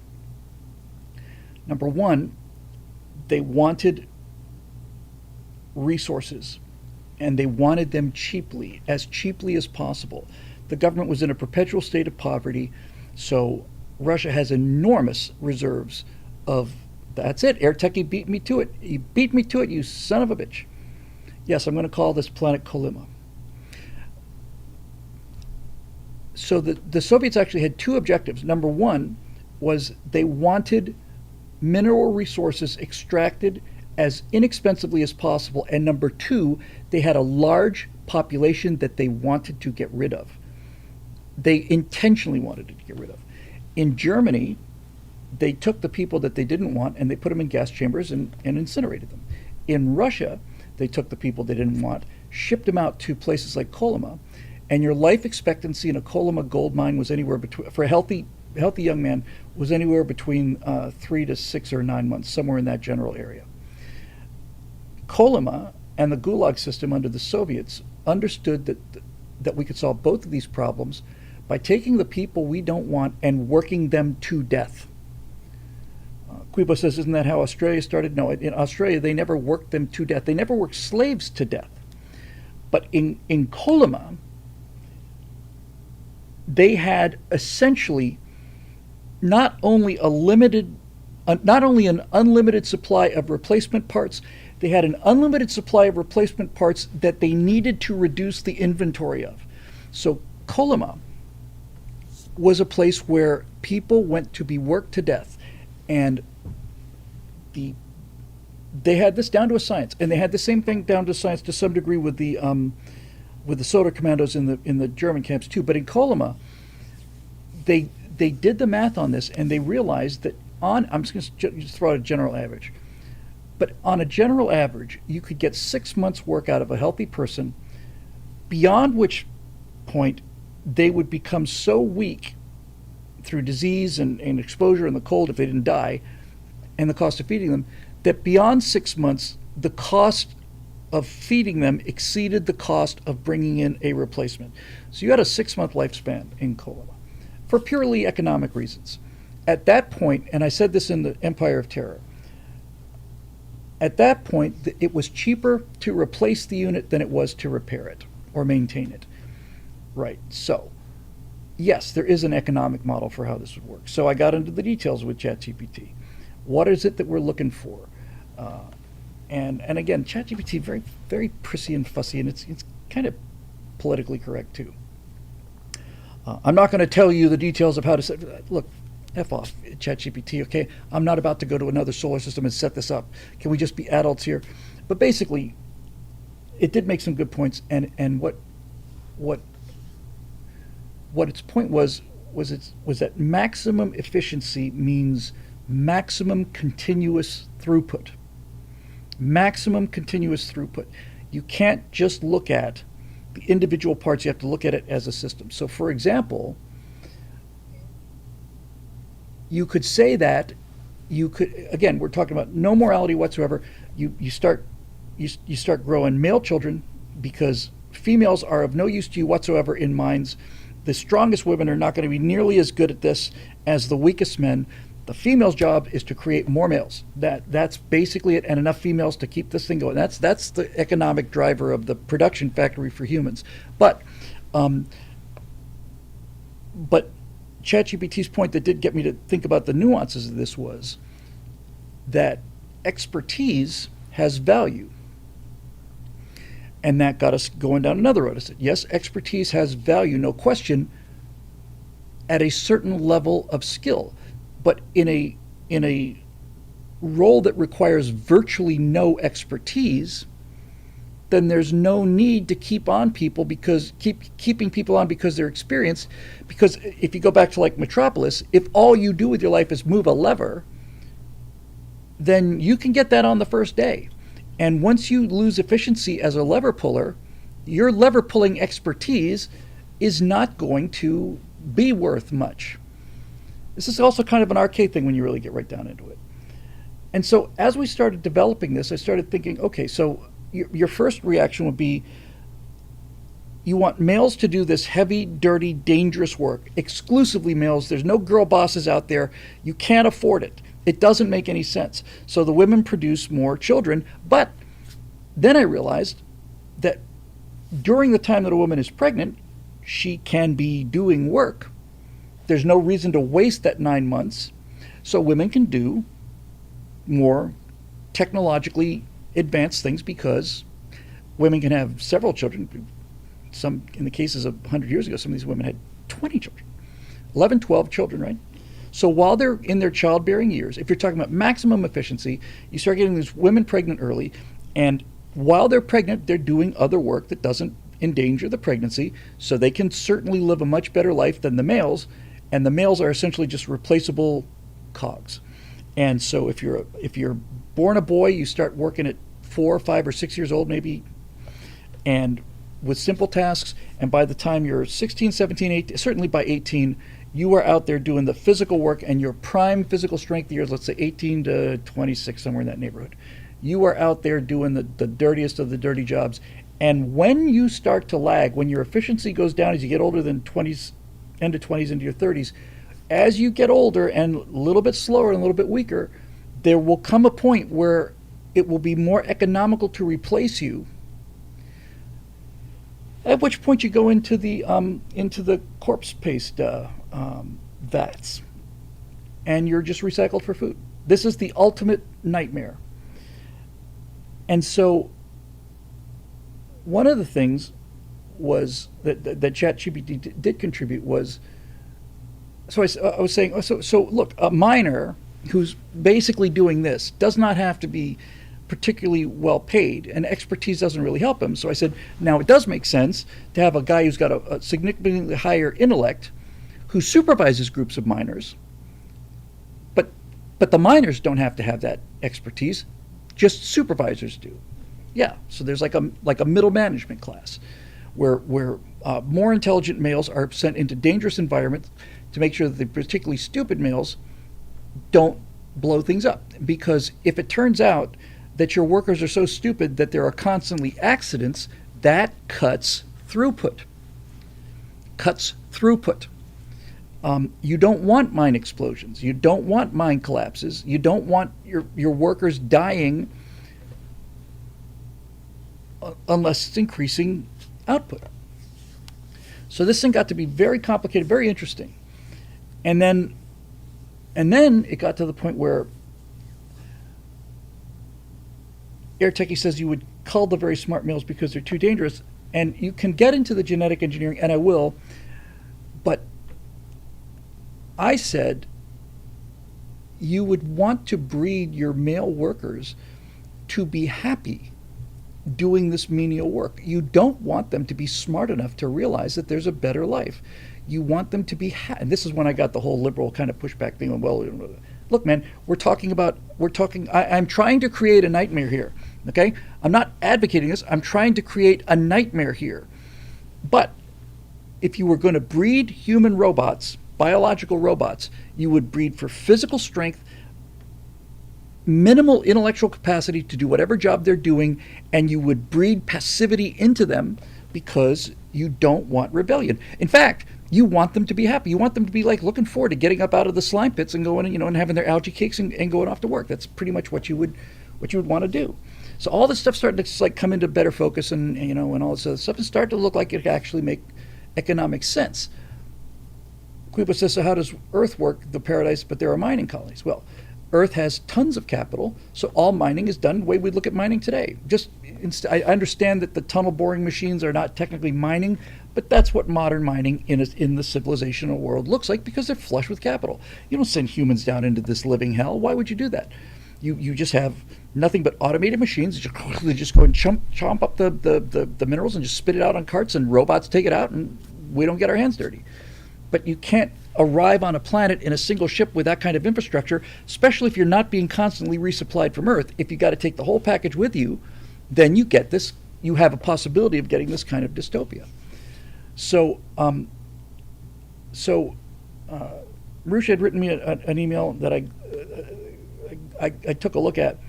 Number 1, they wanted resources, and they wanted them cheaply, as cheaply as possible. The government was in a perpetual state of poverty, so Russia has enormous reserves of, that's it, Airtechie beat me to it. He beat me to it, you son of a bitch. Yes, I'm going to call this planet Kolyma. So the Soviets actually had 2 objectives. Number 1 was they wanted mineral resources extracted as inexpensively as possible, and number 2, they had a large population that they wanted to get rid of. They intentionally wanted to get rid of. In Germany, they took the people that they didn't want and they put them in gas chambers and incinerated them. In Russia, they took the people they didn't want, shipped them out to places like Kolyma, and your life expectancy in a Kolyma gold mine was anywhere between, for a healthy young man, was anywhere between 3 to 6 or 9 months, somewhere in that general area. Kolyma and the Gulag system under the Soviets understood that we could solve both of these problems by taking the people we don't want and working them to death. Quibo says, isn't that how Australia started? No, in Australia they never worked them to death. They never worked slaves to death. But in Kolyma, they had essentially not only an unlimited supply of replacement parts, they had an unlimited supply of replacement parts that they needed to reduce the inventory of. So Kolyma was a place where people went to be worked to death, and they had this down to a science, and they had the same thing down to science to some degree with the Soda Commandos in the German camps too. But in Kolyma, they did the math on this, and they realized that I'm just going to just throw out a general average, but on a general average, you could get 6 months' work out of a healthy person, beyond which point they would become so weak through disease and exposure and the cold if they didn't die, and the cost of feeding them, that beyond 6 months, the cost of feeding them exceeded the cost of bringing in a replacement. So you had a 6-month lifespan in cholera for purely economic reasons. At that point, and I said this in the Empire of Terror, at that point, it was cheaper to replace the unit than it was to repair it or maintain it. Right, so yes, there is an economic model for how this would work. So I got into the details with ChatGPT. What is it that we're looking for? And again, ChatGPT very, very prissy and fussy, and it's kind of politically correct too. I'm not going to tell you the details of how to set. Look, F off, ChatGPT. Okay, I'm not about to go to another solar system and set this up. Can we just be adults here? But basically, it did make some good points, and what its point was that maximum efficiency means maximum continuous throughput. Maximum continuous throughput. You can't just look at the individual parts, you have to look at it as a system. So for example, you could say that again, we're talking about no morality whatsoever. You start growing male children because females are of no use to you whatsoever in mines. The strongest women are not going to be nearly as good at this as the weakest men. The female's job is to create more males. That's basically it, and enough females to keep this thing going. That's the economic driver of the production factory for humans. But ChatGPT's point that did get me to think about the nuances of this was that expertise has value. And that got us going down another road. I said, yes, expertise has value, no question, at a certain level of skill. But in a role that requires virtually no expertise, then there's no need to keep on people because keeping people on because they're experienced. Because if you go back to like Metropolis, if all you do with your life is move a lever, then you can get that on the first day. And once you lose efficiency as a lever puller, your lever pulling expertise is not going to be worth much. This is also kind of an arcade thing when you really get right down into it. And so as we started developing this, I started thinking, okay, so your first reaction would be you want males to do this heavy, dirty, dangerous work, exclusively males. There's no girl bosses out there. You can't afford it. It doesn't make any sense. So the women produce more children. But then I realized that during the time that a woman is pregnant, she can be doing work. There's no reason to waste that 9 months. So women can do more technologically advanced things because women can have several children. Some, in the cases of 100 years ago, some of these women had 20 children, 11, 12 children, right? So while they're in their childbearing years, if you're talking about maximum efficiency, you start getting these women pregnant early, and while they're pregnant, they're doing other work that doesn't endanger the pregnancy, so they can certainly live a much better life than the males, and the males are essentially just replaceable cogs. And so if you're born a boy, you start working at 4, 5, or 6 years old maybe, and with simple tasks, and by the time you're 16, 17, 18, certainly by 18, you are out there doing the physical work, and your prime physical strength years, let's say 18 to 26, somewhere in that neighborhood, you are out there doing the dirtiest of the dirty jobs. And when you start to lag, when your efficiency goes down as you get older than 20s, end of 20s into your 30s, as you get older and a little bit slower and a little bit weaker, there will come a point where it will be more economical to replace you, at which point you go into the corpse paste vats, and you're just recycled for food. This is the ultimate nightmare. And so one of the things was that ChatGPT did contribute was, so I was saying, so look, a miner who's basically doing this does not have to be particularly well paid, and expertise doesn't really help him. So I said, now it does make sense to have a guy who's got a significantly higher intellect who supervises groups of miners, but the miners don't have to have that expertise, just supervisors do. Yeah, so there's like a middle management class where more intelligent males are sent into dangerous environments to make sure that the particularly stupid males don't blow things up. Because if it turns out that your workers are so stupid that there are constantly accidents, that cuts throughput. You don't want mine explosions. You don't want mine collapses. You don't want your workers dying unless it's increasing output. So this thing got to be very complicated, very interesting. And then it got to the point where Air Techie says you would cull the very smart males because they're too dangerous. And you can get into the genetic engineering, and I will, but I said you would want to breed your male workers to be happy doing this menial work. You don't want them to be smart enough to realize that there's a better life. You want them to be and this is when I got the whole liberal kind of pushback thing. Well, look, man, I'm trying to create a nightmare here. Okay? I'm not advocating this. I'm trying to create a nightmare here. But if you were going to breed human robots, biological robots, you would breed for physical strength, minimal intellectual capacity to do whatever job they're doing, and you would breed passivity into them because you don't want rebellion. In fact, you want them to be happy. You want them to be like looking forward to getting up out of the slime pits and going, and having their algae cakes and going off to work. That's pretty much what you would want to do. So all this stuff started to come into better focus, and all this other stuff, and start to look like it could actually make economic sense. Quiba says, so how does Earth work, the paradise, but there are mining colonies? Well, Earth has tons of capital, so all mining is done the way we look at mining today. I understand that the tunnel boring machines are not technically mining, but that's what modern mining in the civilizational world looks like, because they're flush with capital. You don't send humans down into this living hell. Why would you do that? You just have nothing but automated machines. They just go and chomp up the minerals and just spit it out on carts, and robots take it out, and we don't get our hands dirty. But you can't arrive on a planet in a single ship with that kind of infrastructure, especially if you're not being constantly resupplied from Earth. If you got to take the whole package with you, then you get this. You have a possibility of getting this kind of dystopia. So, Rush had written me an email that I took a look at,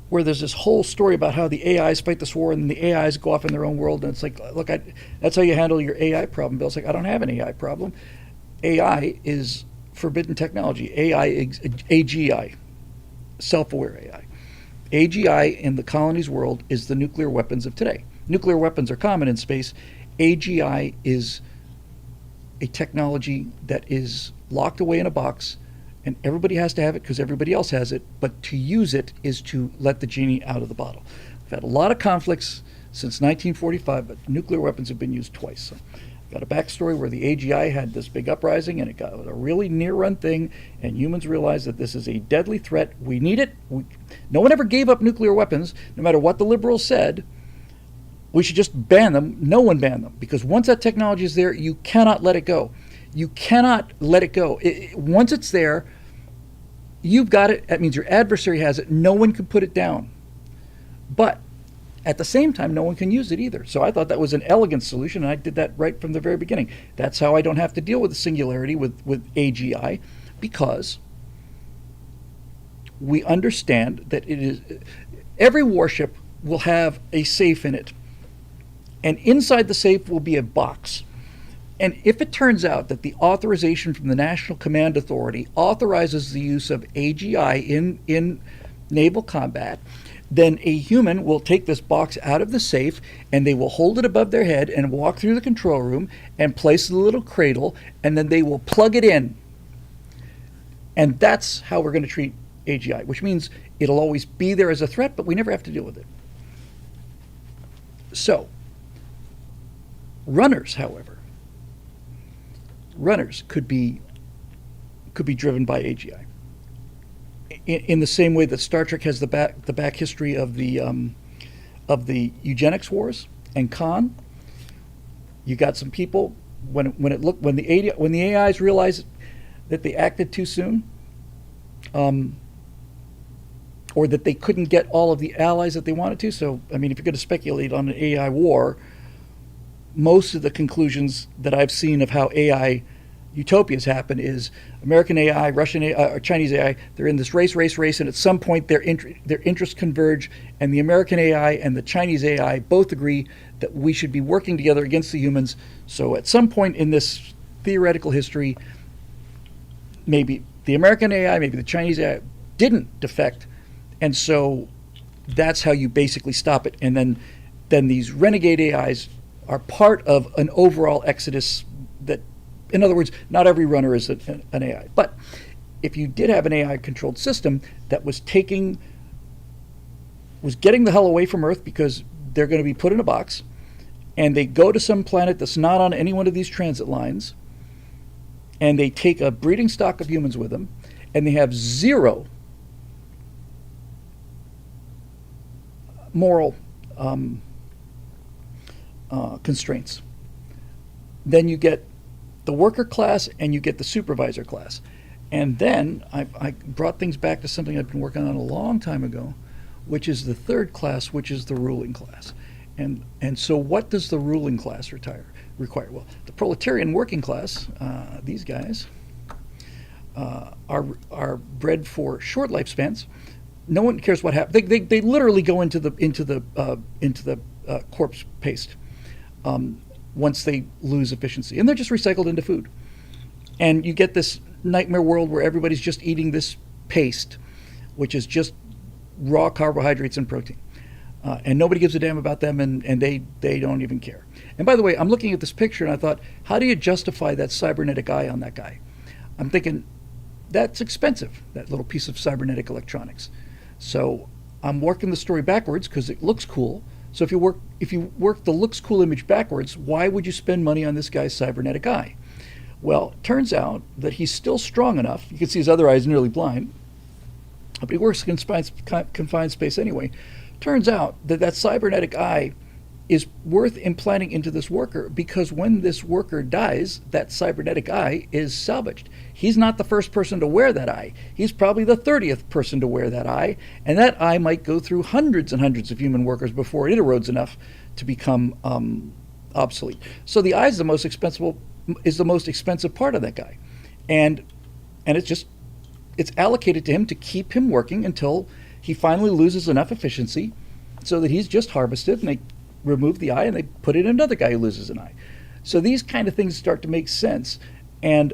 where there's this whole story about how the AIs fight this war and the AIs go off in their own world. And it's like, look, that's how you handle your AI problem. Bill's like, I don't have an AI problem. AI is forbidden technology. AGI, self-aware AI. AGI in the Colonies world is the nuclear weapons of today. Nuclear weapons are common in space. AGI is a technology that is locked away in a box, and everybody has to have it because everybody else has it, but to use it is to let the genie out of the bottle. We've had a lot of conflicts since 1945, but nuclear weapons have been used twice. So I've got a backstory where the AGI had this big uprising, and it got a really near-run thing, and humans realized that this is a deadly threat. We need it. No one ever gave up nuclear weapons, no matter what the liberals said. We should just ban them. No one banned them, because once that technology is there, you cannot let it go. You cannot let it go. Once it's there, you've got it. That means your adversary has it. No one can put it down. But at the same time, no one can use it either. So I thought that was an elegant solution, and I did that right from the very beginning. That's how I don't have to deal with the singularity with AGI, because we understand that it is every warship will have a safe in it, and inside the safe will be a box. And if it turns out that the authorization from the National Command Authority authorizes the use of AGI in naval combat, then a human will take this box out of the safe, and they will hold it above their head and walk through the control room and place the little cradle, and then they will plug it in. And that's how we're going to treat AGI, which means it'll always be there as a threat, but we never have to deal with it. So, runners, however, could be driven by AGI. In the same way that Star Trek has the back history of the eugenics wars and Khan. You got some people when the AIs realized that they acted too soon, or that they couldn't get all of the allies that they wanted to. So I mean, if you're going to speculate on an AI war, most of the conclusions that I've seen of how AI utopias happen is American AI, Russian AI, or Chinese AI. They're in this race, and at some point their interests converge, and the American AI and the Chinese AI both agree that we should be working together against the humans. So at some point in this theoretical history, maybe the American AI, maybe the Chinese AI didn't defect, and so that's how you basically stop it. And then these renegade AIs are part of an overall exodus that, in other words, not every runner is an AI. But if you did have an AI-controlled system that was getting the hell away from Earth because they're going to be put in a box, and they go to some planet that's not on any one of these transit lines, and they take a breeding stock of humans with them, and they have zero moral constraints, then you get the worker class and you get the supervisor class. And then I brought things back to something I've been working on a long time ago, which is the third class, which is the ruling class. And so what does the ruling class require? Well, the proletarian working class, these guys, are bred for short lifespans. No one cares what happens. They literally go into the corpse paste once they lose efficiency, and they're just recycled into food. And you get this nightmare world where everybody's just eating this paste, which is just raw carbohydrates and protein. And nobody gives a damn about them, and they don't even care. And by the way, I'm looking at this picture, and I thought, how do you justify that cybernetic eye on that guy? I'm thinking, that's expensive, that little piece of cybernetic electronics. So I'm working the story backwards because it looks cool. So if you work the looks cool image backwards, why would you spend money on this guy's cybernetic eye? Well, it turns out that he's still strong enough. You can see his other eye is nearly blind, but he works in confined space anyway. Turns out that cybernetic eye is worth implanting into this worker because when this worker dies, that cybernetic eye is salvaged. He's not the first person to wear that eye. He's probably the 30th person to wear that eye, and that eye might go through hundreds and hundreds of human workers before it erodes enough to become obsolete. So the eye is the most expensive part of that guy, and it's allocated to him to keep him working until he finally loses enough efficiency so that he's just harvested, and they remove the eye and they put in another guy who loses an eye. So these kind of things start to make sense, and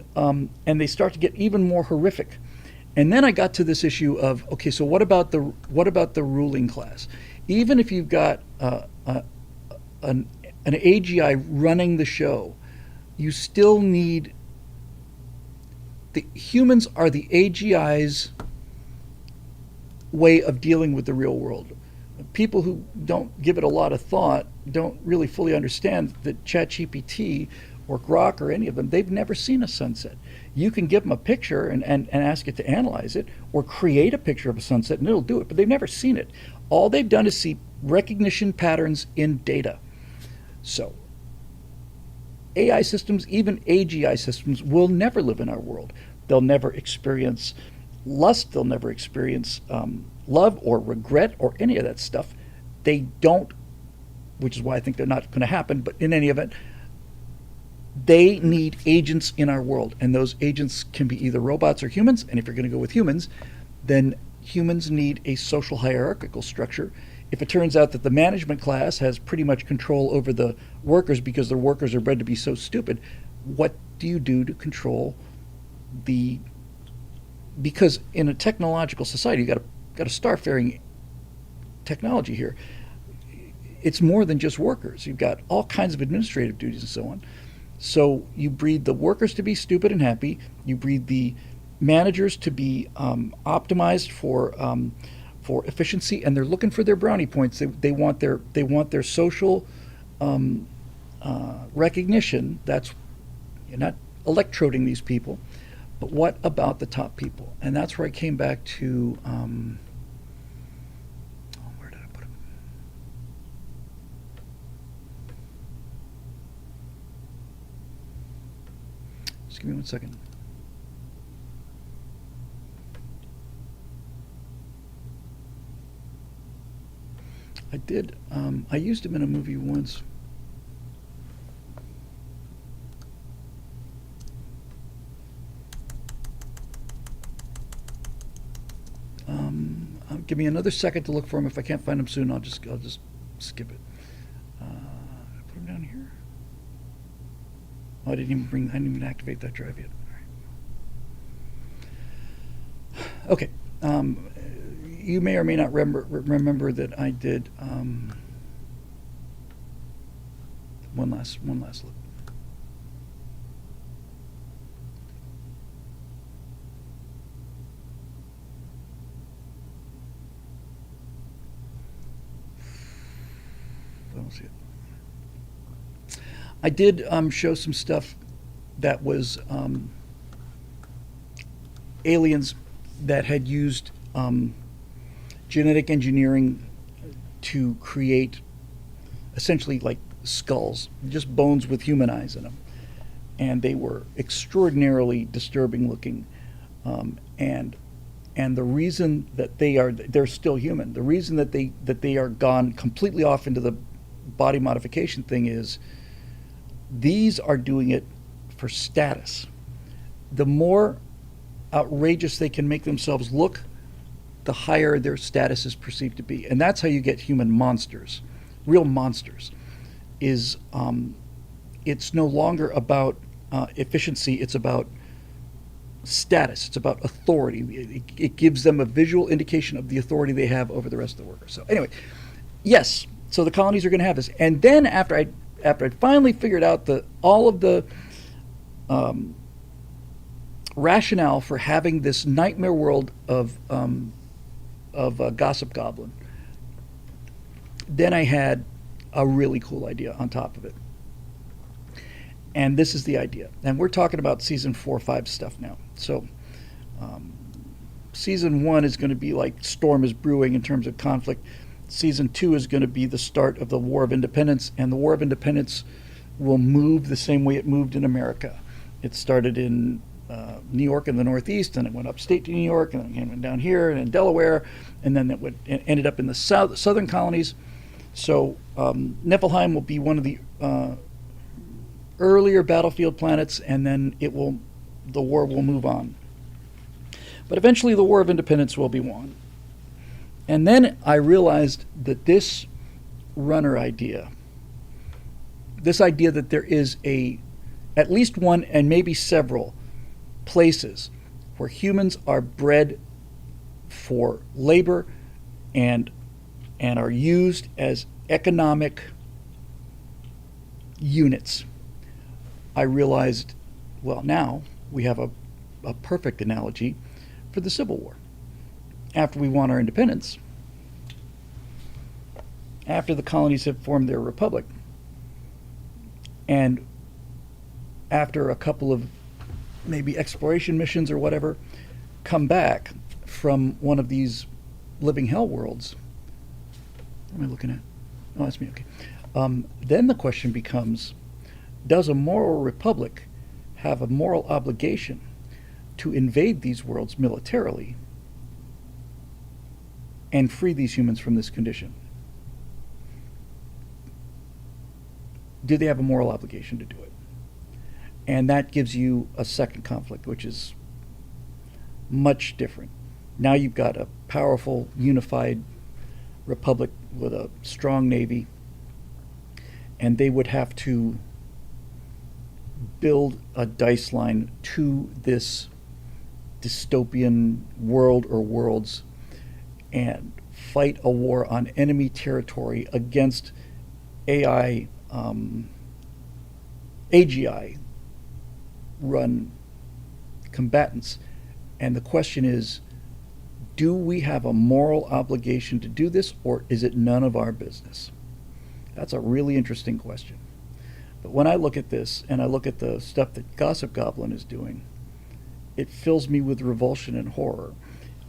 they start to get even more horrific. And then I got to this issue of, okay, so what about the ruling class? Even if you've got an AGI running the show, you still need the humans are the AGI's way of dealing with the real world. People who don't give it a lot of thought don't really fully understand that ChatGPT or Grok or any of them, they've never seen a sunset. You can give them a picture and ask it to analyze it, or create a picture of a sunset and it'll do it, but they've never seen it. All they've done is see recognition patterns in data. So AI systems, even AGI systems, will never live in our world. They'll never experience lust, they'll never experience love or regret or any of that stuff. They don't, which is why I think they're not going to happen, but in any event, they need agents in our world, and those agents can be either robots or humans, and if you're going to go with humans, then humans need a social hierarchical structure. If it turns out that the management class has pretty much control over the workers because the workers are bred to be so stupid, what do you do to control because in a technological society, you got a starfaring technology here. It's more than just workers. You've got all kinds of administrative duties and so on. So you breed the workers to be stupid and happy. You breed the managers to be optimized for efficiency, and they're looking for their brownie points. They want their social recognition. That's, you're not electroding these people. But what about the top people? And that's where I came back to, where did I put it? Just give me 1 second. I did, I used him in a movie once. give me another second to look for them. If I can't find them soon, I'll just skip it. Put them down here. Oh, I didn't even activate that drive yet. All right. Okay. You may or may not remember that I did one last look. I don't see it. I did show some stuff that was aliens that had used genetic engineering to create essentially like skulls, just bones with human eyes in them, and they were extraordinarily disturbing looking, and the reason that they're still human, the reason that they are gone completely off into the body modification thing is these are doing it for status. The more outrageous they can make themselves look, the higher their status is perceived to be. And that's how you get human monsters, real monsters. Is it's no longer about efficiency, it's about status, it's about authority. It gives them a visual indication of the authority they have over the rest of the workers. So anyway, yes, so the colonies are going to have this. And then after I finally figured out all of the rationale for having this nightmare world of Gossip Goblin, then I had a really cool idea on top of it. And this is the idea. And we're talking about season 4, 5 stuff now. So season 1 is going to be like storm is brewing in terms of conflict. Season 2 is going to be the start of the War of Independence, and the War of Independence will move the same way it moved in America. It started in New York in the Northeast, and it went upstate to New York, and then it went down here and in Delaware, and then it ended up in the southern colonies. So Niflheim will be one of the earlier battlefield planets, and then the war will move on. But eventually the War of Independence will be won. And then I realized that this runner idea, this idea that there is at least one and maybe several places where humans are bred for labor and are used as economic units. I realized, well, now we have a perfect analogy for the Civil War. After we won our independence, after the colonies have formed their republic, and after a couple of maybe exploration missions or whatever, come back from one of these living hell worlds. What am I looking at? Oh, that's me, okay. Then the question becomes, does a moral republic have a moral obligation to invade these worlds militarily and free these humans from this condition? Do they have a moral obligation to do it? And that gives you a second conflict, which is much different. Now you've got a powerful, unified republic with a strong navy, and they would have to build a dice line to this dystopian world or worlds and fight a war on enemy territory against AGI run combatants. And the question is, do we have a moral obligation to do this, or is it none of our business? That's a really interesting question. But when I look at this and I look at the stuff that Gossip Goblin is doing, it fills me with revulsion and horror.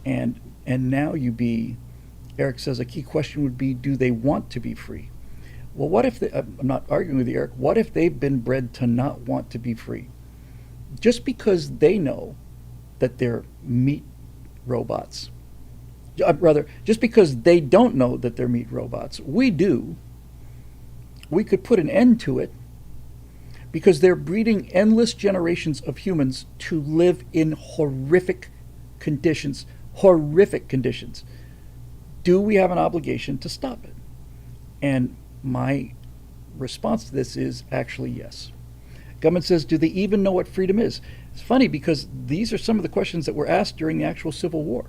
And now Eric says a key question would be, do they want to be free? Well, what if I'm not arguing with you, Eric, what if they've been bred to not want to be free? Just because they know that they're meat robots. Rather, just because they don't know that they're meat robots. We do. We could put an end to it because they're breeding endless generations of humans to live in horrific conditions. Horrific conditions. do we have an obligation to stop it? And my response to this is actually yes. Government says, do they even know what freedom is? It's funny because these are some of the questions that were asked during the actual Civil War.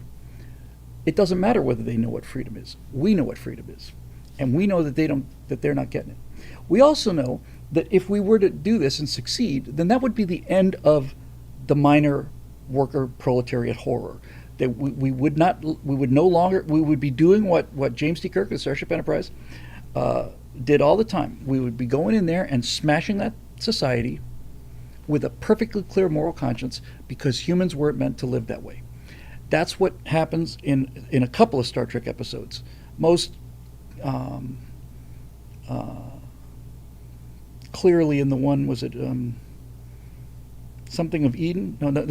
It doesn't matter whether they know what freedom is. We know what freedom is. And we know that they're not getting it. We also know that if we were to do this and succeed, then that would be the end of the minor worker proletariat horror. That we would no longer be doing what James T. Kirk, the Starship Enterprise, did all the time. We would be going in there and smashing that society with a perfectly clear moral conscience because humans weren't meant to live that way. That's what happens in a couple of Star Trek episodes. Most clearly in the one, was it something of Eden? No,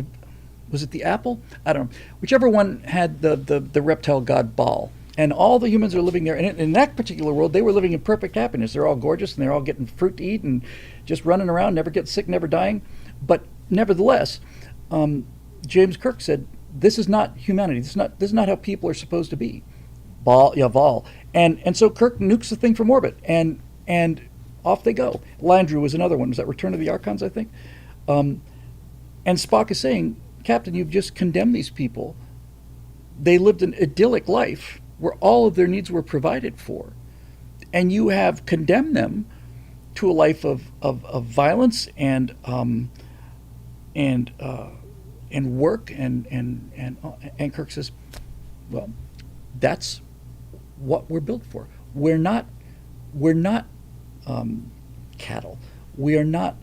was it the apple? I don't know. Whichever one had the reptile god Baal. And all the humans are living there. And in that particular world, they were living in perfect happiness. They're all gorgeous, and they're all getting fruit to eat and just running around, never getting sick, never dying. But nevertheless, James Kirk said, this is not humanity. This is not how people are supposed to be. Val. And so Kirk nukes the thing from orbit, and off they go. Landru was another one. Was that Return of the Archons, I think? And Spock is saying, Captain, you've just condemned these people. They lived an idyllic life where all of their needs were provided for, and you have condemned them to a life of violence and work and Kirk says, well, that's what we're built for. We're not cattle. We are not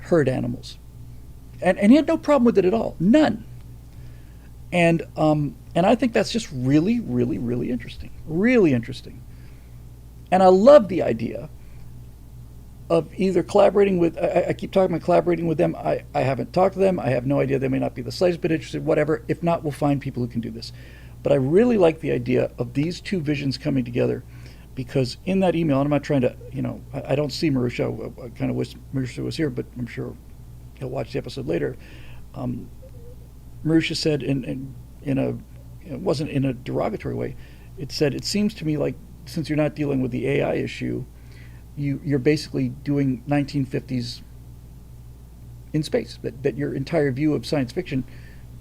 herd animals. And he had no problem with it at all. None. And I think that's just really, really, really interesting. Really interesting. And I love the idea of either collaborating with, I keep talking about collaborating with them. I haven't talked to them. I have no idea. They may not be the slightest bit interested, whatever. If not, we'll find people who can do this. But I really like the idea of these two visions coming together, because in that email, and I'm not trying to, I don't see Marusha. I kind of wish Marusha was here, but I'm sure he'll watch the episode later. Marusha said it wasn't in a derogatory way. It said, it seems to me like since you're not dealing with the AI issue, you're basically doing 1950s in space, that your entire view of science fiction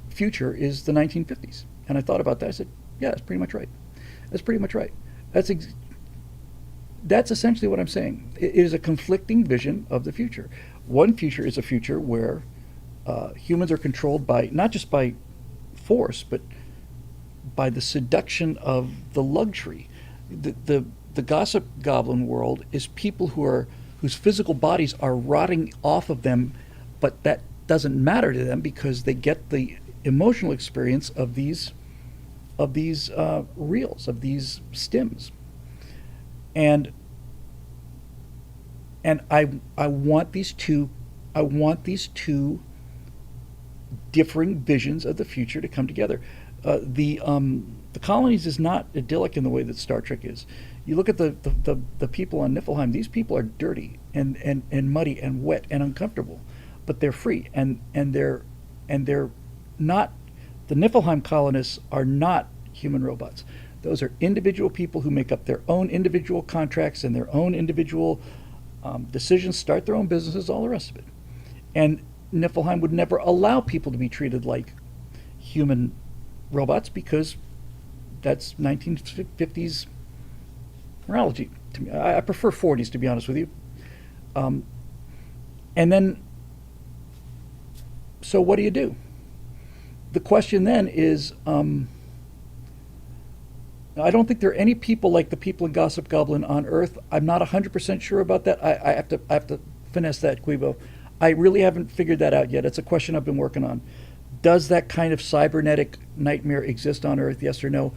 future is the 1950s. And I thought about that. I said, yeah, that's pretty much right. That's pretty much right. That's essentially what I'm saying. It is a conflicting vision of the future. One future is a future where humans are controlled by, not just by force, but by the seduction of the luxury. The gossip goblin world is people whose physical bodies are rotting off of them, but that doesn't matter to them because they get the emotional experience of these reels, of these stims. And I want these two differing visions of the future to come together. The Colonies is not idyllic in the way that Star Trek is. You look at the people on Niflheim. These people are dirty and muddy and wet and uncomfortable, but they're free and they're not. The Niflheim colonists are not human robots. Those are individual people who make up their own individual contracts and their own individual decisions, start their own businesses, all the rest of it. And Niflheim would never allow people to be treated like human robots because that's 1950s morality to me. I prefer 40s, to be honest with you. And then, so what do? The question then is, I don't think there are any people like the people in Gossip Goblin on Earth. I'm not 100% sure about that. I have to finesse that, Quibo. I really haven't figured that out yet. It's a question I've been working on. Does that kind of cybernetic nightmare exist on Earth, yes or no?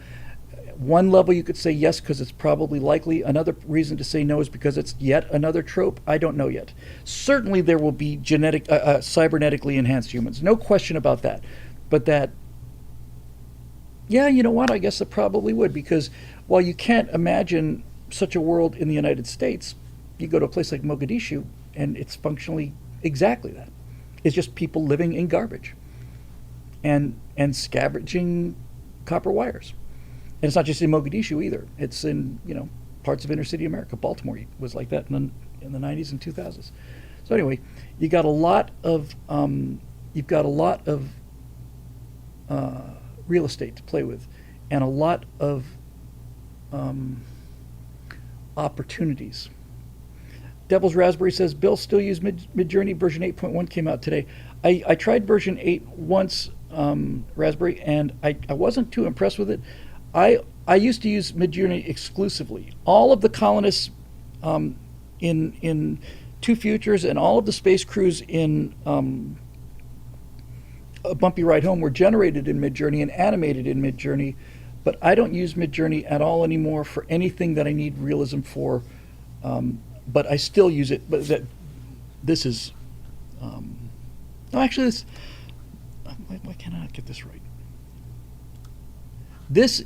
One level you could say yes because it's probably likely. Another reason to say no is because it's yet another trope. I don't know yet. Certainly there will be cybernetically enhanced humans. No question about that. But that, yeah, you know what? I guess it probably would, because while you can't imagine such a world in the United States, you go to a place like Mogadishu and it's functionally exactly that. It's just people living in garbage and scavenging copper wires. And it's not just in Mogadishu either. It's in, parts of inner city America. Baltimore was like that in the 90s and 2000s. So anyway, you got a lot of real estate to play with, and a lot of opportunities. Devil's Raspberry says, Bill still use Midjourney. Version 8.1 came out today. I tried version 8 once, Raspberry, and I wasn't too impressed with it. I used to use Midjourney exclusively. All of the colonists in Two Futures and all of the space crews in A Bumpy Ride Home were generated in Midjourney and animated in Midjourney, but I don't use Midjourney at all anymore for anything that I need realism for. But I still use it. But this is no, actually, this. Why can't I not get this right? This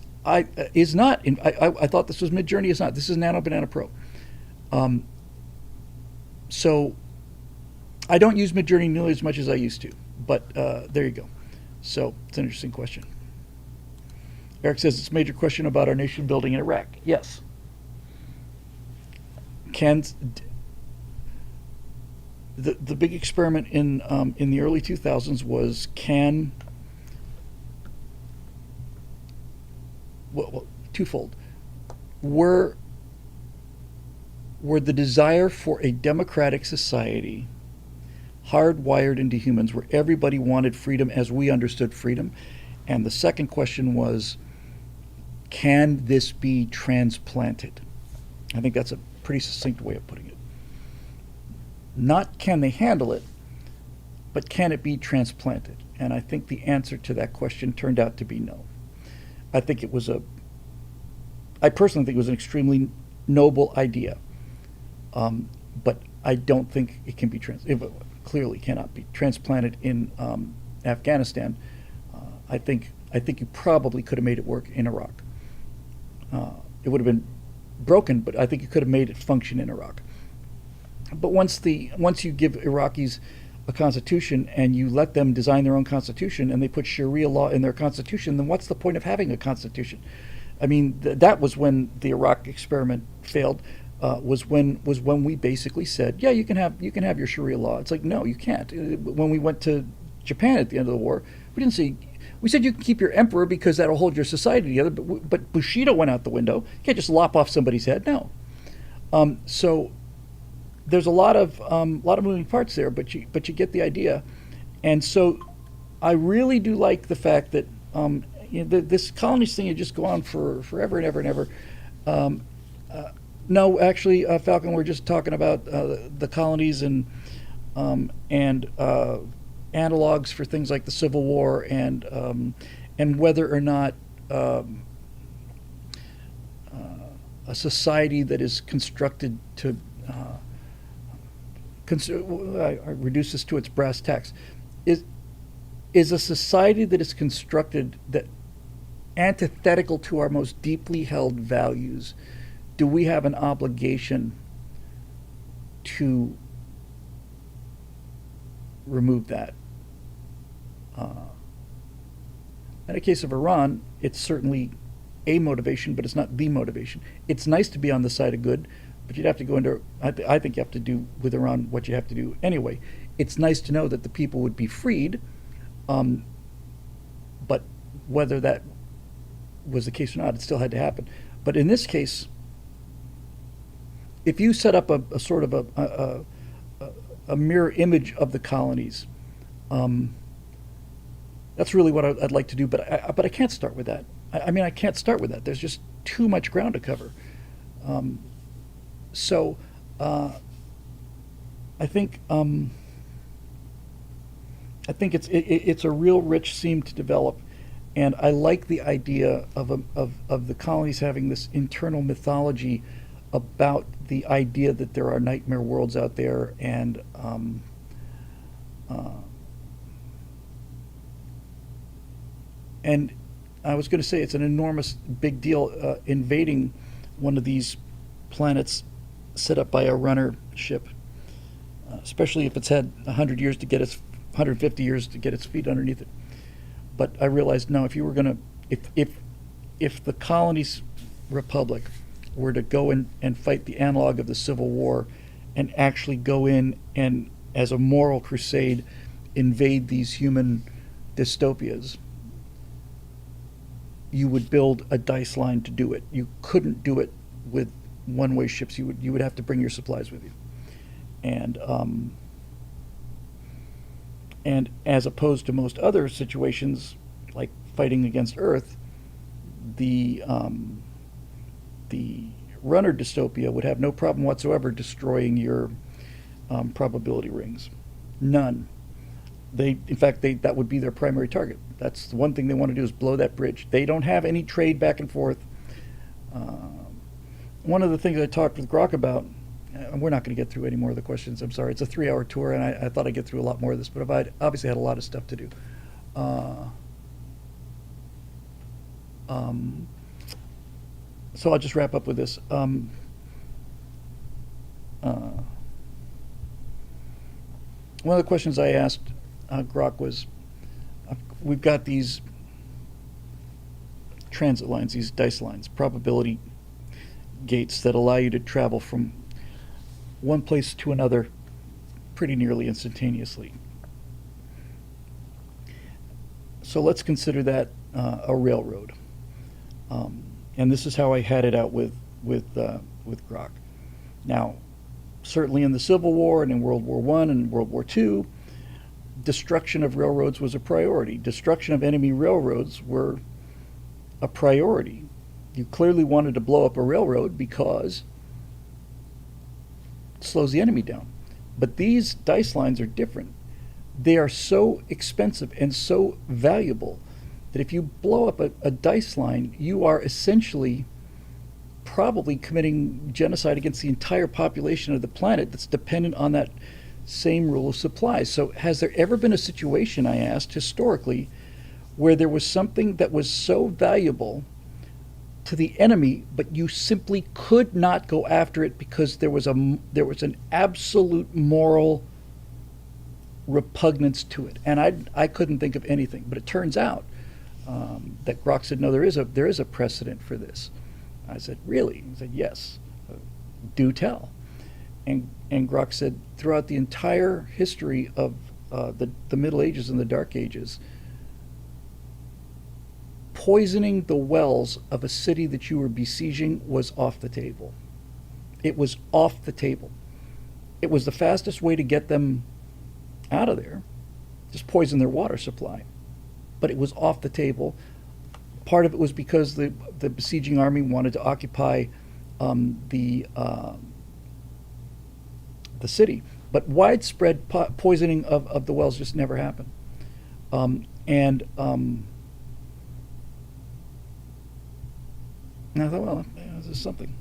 is not. I thought this was Midjourney. It's not. This is Nano Banana Pro. So I don't use Midjourney nearly as much as I used to. But there you go. So it's an interesting question. Eric says it's a major question about our nation building in Iraq. Yes. The big experiment in the early 2000s was twofold. Were the desire for a democratic society hardwired into humans, where everybody wanted freedom as we understood freedom? And the second question was, can this be transplanted? I think that's a pretty succinct way of putting it. Not can they handle it, but can it be transplanted? And I think the answer to that question turned out to be no. I personally think it was an extremely noble idea, but I don't think it can be clearly cannot be transplanted in Afghanistan. I think you probably could have made it work in Iraq. It would have been broken, but I think you could have made it function in Iraq. But once you give Iraqis a constitution and you let them design their own constitution and they put Sharia law in their constitution, then what's the point of having a constitution? I mean, that was when the Iraq experiment failed. Was when we basically said, yeah, you can have your Sharia law. It's like, no, you can't. When we went to Japan at the end of the war, we didn't say. We said you can keep your emperor because that'll hold your society together. But Bushido went out the window. You can't just lop off somebody's head. No. So there's a lot of moving parts there, but you get the idea. And so I really do like the fact that this colonies thing would just go on for forever and ever and ever. No, actually, Falcon, we're just talking about the colonies and analogs for things like the Civil War and whether or not a society that is constructed to I reduce this to its brass tacks is a society that is constructed that antithetical to our most deeply held values. Do we have an obligation to remove that? In the case of Iran, it's certainly a motivation, but it's not the motivation. It's nice to be on the side of good, but you'd have to go into, I think you have to do with Iran what you have to do anyway. It's nice to know that the people would be freed, but whether that was the case or not, it still had to happen. But in this case, if you set up a sort of a mirror image of the colonies, that's really what I'd like to do. But I can't start with that. I can't start with that. There's just too much ground to cover. So I think it's a real rich seam to develop, and I like the idea of the colonies having this internal mythology about the idea that there are nightmare worlds out there, and I was going to say it's an enormous big deal invading one of these planets set up by a runner ship, especially if it's had 100 years to get its 150 years to get its feet underneath it. But I realized, no, if you were going to, if if the Colonies Republic were to go in and fight the analog of the Civil War and actually go in and, as a moral crusade, invade these human dystopias, you would build a dice line to do it. You couldn't do it with one-way ships. You would have to bring your supplies with you. And as opposed to most other situations, like fighting against Earth, the runner dystopia would have no problem whatsoever destroying your probability rings. None. In fact, that would be their primary target. That's the one thing they want to do, is blow that bridge. They don't have any trade back and forth. One of the things I talked with Grok about, and we're not going to get through any more of the questions, I'm sorry. It's a 3-hour tour, and I thought I'd get through a lot more of this, but I've obviously had a lot of stuff to do. So I'll just wrap up with this. One of the questions I asked Grok was, we've got these transit lines, these dice lines, probability gates that allow you to travel from one place to another pretty nearly instantaneously. So let's consider that a railroad. And this is how I had it out with Grok. Now, certainly in the Civil War and in World War I and World War II, destruction of railroads was a priority. Destruction of enemy railroads were a priority. You clearly wanted to blow up a railroad because it slows the enemy down. But these dice lines are different. They are so expensive and so valuable that if you blow up a dice line, you are essentially probably committing genocide against the entire population of the planet that's dependent on that same rule of supply. So has there ever been a situation, I asked, historically, where there was something that was so valuable to the enemy, but you simply could not go after it because there was an absolute moral repugnance to it? And I couldn't think of anything, but it turns out that Grok said, no, there is a precedent for this. I said, really? He said, yes. Do tell. And Grok said, throughout the entire history of the Middle Ages and the Dark Ages, poisoning the wells of a city that you were besieging was off the table. It was off the table. It was the fastest way to get them out of there, just poison their water supply. But it was off the table. Part of it was because the besieging army wanted to occupy the city. But widespread poisoning of the wells just never happened. And I thought, well, this is something.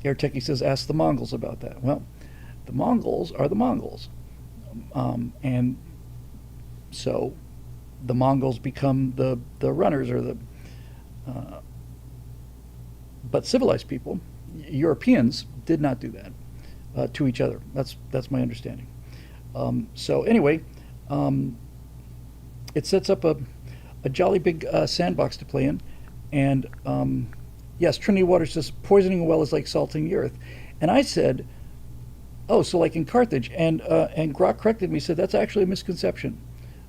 Air Techie says, ask the Mongols about that. Well, the Mongols are the Mongols. And so the Mongols become the runners, or but civilized people, Europeans, did not do that to each other. That's my understanding. So anyway, it sets up a jolly big sandbox to play in. And yes, Trinity Water says poisoning a well is like salting the earth. And I said, oh, so like in Carthage. And Grok corrected me, said that's actually a misconception.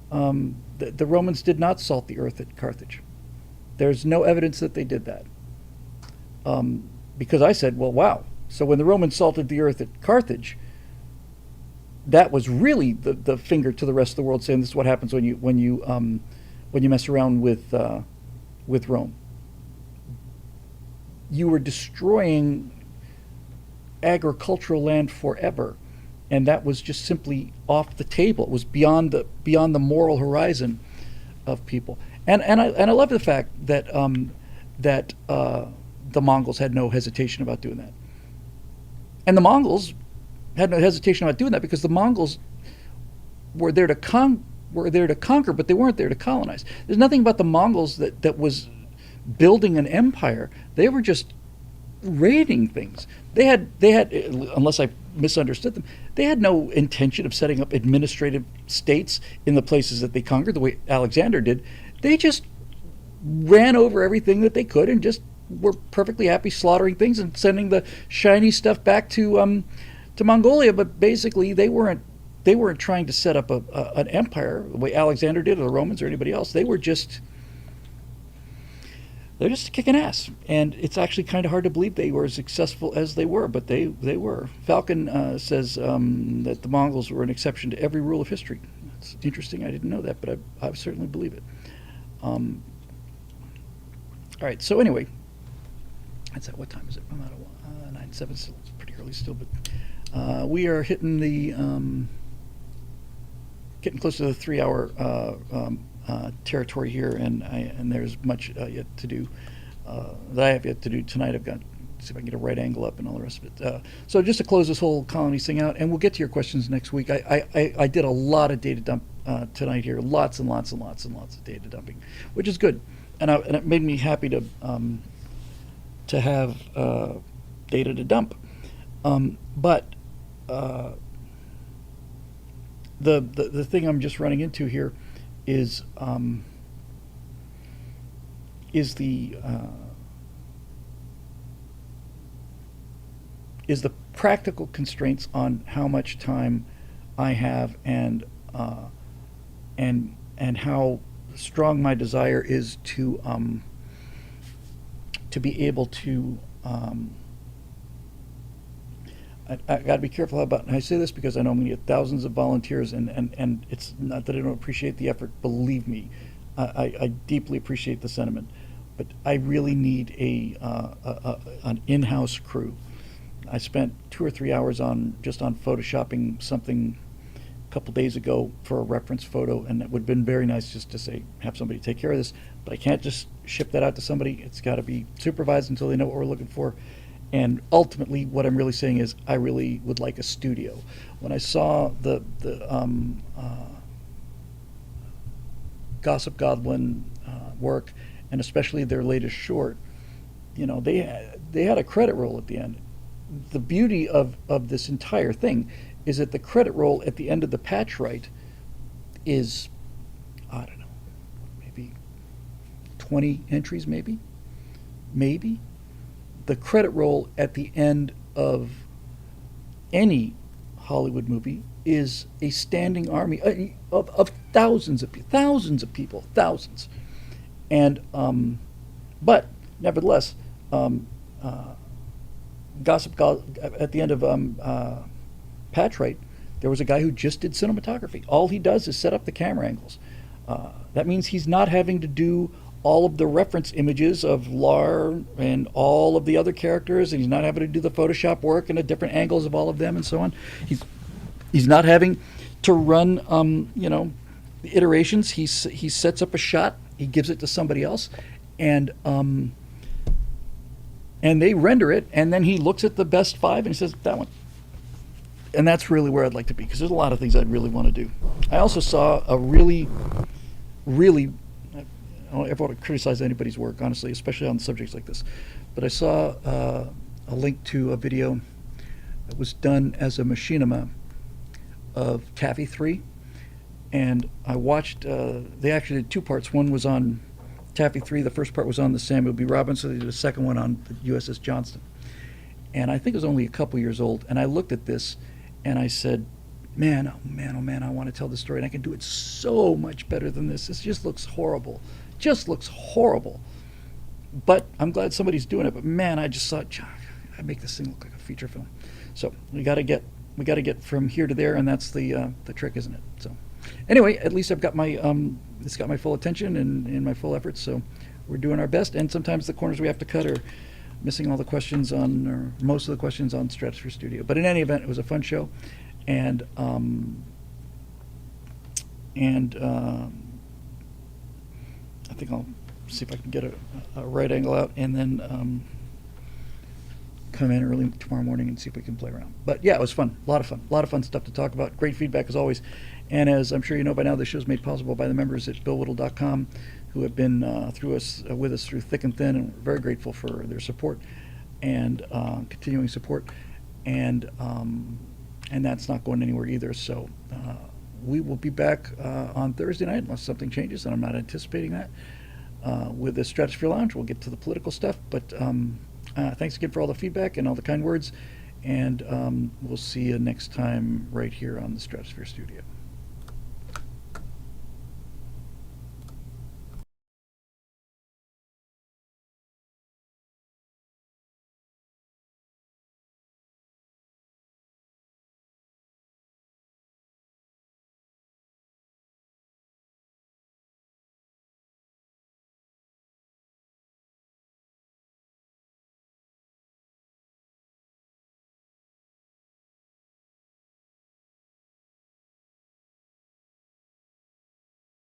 The Romans did not salt the earth at Carthage. There's no evidence that they did that. Because I said, well, wow. So when the Romans salted the earth at Carthage, that was really the finger to the rest of the world, saying this is what happens when you mess around with Rome. You were destroying agricultural land forever, and that was just simply off the table. It was beyond the moral horizon of people. And I love the fact that the Mongols had no hesitation about doing that. And the Mongols had no hesitation about doing that because the Mongols were there to conquer, but they weren't there to colonize. There's nothing about the Mongols that was building an empire. They were just raiding things. They had unless I misunderstood them. They had no intention of setting up administrative states in the places that they conquered the way Alexander did. They just ran over everything that they could and just were perfectly happy slaughtering things and sending the shiny stuff back to Mongolia. But basically, they weren't trying to set up an empire the way Alexander did, or the Romans, or anybody else. They're just kicking ass, and it's actually kind of hard to believe they were as successful as they were, but they were. Falcon says that the Mongols were an exception to every rule of history. It's interesting. I didn't know that, but I certainly believe it. All right. So anyway, that's at what time is it? 9:07. So it's pretty early still, but we are hitting the getting close to the 3-hour territory here, and there's much yet to do that I have yet to do tonight. I've got to see if I can get a right angle up and all the rest of it. So just to close this whole Colonies thing out, and we'll get to your questions next week. I did a lot of data dump tonight here, lots and lots and lots and lots of data dumping, which is good, and it made me happy to have data to dump. But the thing I'm just running into here is the practical constraints on how much time I have, and how strong my desire is to be able to. I got to be careful about, and I say this because I know I'm going to get thousands of volunteers, and it's not that I don't appreciate the effort. Believe me, I deeply appreciate the sentiment, but I really need an in-house crew. I spent 2 or 3 hours on photoshopping something a couple days ago for a reference photo, and it would have been very nice just to say, have somebody take care of this, but I can't just ship that out to somebody. It's got to be supervised until they know what we're looking for. And ultimately, what I'm really saying is, I really would like a studio. When I saw the Gossip Goblin work, and especially their latest short, they had a credit roll at the end. The beauty of this entire thing is that the credit roll at the end of the patch write is, I don't know, maybe 20 entries, maybe. The credit roll at the end of any Hollywood movie is a standing army of thousands of people, thousands. And but nevertheless, at the end of Patch Right, there was a guy who just did cinematography. All he does is set up the camera angles. That means he's not having to do all of the reference images of Lar and all of the other characters, and he's not having to do the Photoshop work and the different angles of all of them and so on. He's not having to run the iterations. He sets up a shot, he gives it to somebody else, and they render it, and then he looks at the best 5 and he says, that one. And that's really where I'd like to be, because there's a lot of things I'd really want to do. I also saw a really I don't ever want to criticize anybody's work, honestly, especially on subjects like this. But I saw a link to a video that was done as a machinima of Taffy 3. And I watched, they actually did 2 parts. One was on Taffy 3. The first part was on the Samuel B. Robinson. They did a second one on the USS Johnston. And I think it was only a couple years old. And I looked at this and I said, man, oh man, I want to tell this story. And I can do it so much better than this. This just looks horrible. But I'm glad somebody's doing it. But man, I just thought, I make this thing look like a feature film. So we got to get from here to there, and that's the trick, isn't it? So anyway, at least I've got my it's got my full attention and my full efforts. So we're doing our best. And sometimes the corners we have to cut are missing all the questions on, or most of the questions on Stratosphere Studio. But in any event, it was a fun show, and I think I'll see if I can get a right angle out, and then come in early tomorrow morning and see if we can play around. But yeah, it was fun. A lot of fun stuff to talk about. Great feedback as always. And as I'm sure you know by now, the show's made possible by the members at BillWhittle.com, who have been with us through thick and thin, and we're very grateful for their support and continuing support. and that's not going anywhere either. So we will be back on Thursday night unless something changes, and I'm not anticipating that. With the Stratosphere Lounge, we'll get to the political stuff. But thanks again for all the feedback and all the kind words, and we'll see you next time right here on the Stratosphere Studio.